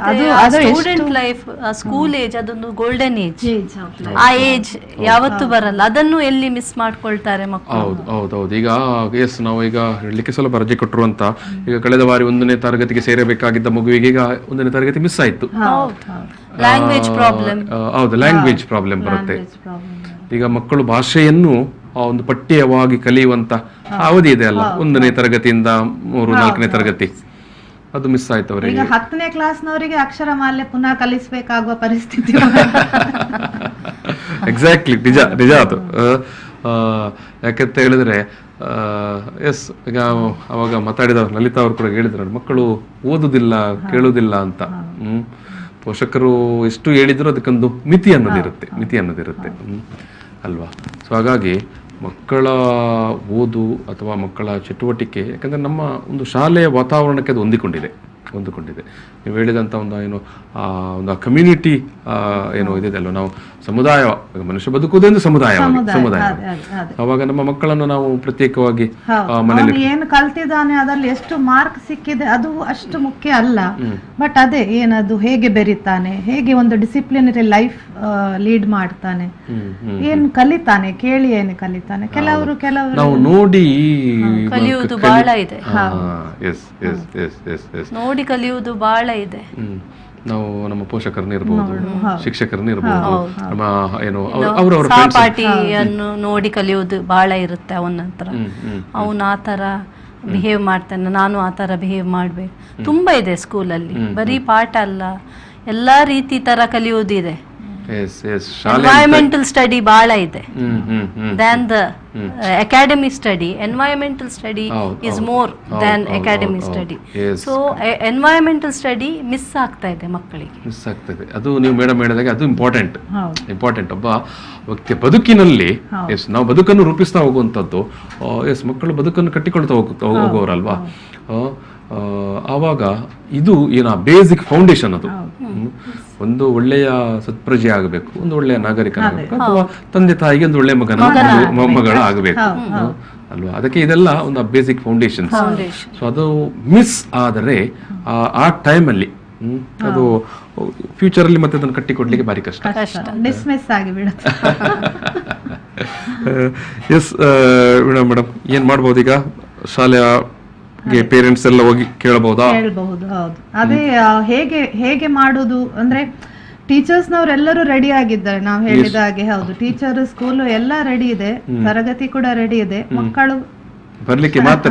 S5: ಅದು ಸ್ಟೂಡೆಂಟ್ ಲೈಫ್, ಸ್ಕೂಲ್ ಏಜ್ ಅದೊಂದು ಗೋಲ್ಡನ್ ಏಜ್. ಆ ಏಜ್ ಯಾವತ್ತೂ ಬರಲ್ಲ, ಅದನ್ನು ಎಲ್ಲಿ ಮಿಸ್ ಮಾಡ್ಕೊಳ್ತಾರೆ ಮಕ್ಕಳು.
S3: ಹೌದೌದು. ಈಗ ನಾವು ಈಗ ಹೇಳಲಿಕ್ಕೆ ಸ್ವಲ್ಪ ರಜೆ ಕೊಟ್ಟರು ಅಂತ, ಈಗ ಕಳೆದ ಬಾರಿ 1ನೇ ತರಗತಿಗೆ ಸೇರಬೇಕಾಗಿದ್ದ ಮಗುವಿಗೆ ಈಗ 1ನೇ ತರಗತಿ ಮಿಸ್ ಆಯ್ತು.
S5: Language problem.
S3: ಹೌದು, ಲ್ಯಾಂಗ್ವೇಜ್ ಪ್ರಾಬ್ಲಮ್ ಬರುತ್ತೆ. ಈಗ ಮಕ್ಕಳು ಭಾಷೆಯನ್ನು ಒಂದು ಪಠ್ಯವಾಗಿ ಕಲಿಯುವಂತ ಅವಧಿ ಇದೆ ಅಲ್ಲ, 1ನೇ ತರಗತಿಯಿಂದ 3-4ನೇ ತರಗತಿ, ಅದು ಮಿಸ್ ಆಯ್ತು ಅವರಿಗೆ.
S4: ಈಗ 10ನೇ ಕ್ಲಾಸ್ನವರಿಗೆ ಅಕ್ಷರಮಾಲೆ ಪುನಃ ಕಲಿಸಬೇಕಾಗುವ ಪರಿಸ್ಥಿತಿ.
S3: ಎಕ್ಸಾಕ್ಟ್ಲಿ, ನಿಜ ಅದು. ಯಾಕಂತ ಹೇಳಿದ್ರೆ ಎಸ್, ಈಗ ಅವಾಗ ಮಾತಾಡಿದವರು ಲಲಿತಾ ಅವರು ಕೂಡ ಹೇಳಿದ್ರು, ಮಕ್ಕಳು ಓದುದಿಲ್ಲ, ಕೇಳುವುದಿಲ್ಲ ಅಂತ. ಪೋಷಕರು ಎಷ್ಟು ಹೇಳಿದ್ರು ಅದಕ್ಕೊಂದು ಮಿತಿ ಅನ್ನೋದಿರುತ್ತೆ ಅಲ್ವಾ? ಸೊ ಹಾಗಾಗಿ ಮಕ್ಕಳ ಓದು ಅಥವಾ ಮಕ್ಕಳ ಚಟುವಟಿಕೆ, ಯಾಕಂದ್ರೆ ನಮ್ಮ ಒಂದು ಶಾಲೆಯ ವಾತಾವರಣಕ್ಕೆ ಅದು ಹೊಂದಿಕೊಂಡಿದೆ. ಹೊಂದಿಕೊಂಡಿದೆ. ನೀವು ಹೇಳಿದಂಥ ಒಂದು ಏನು ಒಂದು ಕಮ್ಯುನಿಟಿ ಏನು ಇದೆ ಅಲ್ವ, ನಾವು ಸಮುದಾಯ, ಮನುಷ್ಯ ಬದುಕುವುದೊಂದು ಸಮುದಾಯ. ಅವಾಗ ನಮ್ಮ ಮಕ್ಕಳನ್ನು ನಾವು ಪ್ರತ್ಯೇಕವಾಗಿ
S4: ಮನೆಯಲ್ಲಿ ಏನು ಕಲ್ತಿದ್ದಾನೆ ಅದರಲ್ಲಿ ಎಷ್ಟು ಮಾರ್ಕ್ ಸಿಕ್ಕಿದೆ ಅದು ಅಷ್ಟು ಮುಖ್ಯ ಅಲ್ಲ, ಬಟ್ ಅದೇ ಏನದು ಹೇಗೆ ಬೆರಿತಾನೆ, ಹೇಗೆ ಒಂದು ಡಿಸಿಪ್ಲಿನರಿ ಲೈಫ್ ಲೀಡ್ ಮಾಡ್ತಾನೆ, ಏನು ಕಲಿತಾನೆ, ಕೇಳಿ ಏನು ಕಲಿತಾನೆ. ಕೆಲವರು
S3: ನಾವು ನೋಡಿ
S5: ಕಲಿಯುವುದು ಬಹಳ ಇದೆ, ನೋಡಿ ಕಲಿಯುವುದು ಬಹಳ ಇದೆ.
S3: ನಾವು ನಮ್ಮ ಪೋಷಕರನ್ನಿರ್ಬಹುದು, ಶಿಕ್ಷಕರನ್ನಿರ್ಬಹುದು, ನಮ್ಮ ಏನು ಅವರವರ
S5: ಸಹಪಾಠಿಯನ್ನು ನೋಡಿ ಕಲಿಯುವುದು ಬಹಳ ಇರುತ್ತೆ. ಅವನ ಹತ್ರ ಅವನು ಆ ಥರ ಬಿಹೇವ್ ಮಾಡ್ತಾನೆ, ನಾನು ಆ ಥರ ಬಿಹೇವ್ ಮಾಡ್ಬೇಕು. ತುಂಬ ಇದೆ ಸ್ಕೂಲಲ್ಲಿ, ಬರೀ ಪಾಠ ಅಲ್ಲ, ಎಲ್ಲ ರೀತಿ ಥರ ಕಲಿಯುವುದಿದೆ. ಎನ್ವೈರನ್ಮೆಂಟಲ್ ಸ್ಟಡಿ ಬಹಳ ಇದೆ than the academic study. Environmental study is more than academic study. So environmental study miss ಆಗ್ತಾ ಇದೆ ಮಕ್ಕಳಿಗೆ,
S3: ಮಿಸ್ ಆಗ್ತದೆ. ಅದು ನೀವು ಮೇಡಮ್ ಹೇಳಿದಾಗ ಅದು ಇಂಪಾರ್ಟೆಂಟ್. ಒಬ್ಬ ವ್ಯಕ್ತಿಯ ಬದುಕಿನಲ್ಲಿ ನಾವು ಬದುಕನ್ನು ರೂಪಿಸ್ತಾ ಹೋಗುವಂಥದ್ದು, ಮಕ್ಕಳು ಬದುಕನ್ನು ಕಟ್ಟಿಕೊಳ್ತಾ ಹೋಗೋರಲ್ವಾ, ಆವಾಗ ಇದು ಏನ ಬೇಸಿಕ್ ಫೌಂಡೇಶನ್. ಅದು ಒಂದು ಒಳ್ಳೆಯ ಸತ್ಪ್ರಜೆ ಆಗಬೇಕು, ಒಂದು ಒಳ್ಳೆಯ ನಾಗರಿಕನಾಗಬೇಕು, ಅಥವಾ ತಂದೆ ತಾಯಿಗೆ ಒಂದು ಒಳ್ಳೆಯ ಮೊಮ್ಮಗಳ ಆಗಬೇಕು ಅಲ್ವಾ. ಅದಕ್ಕೆ ಇದೆಲ್ಲ ಒಂದು ಬೇಸಿಕ್ ಫೌಂಡೇಶನ್. ಸೊ ಅದು ಮಿಸ್ ಆದರೆ ಆ ಟೈಮಲ್ಲಿ ಅದು ಫ್ಯೂಚರ್ ಅಲ್ಲಿ ಮತ್ತೆ ಅದನ್ನು ಕಟ್ಟಿಕೊಡ್ಲಿಕ್ಕೆ ಭಾರಿ ಕಷ್ಟ,
S4: ಡಿಸ್ಮಿಸ್ ಆಗಿಬಿಡುತ್ತೆ.
S3: ಎಸ್ ಮೇಡಮ್, ಏನ್ ಮಾಡ್ಬೋದು ಈಗ? ಶಾಲೆಯ ಪೇರೆಂಟ್ಸ್ ಎಲ್ಲ ಹೋಗಿ ಕೇಳಬಹುದು.
S4: ಹೌದು, ಅದೇ ಹೇಗೆ ಮಾಡುದು ಅಂದ್ರೆ ಟೀಚರ್ಸ್ ನವರೆಲ್ಲರೂ ರೆಡಿ ಆಗಿದ್ದಾರೆ. ನಾವು ಹೇಳಿದ ಹಾಗೆ ಹೌದು, ಟೀಚರ್ ಸ್ಕೂಲ್ ಎಲ್ಲ ರೆಡಿ ಇದೆ, ತರಗತಿ ಕೂಡ ರೆಡಿ ಇದೆ, ಮಕ್ಕಳು
S3: ಬರ್ಲಿಕ್ಕೆ ಮಾತ್ರ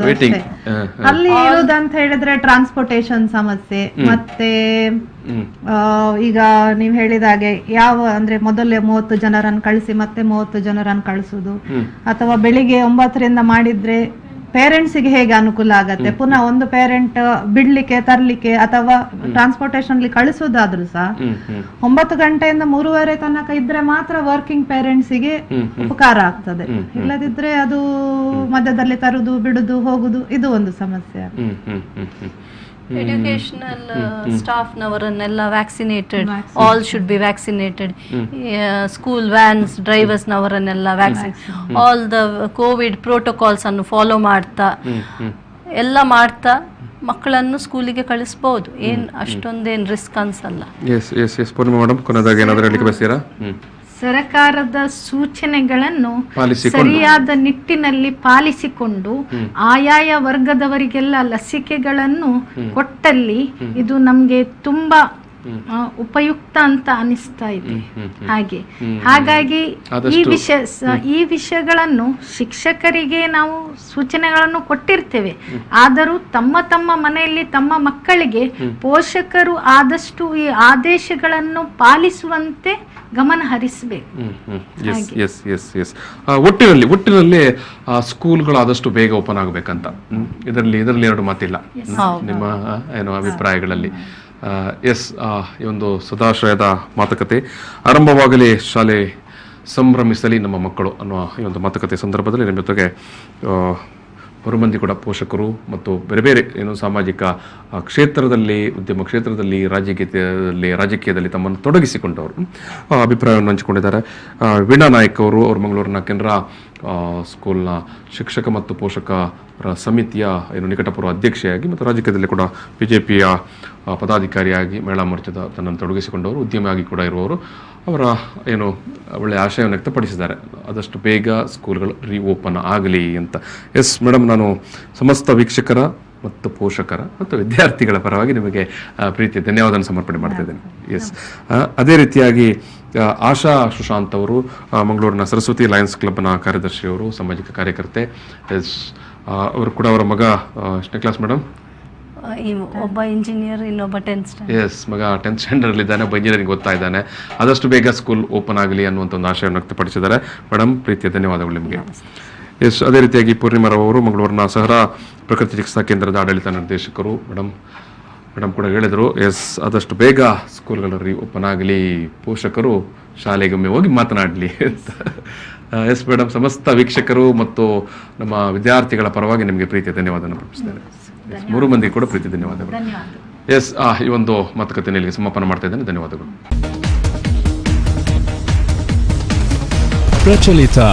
S3: ವೇಟಿಂಗ್.
S4: ಅಲ್ಲಿ ಇರುದಂತ ಹೇಳಿದ್ರೆ ಟ್ರಾನ್ಸ್ಪೋರ್ಟೇಶನ್ ಸಮಸ್ಯೆ, ಮತ್ತೆ ಈಗ ನೀವ್ ಹೇಳಿದ ಹಾಗೆ ಅಂದ್ರೆ ಮೊದಲೇ 30 ಜನರನ್ನು ಕಳಿಸಿ ಮತ್ತೆ 30 ಜನರನ್ನು ಕಳಿಸುದು, ಅಥವಾ ಬೆಳಿಗ್ಗೆ 9ರಿಂದ ಮಾಡಿದ್ರೆ ಪೇರೆಂಟ್ಸಿಗೆ ಹೇಗೆ ಅನುಕೂಲ ಆಗತ್ತೆ, ಪುನಃ ಒಂದು ಪೇರೆಂಟ್ ಬಿಡ್ಲಿಕ್ಕೆ ತರ್ಲಿಕ್ಕೆ ಅಥವಾ ಟ್ರಾನ್ಸ್ಪೋರ್ಟೇಷನ್ ಕಳಿಸೋದಾದ್ರೂ ಸಹ 9 ಗಂಟೆಯಿಂದ 3:30 ತನಕ ಇದ್ರೆ ಮಾತ್ರ ವರ್ಕಿಂಗ್ ಪೇರೆಂಟ್ಸಿಗೆ ಉಪಕಾರ ಆಗ್ತದೆ. ಇಲ್ಲದಿದ್ರೆ ಅದು ಮಧ್ಯದಲ್ಲಿ ತರುದು ಬಿಡುದು ಹೋಗುದು ಇದು ಒಂದು ಸಮಸ್ಯೆ.
S5: ಎಜುಕೇಶನಲ್ ಸ್ಟಾಫ್ನವರನ್ನೆಲ್ಲ vaccinated, all should be vaccinated. School vans ಡ್ರೈವರ್ಸ್ನವರನ್ನೆಲ್ಲ ಆಲ್ ದ ಕೋವಿಡ್ ಪ್ರೋಟೋಕಾಲ್ಸ್ ಅನ್ನು ಫಾಲೋ ಮಾಡ್ತಾ ಎಲ್ಲ ಮಾಡ್ತಾ ಮಕ್ಕಳನ್ನು ಸ್ಕೂಲಿಗೆ ಕಳಿಸಬಹುದು. ಅಷ್ಟೊಂದೇನು ರಿಸ್ಕ್ ಅನ್ಸಲ್ಲ.
S6: ಸರ್ಕಾರದ ಸೂಚನೆಗಳನ್ನು ಸರಿಯಾದ ನಿಟ್ಟಿನಲ್ಲಿ ಪಾಲಿಸಿಕೊಂಡು ಆಯಾಯ ವರ್ಗದವರಿಗೆಲ್ಲ ಲಸಿಕೆಗಳನ್ನು ಕೊಟ್ಟಲ್ಲಿ ಇದು ನಮ್ಗೆ ತುಂಬಾ ಉಪಯುಕ್ತ ಅಂತ ಅನಿಸ್ತಾ ಇದೆ. ಹಾಗಾಗಿ ಈ ವಿಷಯಗಳನ್ನು ಶಿಕ್ಷಕರಿಗೆ ನಾವು ಸೂಚನೆಗಳನ್ನು ಕೊಟ್ಟಿರ್ತೇವೆ. ಆದರೂ ತಮ್ಮ ಮನೆಯಲ್ಲಿ ತಮ್ಮ ಮಕ್ಕಳಿಗೆ ಪೋಷಕರು ಆದಷ್ಟು ಈ ಆದೇಶಗಳನ್ನು ಪಾಲಿಸುವಂತೆ ಗಮನ ಹರಿಸಬೇಕು.
S3: ಒಟ್ಟಿನಲ್ಲಿ ಸ್ಕೂಲ್ಗಳು ಆದಷ್ಟು ಬೇಗ ಓಪನ್ ಆಗಬೇಕಂತ ಇದರಲ್ಲಿ ಎರಡು ಮಾತಿಲ್ಲ. ನಿಮ್ಮ ಏನು ಅಭಿಪ್ರಾಯಗಳಲ್ಲಿ? ಈ ಒಂದು ಸದಾಶಯದ ಮಾತುಕತೆ ಆರಂಭವಾಗಲಿ, ಶಾಲೆ ಸಂಭ್ರಮಿಸಲಿ ನಮ್ಮ ಮಕ್ಕಳು ಅನ್ನುವ ಈ ಒಂದು ಮಾತುಕತೆ ಸಂದರ್ಭದಲ್ಲಿ ನಿಮ್ಮ ಜೊತೆಗೆ ಹೊರಮಂದಿ ಕೂಡ ಪೋಷಕರು ಮತ್ತು ಬೇರೆ ಬೇರೆ ಏನು ಸಾಮಾಜಿಕ ಕ್ಷೇತ್ರದಲ್ಲಿ, ಉದ್ಯಮ ಕ್ಷೇತ್ರದಲ್ಲಿ, ರಾಜಕೀಯದಲ್ಲಿ ತಮ್ಮನ್ನು ತೊಡಗಿಸಿಕೊಂಡವರು ಅಭಿಪ್ರಾಯವನ್ನು ಹಂಚಿಕೊಂಡಿದ್ದಾರೆ. ವೀಣಾ ನಾಯಕ್ ಅವರು ಮಂಗಳೂರಿನ ಕೆನರಾ ಸ್ಕೂಲ್ನ ಶಿಕ್ಷಕ ಮತ್ತು ಪೋಷಕರ ಸಮಿತಿಯ ಏನು ನಿಕಟಪೂರ್ವ ಅಧ್ಯಕ್ಷೆಯಾಗಿ ಮತ್ತು ರಾಜಕೀಯದಲ್ಲಿ ಕೂಡ ಬಿಜೆಪಿಯ ಪದಾಧಿಕಾರಿಯಾಗಿ ಮಹಿಳಾ ಮೋರ್ಚಾದ ತನ್ನನ್ನು ತೊಡಗಿಸಿಕೊಂಡವರು, ಉದ್ಯಮಿಯಾಗಿ ಕೂಡ ಇರುವವರು. ಅವರ ಏನು ಒಳ್ಳೆಯ ಆಶಯವನ್ನು ವ್ಯಕ್ತಪಡಿಸಿದ್ದಾರೆ, ಆದಷ್ಟು ಬೇಗ ಸ್ಕೂಲ್ಗಳು ರೀಓಪನ್ ಆಗಲಿ ಅಂತ. ಎಸ್ ಮೇಡಮ್, ನಾನು ಸಮಸ್ತ ವೀಕ್ಷಕರ ಮತ್ತು ಪೋಷಕರ ಮತ್ತು ವಿದ್ಯಾರ್ಥಿಗಳ ಪರವಾಗಿ ನಿಮಗೆ ಪ್ರೀತಿಯ ಧನ್ಯವಾದ ಸಮರ್ಪಣೆ ಮಾಡ್ತಾ ಇದ್ದೇನೆ. ಎಸ್, ಅದೇ ರೀತಿಯಾಗಿ ಆಶಾ ಸುಶಾಂತ್ ಅವರು ಮಂಗಳೂರಿನ ಸರಸ್ವತಿ ಲಯನ್ಸ್ ಕ್ಲಬ್ನ ಕಾರ್ಯದರ್ಶಿಯವರು, ಸಾಮಾಜಿಕ ಕಾರ್ಯಕರ್ತೆ. ಎಸ್, ಅವರು ಕೂಡ ಅವರ ಮಗ ಎಷ್ಟನೇ ಕ್ಲಾಸ್ ಮೇಡಮ್?
S5: ಒಬ್ಬ ಇಂಜಿನಿಯರ್, ಇನ್ನೊಬ್ಬ 10th ಸ್ಟ್ಯಾಂಡರ್ಡ್.
S3: ಎಸ್, ಮಗ 10th ಸ್ಟ್ಯಾಂಡರ್ಡ್ ಇದ್ದಾನೆ, ಒಬ್ಬ ಇಂಜಿನಿಯರಿಂಗ್ ಓದ್ತಾ ಇದ್ದಾನೆ. ಆದಷ್ಟು ಬೇಗ ಸ್ಕೂಲ್ ಓಪನ್ ಆಗಲಿ ಅನ್ನುವಂಥ ಒಂದು ಆಶಯವನ್ನು ವ್ಯಕ್ತಪಡಿಸಿದ್ದಾರೆ. ಮೇಡಮ್, ಪ್ರೀತಿಯ ಧನ್ಯವಾದಗಳು ನಿಮಗೆ. ಎಸ್, ಅದೇ ರೀತಿಯಾಗಿ ಪೂರ್ಣಿಮಾರಾವ್ ಅವರು ಮಂಗಳೂರಿನ ಸಹರಾ ಪ್ರಕೃತಿ ಚಿಕಿತ್ಸಾ ಕೇಂದ್ರದ ಆಡಳಿತ ನಿರ್ದೇಶಕರು. ಮೇಡಮ್ ಕೂಡ ಹೇಳಿದರು, ಎಸ್, ಆದಷ್ಟು ಬೇಗ ಸ್ಕೂಲ್ಗಳು ಓಪನ್ ಆಗಲಿ, ಪೋಷಕರು ಶಾಲೆಗೊಮ್ಮೆ ಹೋಗಿ ಮಾತನಾಡಲಿ ಅಂತ. ಎಸ್ ಮೇಡಮ್, ಸಮಸ್ತ ವೀಕ್ಷಕರು ಮತ್ತು ನಮ್ಮ ವಿದ್ಯಾರ್ಥಿಗಳ ಪರವಾಗಿ ನಿಮಗೆ ಪ್ರೀತಿಯ ಧನ್ಯವಾದ ಅರ್ಪಿಸಿದ್ದೇನೆ. ಮೂರು ಮಂದಿ ಕೂಡ ಪ್ರೀತಿ ಧನ್ಯವಾದಗಳು.
S6: ಧನ್ಯವಾದ.
S3: ಎಸ್, ಈ ಒಂದು ಮಾತುಕತೆಯಲ್ಲಿ ಸಮಾಪನ ಮಾಡ್ತಾ ಇದ್ದೇನೆ. ಧನ್ಯವಾದಗಳು.
S1: ಪ್ರಚಲಿತ